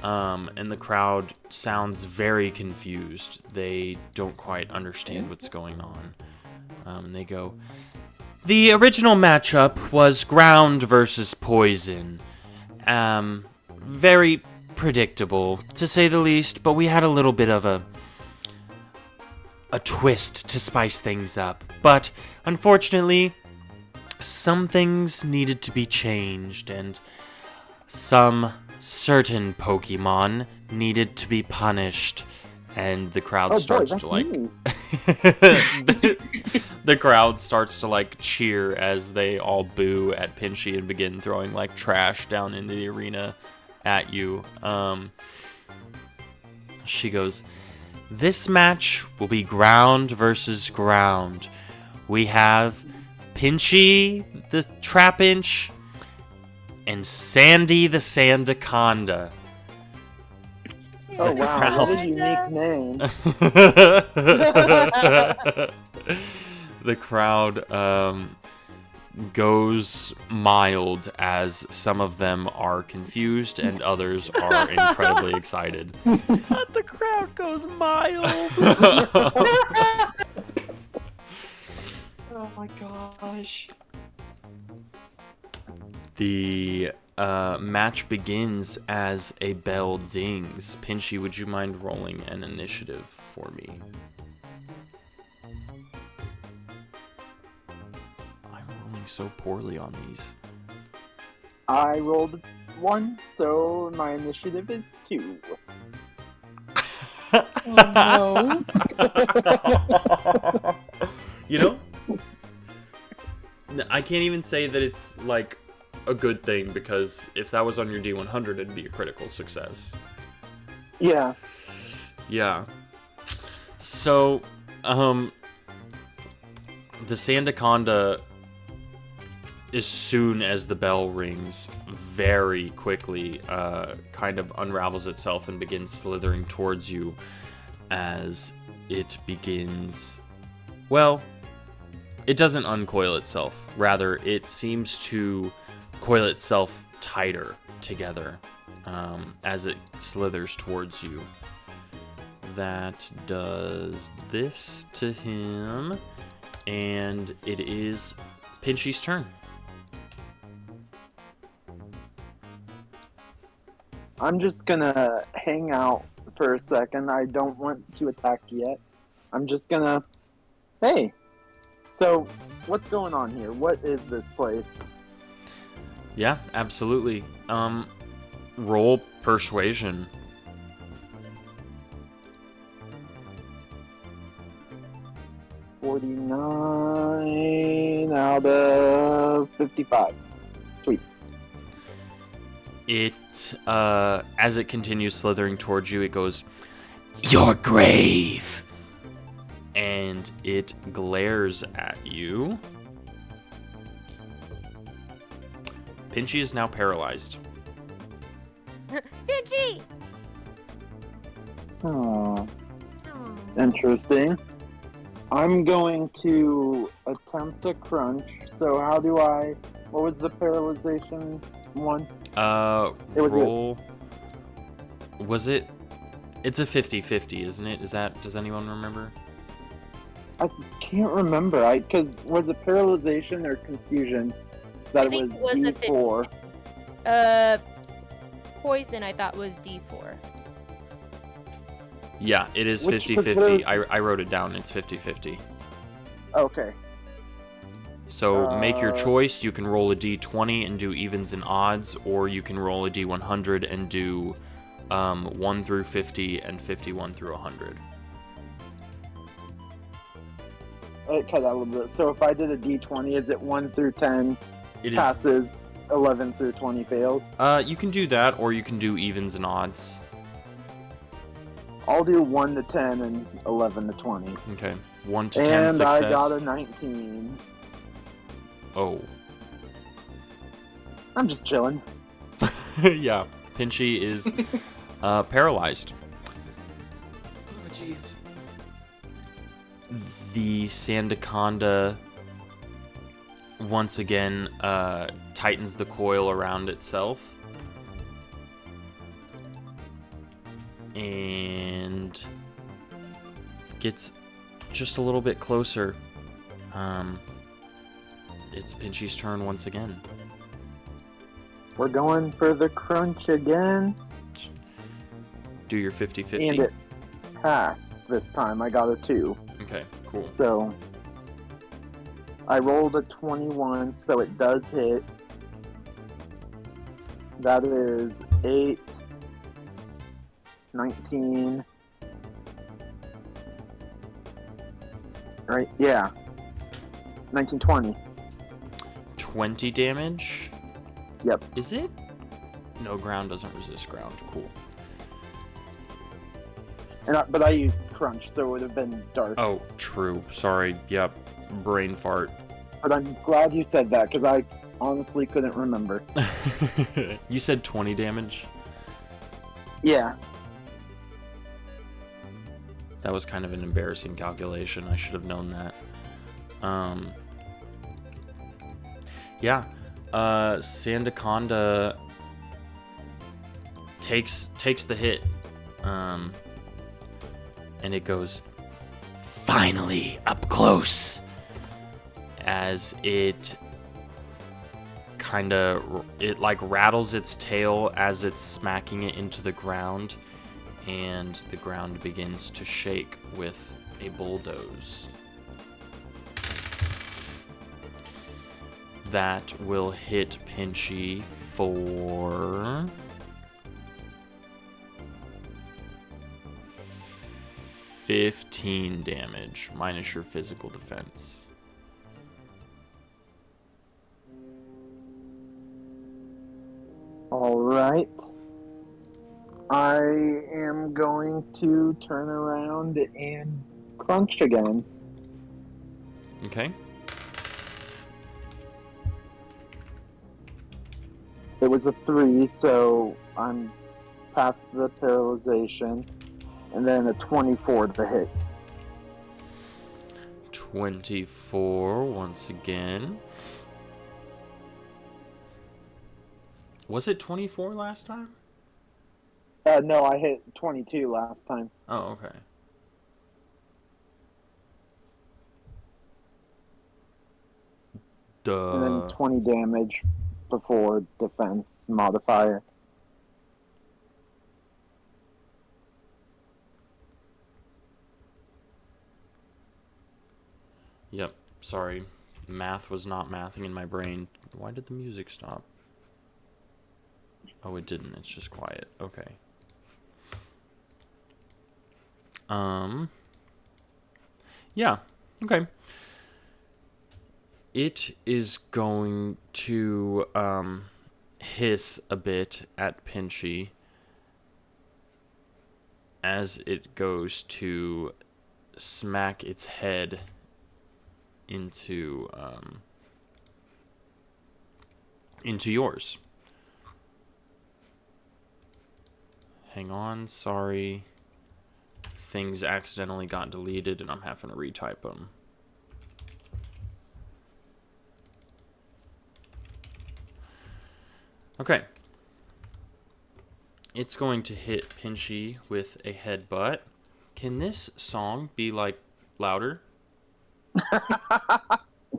[SPEAKER 4] And the crowd sounds very confused. They don't quite understand what's going on. And they go, "The original matchup was ground versus poison. Very predictable, to say the least, but we had a little bit of a twist to spice things up. But unfortunately, some things needed to be changed, and some certain Pokemon needed to be punished." And the crowd starts to like the crowd starts to like cheer as they all boo at Pinchy and begin throwing like trash down into the arena at you. She goes, "This match will be ground versus ground. We have Pinchy the Trapinch and Sandy the Sandaconda."
[SPEAKER 7] Oh wow, what a unique name.
[SPEAKER 4] The crowd goes mild as some of them are confused and others are incredibly excited.
[SPEAKER 6] The crowd goes mild.
[SPEAKER 8] Oh my gosh.
[SPEAKER 4] The match begins as a bell dings. Pinchy, would you mind rolling an initiative for me? I'm rolling so poorly on these.
[SPEAKER 7] I rolled 1, so my initiative is 2.
[SPEAKER 8] Oh no.
[SPEAKER 4] You know, I can't even say that it's like a good thing, because if that was on your D100, it'd be a critical success.
[SPEAKER 7] Yeah.
[SPEAKER 4] Yeah. So, the Sandaconda, as soon as the bell rings, very quickly kind of unravels itself and begins slithering towards you as it begins... Well, it doesn't uncoil itself. Rather, it seems to coil itself tighter together as it slithers towards you. That does this to him, and it is Pinchy's turn.
[SPEAKER 7] I'm just gonna hang out for a second. I don't want to attack yet. I'm just gonna... Hey! So, what's going on here? What is this place?
[SPEAKER 4] Yeah, absolutely. Roll persuasion.
[SPEAKER 7] $49 out of 55. Sweet.
[SPEAKER 4] It, as it continues slithering towards you, it goes, "Your grave!" And it glares at you. Pinchy is now paralyzed.
[SPEAKER 5] Pinchy!
[SPEAKER 7] Oh, interesting. I'm going to attempt to crunch. So how do I... What was the paralyzation one? It was
[SPEAKER 4] roll... Was it... It's a 50-50, isn't it? Does anyone remember?
[SPEAKER 7] I can't remember. Because was it paralyzation or confusion? That
[SPEAKER 5] I think
[SPEAKER 7] was
[SPEAKER 5] it was a
[SPEAKER 7] D4.
[SPEAKER 5] Poison I thought was D4.
[SPEAKER 4] Yeah, it is
[SPEAKER 7] Which
[SPEAKER 4] 50-50. I wrote it down. It's 50-50.
[SPEAKER 7] Okay.
[SPEAKER 4] So make your choice. You can roll a D20 and do evens and odds, or you can roll a D100 and do 1 through 50 and 51 through 100.
[SPEAKER 7] It cut out a little bit. So if I did a D20, is it 1 through 10
[SPEAKER 4] It is.
[SPEAKER 7] passes, 11 through 20 fails?
[SPEAKER 4] You can do that, or you can do evens and odds.
[SPEAKER 7] I'll do 1 to 10 and 11 to 20.
[SPEAKER 4] Okay. 1 to 10
[SPEAKER 7] And
[SPEAKER 4] success.
[SPEAKER 7] I got a 19.
[SPEAKER 4] Oh.
[SPEAKER 7] I'm just chilling.
[SPEAKER 4] Yeah. Pinchy is paralyzed.
[SPEAKER 8] Oh, jeez.
[SPEAKER 4] The Sandaconda once again tightens the coil around itself. And gets just a little bit closer. It's Pinchy's turn once again.
[SPEAKER 7] We're going for the crunch again.
[SPEAKER 4] Do your 50-50.
[SPEAKER 7] And it passed this time. I got a 2.
[SPEAKER 4] Okay, cool.
[SPEAKER 7] So I rolled a 21, so it does hit. That is 8, 19. Right? Yeah. 19, 20.
[SPEAKER 4] 20 damage?
[SPEAKER 7] Yep.
[SPEAKER 4] Is it? No, ground doesn't resist ground. Cool.
[SPEAKER 7] But I used crunch, so it would have been dark.
[SPEAKER 4] Oh, true. Sorry. Yep. Brain fart.
[SPEAKER 7] But I'm glad you said that, because I honestly couldn't remember.
[SPEAKER 4] You said 20 damage?
[SPEAKER 7] Yeah.
[SPEAKER 4] That was kind of an embarrassing calculation. I should have known that. Yeah. Sandaconda takes the hit. And it goes finally up close as it like rattles its tail as it's smacking it into the ground, and the ground begins to shake with a bulldoze. That will hit Pinchy for 15 damage, minus your physical defense.
[SPEAKER 7] Alright. I am going to turn around and crunch again.
[SPEAKER 4] Okay.
[SPEAKER 7] It was a 3, so I'm past the paralyzation. And then a 24 to hit.
[SPEAKER 4] 24 once again. Was it 24 last time?
[SPEAKER 7] No, I hit 22 last time.
[SPEAKER 4] Oh, okay. Duh.
[SPEAKER 7] And then 20 damage before defense modifier.
[SPEAKER 4] Yep, sorry. Math was not mathing in my brain. Why did the music stop? Oh, it didn't. It's just quiet. Okay. Yeah. Okay. It is going to hiss a bit at Pinchy as it goes to smack its head into yours. Hang on, sorry. Things accidentally got deleted and I'm having to retype them. Okay. It's going to hit Pinchy with a headbutt. Can this song be, like, louder?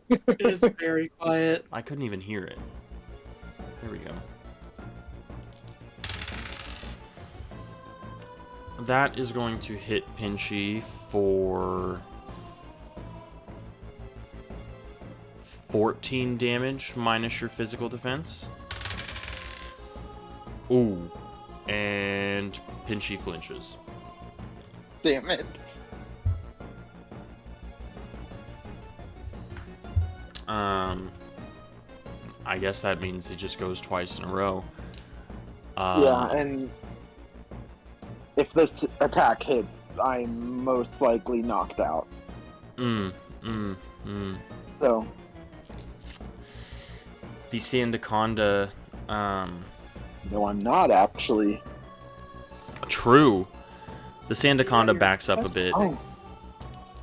[SPEAKER 8] It is very quiet.
[SPEAKER 4] I couldn't even hear it. There we go. That is going to hit Pinchy for 14 damage minus your physical defense. Ooh. And Pinchy flinches.
[SPEAKER 7] Damn it.
[SPEAKER 4] I guess that means it just goes twice in a row.
[SPEAKER 7] Yeah, and if this attack hits, I'm most likely knocked out. So.
[SPEAKER 4] The Sandaconda,
[SPEAKER 7] No, I'm not actually.
[SPEAKER 4] True. The Sandaconda backs up a bit,
[SPEAKER 7] Oh,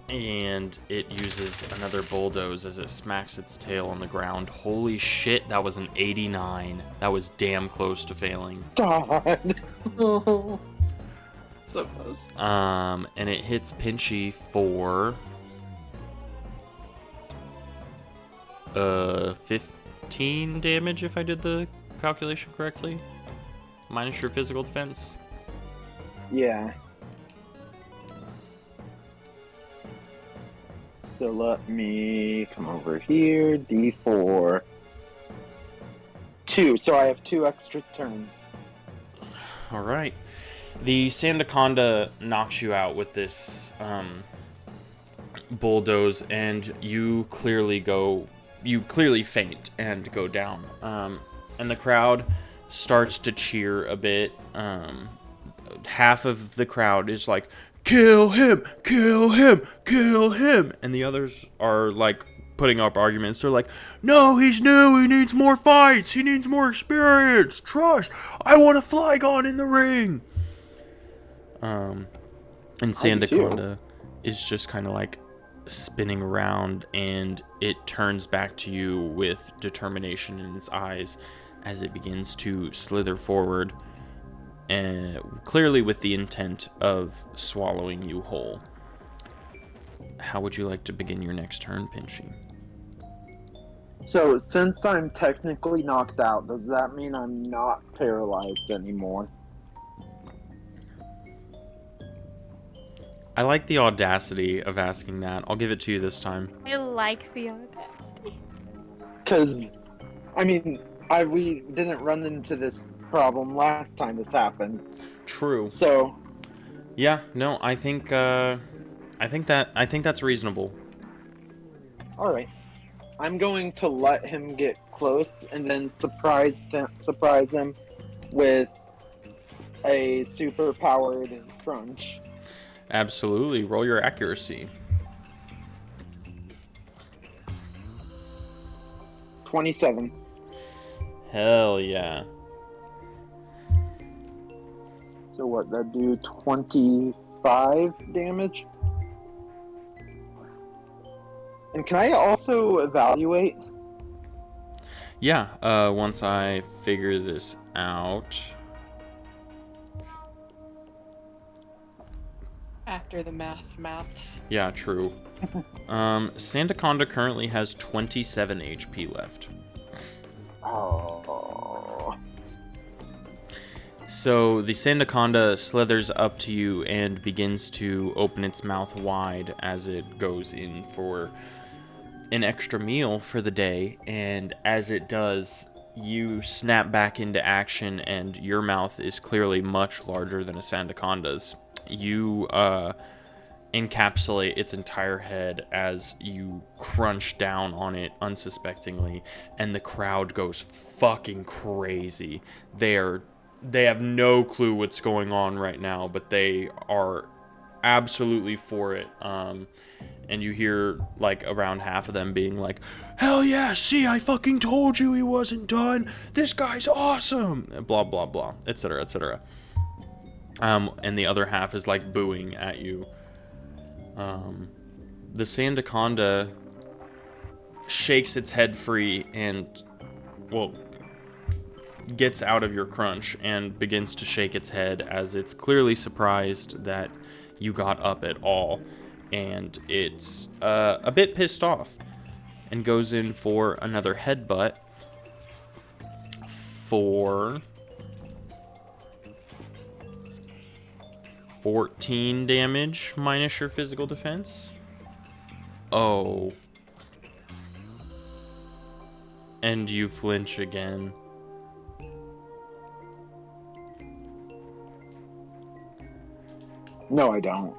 [SPEAKER 4] and it uses another bulldoze as it smacks its tail on the ground. Holy shit, that was an 89. That was damn close to failing.
[SPEAKER 7] God.
[SPEAKER 8] So close.
[SPEAKER 4] And it hits Pinchy for 15 damage if I did the calculation correctly. Minus your physical defense.
[SPEAKER 7] Yeah. So let me come over here. D4. 2. So I have 2 extra turns.
[SPEAKER 4] All right. The Sandaconda knocks you out with this bulldoze, and you clearly faint and go down. And the crowd starts to cheer a bit. Half of the crowd is like, "Kill him! Kill him! Kill him!" And the others are like putting up arguments. They're like, "No, he's new. He needs more fights. He needs more experience. Trust. I want a Flygon in the ring." And Sandaconda is just kind of like spinning around, and it turns back to you with determination in its eyes as it begins to slither forward, and clearly with the intent of swallowing you whole. How would you like to begin your next turn, Pinchy?
[SPEAKER 7] So since I'm technically knocked out, does that mean I'm not paralyzed anymore?
[SPEAKER 4] I like the audacity of asking that. I'll give it to you this time.
[SPEAKER 5] I like the audacity.
[SPEAKER 7] Because, I mean, we didn't run into this problem last time this happened.
[SPEAKER 4] True.
[SPEAKER 7] So,
[SPEAKER 4] Yeah, no, I think that's reasonable.
[SPEAKER 7] alright. I'm going to let him get close and then surprise him with a super-powered crunch.
[SPEAKER 4] Absolutely. Roll your accuracy.
[SPEAKER 7] 27.
[SPEAKER 4] Hell yeah.
[SPEAKER 7] So what, that do 25 damage? And can I also evaluate?
[SPEAKER 4] Yeah, once I figure this out.
[SPEAKER 8] After the maths.
[SPEAKER 4] Yeah, true. Sandaconda currently has 27 HP left.
[SPEAKER 7] Oh.
[SPEAKER 4] So the Sandaconda slithers up to you and begins to open its mouth wide as it goes in for an extra meal for the day. And as it does, you snap back into action, and your mouth is clearly much larger than a Sandaconda's. You encapsulate its entire head as you crunch down on it unsuspectingly, and the crowd goes fucking crazy. They have no clue what's going on right now, but they are absolutely for it. And you hear like around half of them being like, "Hell yeah, see, I fucking told you he wasn't done. This guy's awesome." Blah blah blah, etc. etc. And the other half is like booing at you. The Sandaconda shakes its head free and, well, gets out of your crunch and begins to shake its head as it's clearly surprised that you got up at all. And it's a bit pissed off and goes in for another headbutt for 14 damage minus your physical defense. Oh. And you flinch again.
[SPEAKER 7] No, I don't.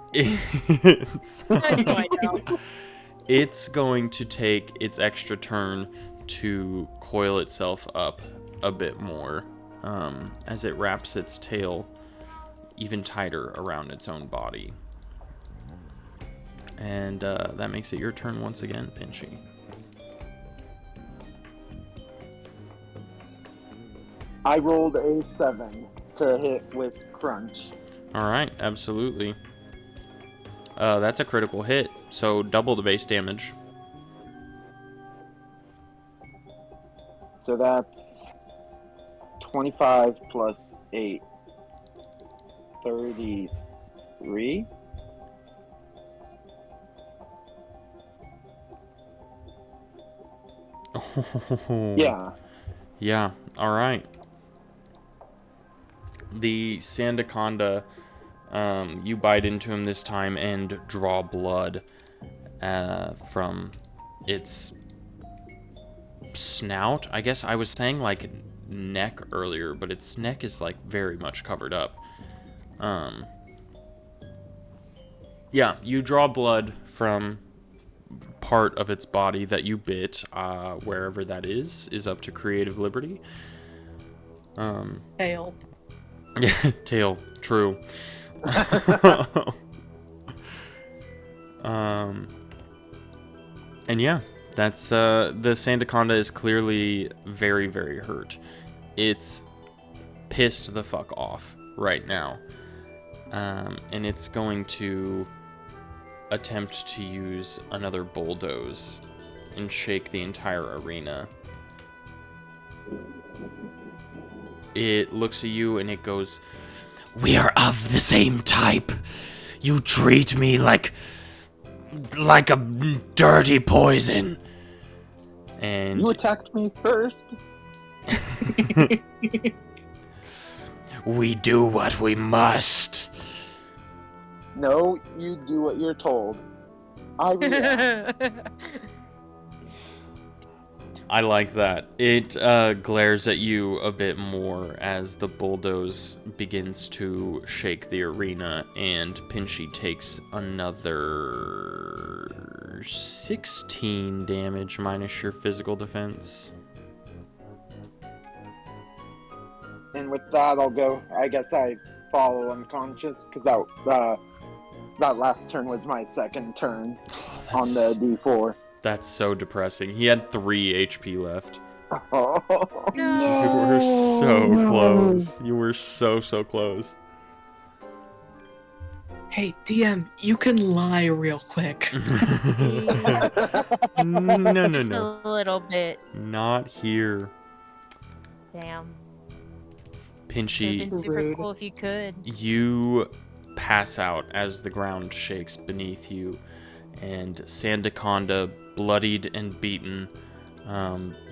[SPEAKER 4] It's going to take its extra turn to coil itself up a bit more as it wraps its tail even tighter around its own body. And that makes it your turn once again, Pinchy.
[SPEAKER 7] I rolled a 7 to hit with crunch.
[SPEAKER 4] All right, absolutely. That's a critical hit, so double the base damage.
[SPEAKER 7] So that's 25 plus 8. 33? Yeah.
[SPEAKER 4] Yeah, alright. The Sandaconda, you bite into him this time and draw blood from its snout. I guess I was saying like neck earlier, but its neck is like very much covered up. Yeah, you draw blood from part of its body that you bit, wherever that is up to creative liberty.
[SPEAKER 8] Tail.
[SPEAKER 4] Yeah, tail, true. And yeah, that's, the Sandaconda is clearly very, very hurt. It's pissed the fuck off right now. And it's going to attempt to use another bulldoze and shake the entire arena. It looks at you and it goes,
[SPEAKER 9] We are of the same type. You treat me like a dirty poison.
[SPEAKER 4] and
[SPEAKER 7] You attacked me first.
[SPEAKER 9] We do what we must.
[SPEAKER 7] No, you do what you're told. I react.
[SPEAKER 4] I like that. It glares at you a bit more as the bulldoze begins to shake the arena, and Pinchy takes another 16 damage minus your physical defense.
[SPEAKER 7] And with that, I'll go. I guess I fall unconscious because that last turn was my second turn on the D4.
[SPEAKER 4] That's so depressing. He had 3 HP left.
[SPEAKER 7] Oh,
[SPEAKER 4] You were so close. You were so close.
[SPEAKER 8] Hey, DM, you can lie real quick.
[SPEAKER 4] No.
[SPEAKER 5] Just a little bit.
[SPEAKER 4] Not here.
[SPEAKER 5] Damn. Would've
[SPEAKER 4] Pinchy,
[SPEAKER 5] been super
[SPEAKER 8] Rude.
[SPEAKER 5] cool if you could.
[SPEAKER 4] you pass out as the ground shakes beneath you, and Sandaconda, bloodied and beaten,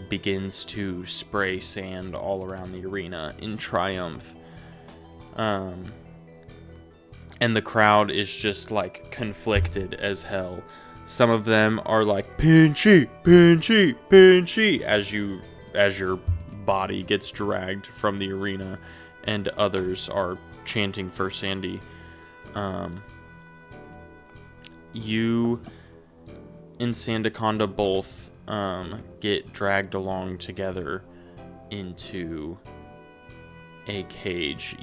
[SPEAKER 4] begins to spray sand all around the arena in triumph. And the crowd is just like conflicted as hell. Some of them are like, Pinchy, Pinchy, Pinchy, as your body gets dragged from the arena, and others are chanting for Sandy. You and Sandaconda both get dragged along together into a cage.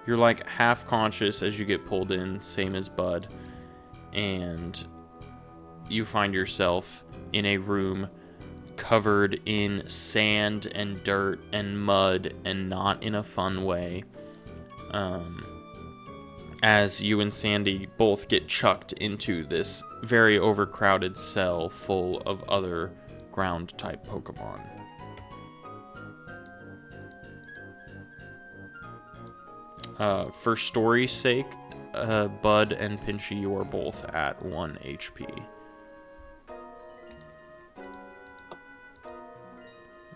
[SPEAKER 4] You're like half conscious as you get pulled in, same as Bud, and you find yourself in a room covered in sand and dirt and mud, and not in a fun way. As you and Sandy both get chucked into this very overcrowded cell full of other ground-type Pokemon. For story's sake, Bud and Pinchy, you are both at 1 HP.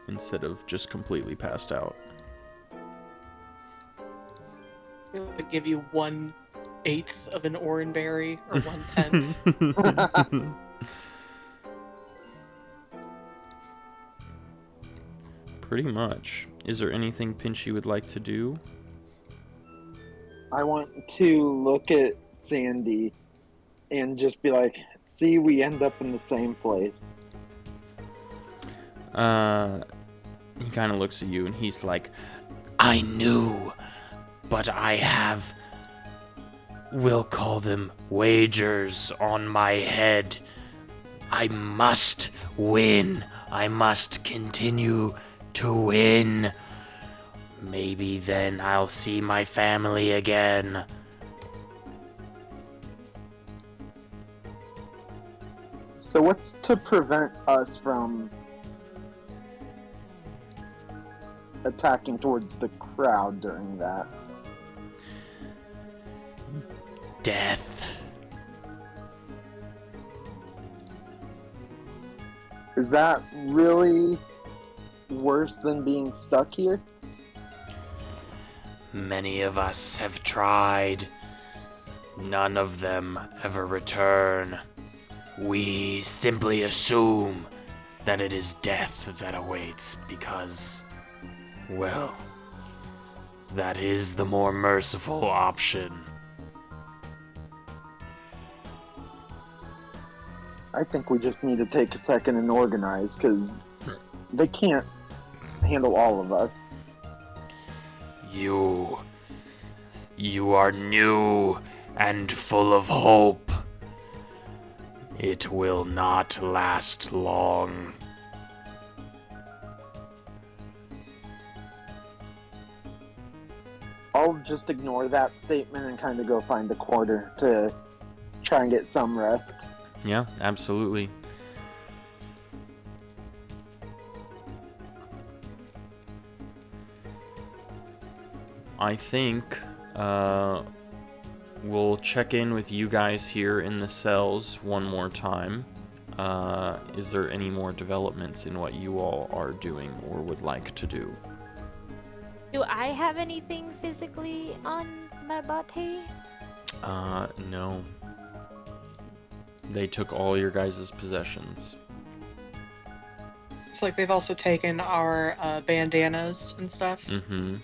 [SPEAKER 4] Instead of just completely passed out.
[SPEAKER 8] It would give you 1/8 of an Oranberry, or 1/10.
[SPEAKER 4] Pretty much. Is there anything Pinchy would like to do?
[SPEAKER 7] I want to look at Sandy and just be like, see, we end up in the same place.
[SPEAKER 4] He kind of looks at you and he's like,
[SPEAKER 9] I knew, but I have, we'll call them wagers on my head. I must win. I must continue to win. Maybe then I'll see my family again.
[SPEAKER 7] So what's to prevent us from attacking towards the crowd during that?
[SPEAKER 9] Death.
[SPEAKER 7] Is that really worse than being stuck here?
[SPEAKER 9] Many of us have tried. None of them ever return. We simply assume that it is death that awaits because, well, that is the more merciful option.
[SPEAKER 7] I think we just need to take a second and organize, because they can't handle all of us.
[SPEAKER 9] You are new and full of hope. It will not last long.
[SPEAKER 7] I'll just ignore that statement and kind of go find a quarter to try and get some rest.
[SPEAKER 4] Yeah, absolutely. I think we'll check in with you guys here in the cells one more time. Is there any more developments in what you all are doing or would like to do?
[SPEAKER 5] Do I have anything physically on my body?
[SPEAKER 4] No. They took all your guys' possessions.
[SPEAKER 8] It's like they've also taken our bandanas and stuff.
[SPEAKER 4] Mm-hmm.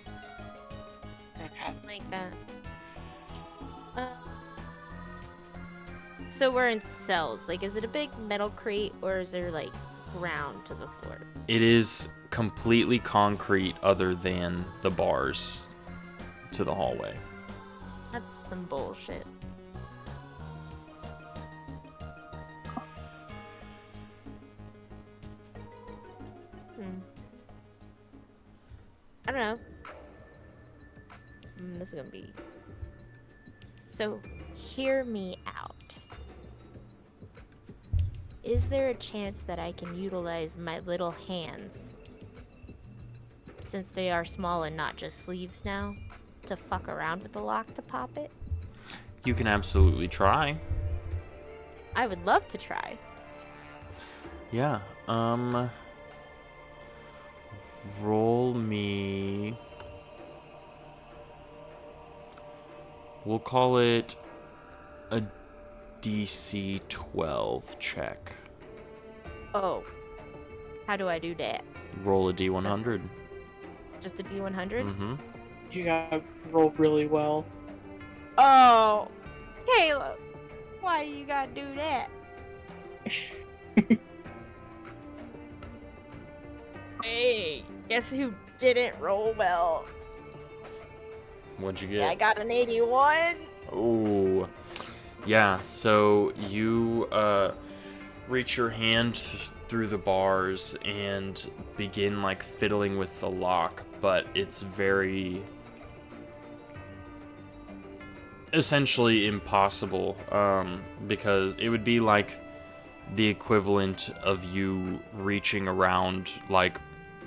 [SPEAKER 8] Okay.
[SPEAKER 5] Like that. So we're in cells. Like, is it a big metal crate or is there, like, ground to the floor?
[SPEAKER 4] It is completely concrete other than the bars to the hallway.
[SPEAKER 5] That's some bullshit. I don't know. This is gonna be... So, hear me out. Is there a chance that I can utilize my little hands, since they are small and not just sleeves now, to fuck around with the lock to pop it?
[SPEAKER 4] You can absolutely try.
[SPEAKER 5] I would love to try.
[SPEAKER 4] Yeah, roll me... We'll call it a DC 12 check.
[SPEAKER 5] Oh. How do I do that?
[SPEAKER 4] Roll a D100.
[SPEAKER 5] Just a D100?
[SPEAKER 4] Mm-hmm.
[SPEAKER 8] You gotta roll really well.
[SPEAKER 5] Oh! Caleb! Why do you gotta do that? Hey, guess who didn't roll well?
[SPEAKER 4] What'd you get?
[SPEAKER 5] Yeah, I got an 81.
[SPEAKER 4] Oh, yeah. So you reach your hand through the bars and begin like fiddling with the lock, but it's very essentially impossible because it would be like the equivalent of you reaching around like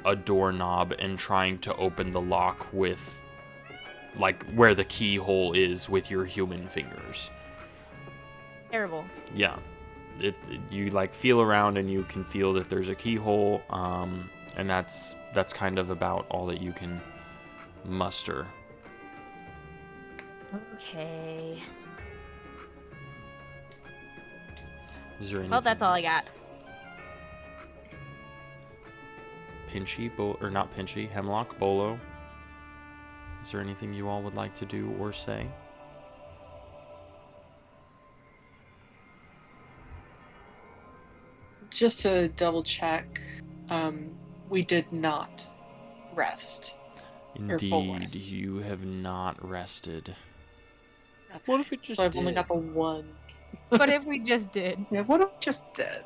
[SPEAKER 4] a doorknob and trying to open the lock with like where the keyhole is with your human fingers.
[SPEAKER 5] Terrible.
[SPEAKER 4] Yeah. You like feel around and you can feel that there's a keyhole, and that's kind of about all that you can muster.
[SPEAKER 5] Okay.
[SPEAKER 4] Is there anything
[SPEAKER 5] Well, that's all I got.
[SPEAKER 4] Pinchy, or not Pinchy, Hemlock, Bolo? Is there anything you all would like to do or say?
[SPEAKER 8] Just to double check, we did not rest. Or full
[SPEAKER 4] Indeed,
[SPEAKER 8] rest.
[SPEAKER 4] you have not rested.
[SPEAKER 6] What if it just
[SPEAKER 8] So I've only
[SPEAKER 6] did?
[SPEAKER 8] got the one.
[SPEAKER 5] What if we just did?
[SPEAKER 8] Yeah, what if I just did?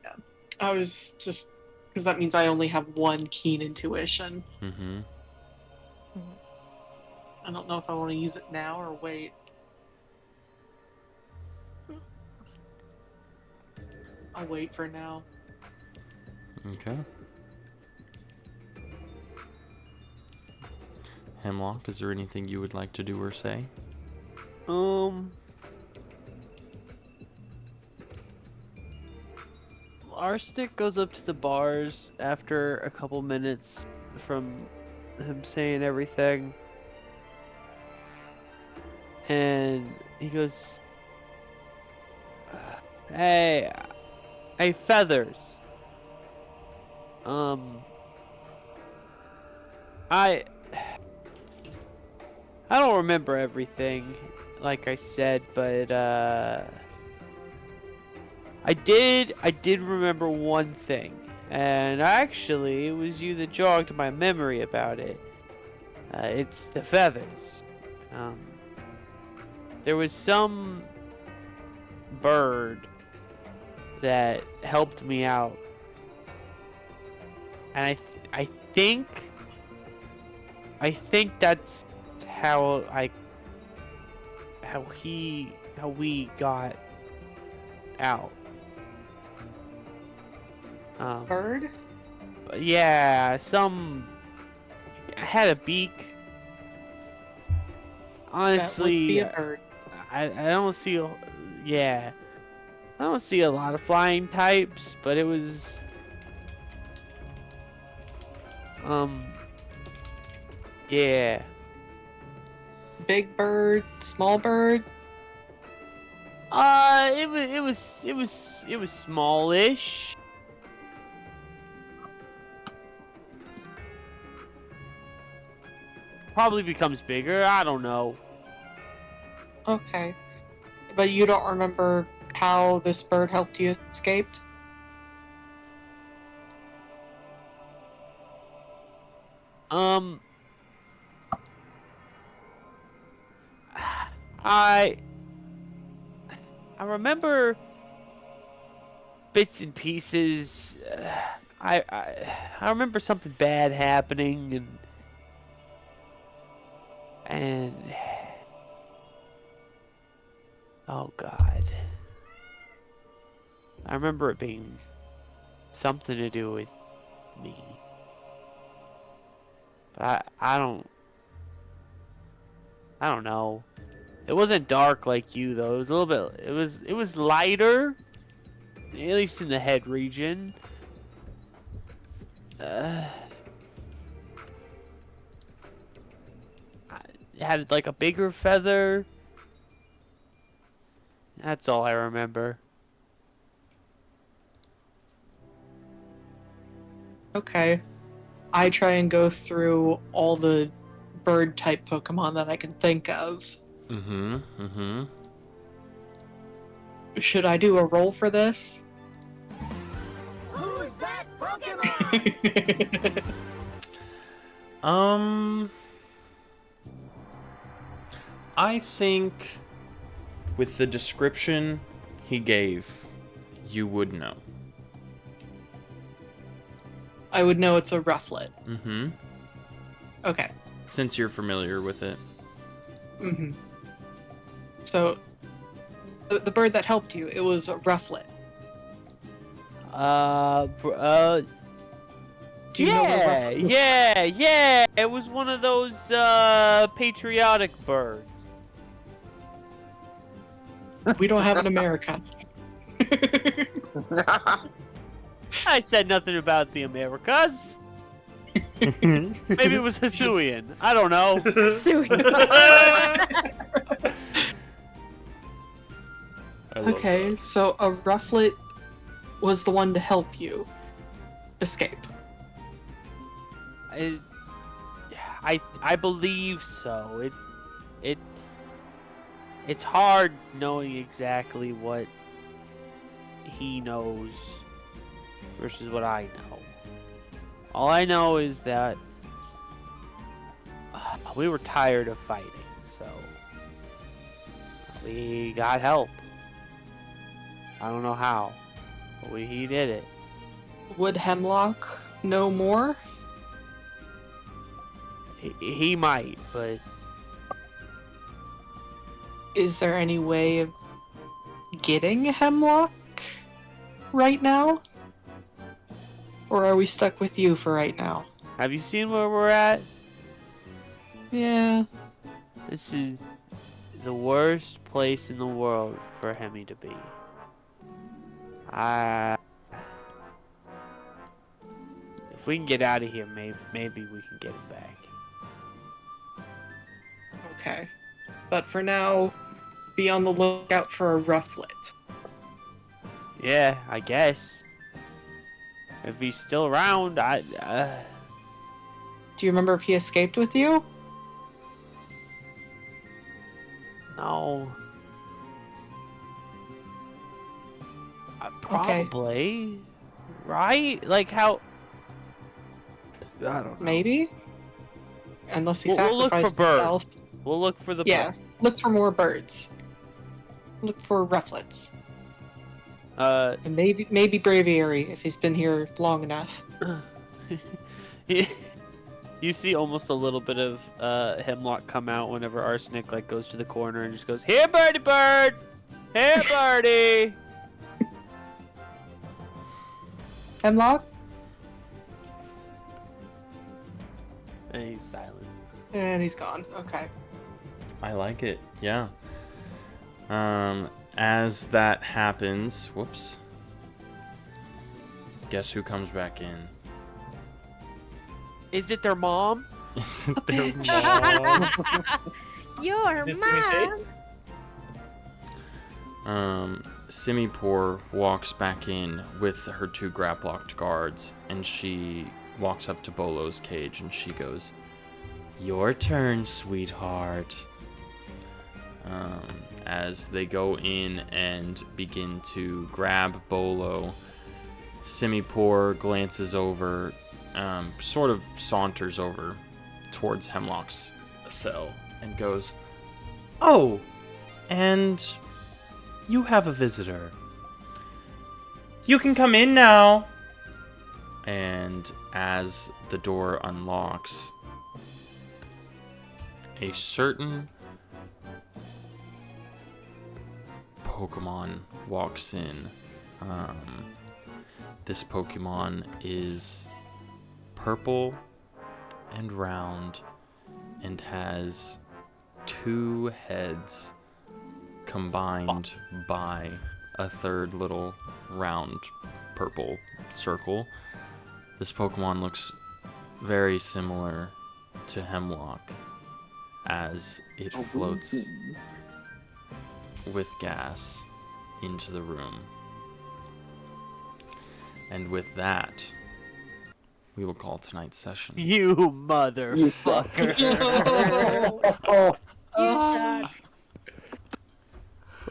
[SPEAKER 8] Yeah. I was just Because that means I only have one keen intuition.
[SPEAKER 4] Mm-hmm.
[SPEAKER 8] I don't know if I want to use it now or wait. I'll wait for now.
[SPEAKER 4] Okay. Hemlock, is there anything you would like to do or say?
[SPEAKER 6] Arsenic goes up to the bars after a couple minutes from him saying everything. And he goes, Hey, Feathers. I don't remember everything, like I said, but I did remember one thing, and actually it was you that jogged my memory about it. It's the feathers. There was some bird that helped me out, and I think that's how we got out.
[SPEAKER 8] Bird?
[SPEAKER 6] Yeah, had a beak. Honestly,
[SPEAKER 8] that would be a bird.
[SPEAKER 6] I don't see I don't see a lot of flying types, but it was yeah.
[SPEAKER 8] Big bird, small bird.
[SPEAKER 6] It was smallish. Probably becomes bigger. I don't know.
[SPEAKER 8] Okay. But you don't remember how this bird helped you escape?
[SPEAKER 6] I remember bits and pieces. I remember something bad happening and oh god. I remember it being something to do with me. But I don't know. It wasn't dark like you though. It was a little bit it was lighter, at least in the head region. It had like a bigger feather. That's all I remember.
[SPEAKER 8] Okay. I try and go through all the bird type Pokemon that I can think of. Should I do a roll for this?
[SPEAKER 1] Who's that Pokemon?
[SPEAKER 4] I think with the description he gave, you would know.
[SPEAKER 8] I would know it's a Rufflet. Okay.
[SPEAKER 4] Since you're familiar with it.
[SPEAKER 8] So, the bird that helped you, it was a Rufflet. Do you know what a Rufflet?
[SPEAKER 6] Yeah. It was one of those patriotic birds.
[SPEAKER 8] We don't have an America.
[SPEAKER 6] I said nothing about the Americas. Maybe it was Hisuian. I don't know.
[SPEAKER 8] Okay, so a Rufflet was the one to help you escape.
[SPEAKER 6] I believe so. It's hard knowing exactly what he knows versus what I know. All I know is that we were tired of fighting, so we got help. I don't know how, but he did it.
[SPEAKER 8] Would Hemlock know more?
[SPEAKER 6] He might, but
[SPEAKER 8] Is there any way of getting Hemlock right now? Or are we stuck with you for right now?
[SPEAKER 6] have you seen where we're at?
[SPEAKER 8] Yeah.
[SPEAKER 6] This is the worst place in the world for Hemi to be. If we can get out of here, maybe we can get him back.
[SPEAKER 8] Okay. But for now, be on the lookout for a Rufflet.
[SPEAKER 6] Yeah, I guess. If he's still around,
[SPEAKER 8] Do you remember if he escaped with you?
[SPEAKER 6] no.
[SPEAKER 8] Okay.
[SPEAKER 6] Probably. Right? Like how? I don't know.
[SPEAKER 8] Maybe? Unless he
[SPEAKER 6] We'll look for
[SPEAKER 8] sacrificed
[SPEAKER 6] birds.
[SPEAKER 8] himself.
[SPEAKER 6] We'll look for the
[SPEAKER 8] Yeah. Look for more birds. Look for Rufflets. And maybe Braviary if he's been here long enough.
[SPEAKER 6] You see almost a little bit of Hemlock come out whenever Arsenic like goes to the corner and just goes, "Here, birdie bird! Here, birdie!"
[SPEAKER 8] Hemlock?
[SPEAKER 6] And he's silent.
[SPEAKER 8] And he's gone. Okay.
[SPEAKER 4] I like it. Yeah. As that happens, whoops. Guess who comes back in?
[SPEAKER 6] Is it their mom?
[SPEAKER 4] Is it their mom?
[SPEAKER 5] Your
[SPEAKER 2] Is this Timmy
[SPEAKER 5] mom.
[SPEAKER 4] Simipour walks back in with her two grab-locked guards, and she walks up to Bolo's cage, and she goes, "Your turn, sweetheart." As they go in and begin to grab Bolo, Simipour glances over, sort of saunters over towards Hemlock's cell, and goes, "Oh, and you have a visitor. You can come in now." And as the door unlocks, a certain Pokemon walks in. This Pokemon is purple and round and has two heads combined by a third little round purple circle. This Pokemon looks very similar to Hemlock as it floats with gas into the room. And with that, we will call tonight's session.
[SPEAKER 6] You motherfucker!
[SPEAKER 5] You suck.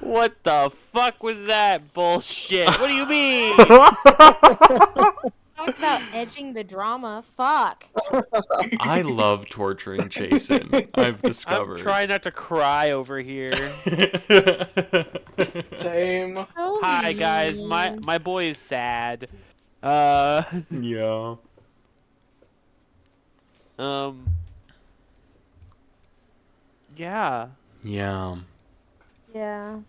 [SPEAKER 6] What the fuck was that bullshit? What do you mean?
[SPEAKER 5] Talk about edging the drama. Fuck.
[SPEAKER 4] I love torturing Jason, I've discovered.
[SPEAKER 6] I'm trying not to cry over here.
[SPEAKER 8] Same.
[SPEAKER 5] Oh,
[SPEAKER 6] Hi guys,
[SPEAKER 5] man.
[SPEAKER 6] my boy is sad.
[SPEAKER 4] Yeah.
[SPEAKER 6] Yeah.
[SPEAKER 4] Yeah.
[SPEAKER 5] Yeah.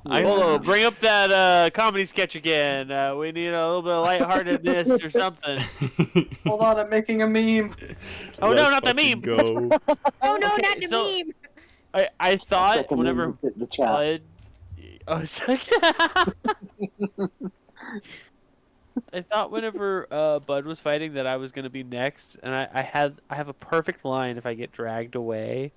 [SPEAKER 6] Bolo, bring up that comedy sketch again. We need a little bit of lightheartedness or something.
[SPEAKER 8] Hold on, I'm making a meme.
[SPEAKER 6] Oh no, not the meme.
[SPEAKER 4] Go.
[SPEAKER 5] Oh no, not the
[SPEAKER 6] So-
[SPEAKER 5] meme.
[SPEAKER 6] I thought
[SPEAKER 7] Second
[SPEAKER 6] whenever
[SPEAKER 7] one is the chat.
[SPEAKER 6] Bud. Oh, it's like I thought whenever Bud was fighting that I was gonna be next, and I have a perfect line if I get dragged away,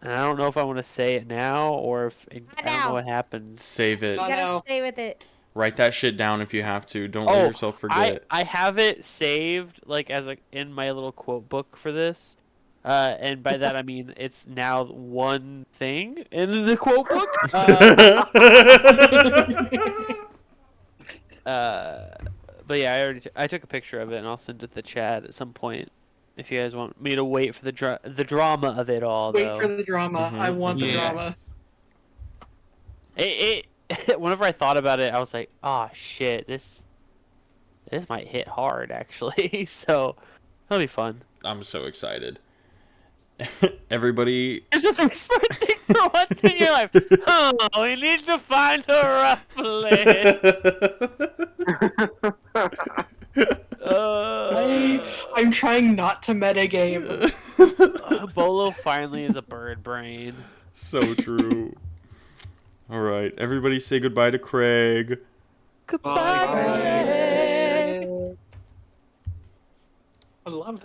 [SPEAKER 6] and I don't know if I want to say it now or if I don't
[SPEAKER 5] now.
[SPEAKER 6] know what happens.
[SPEAKER 4] Save it.
[SPEAKER 5] You gotta
[SPEAKER 8] no.
[SPEAKER 5] stay with it.
[SPEAKER 4] Write that shit down if you have to. Don't let yourself forget.
[SPEAKER 6] I have it saved like as in my little quote book for this. And by that I mean it's now one thing in the quote book. But yeah, I took a picture of it and I'll send it to the chat at some point. If you guys want me to wait for the drama of it all,
[SPEAKER 8] Wait
[SPEAKER 6] though.
[SPEAKER 8] for the drama. I want the
[SPEAKER 2] Yeah.
[SPEAKER 8] drama.
[SPEAKER 6] Whenever I thought about it, I was like, "Oh shit, this This might hit hard, actually. So that'll be fun.
[SPEAKER 4] I'm so excited. Everybody.
[SPEAKER 6] It's just a smart thing for once in your life. Oh, we need to find a rufflet.
[SPEAKER 8] I'm trying not to metagame.
[SPEAKER 6] Bolo finally is a bird brain.
[SPEAKER 4] So true. All right, everybody say goodbye to Craig.
[SPEAKER 6] Goodbye.
[SPEAKER 8] I love that.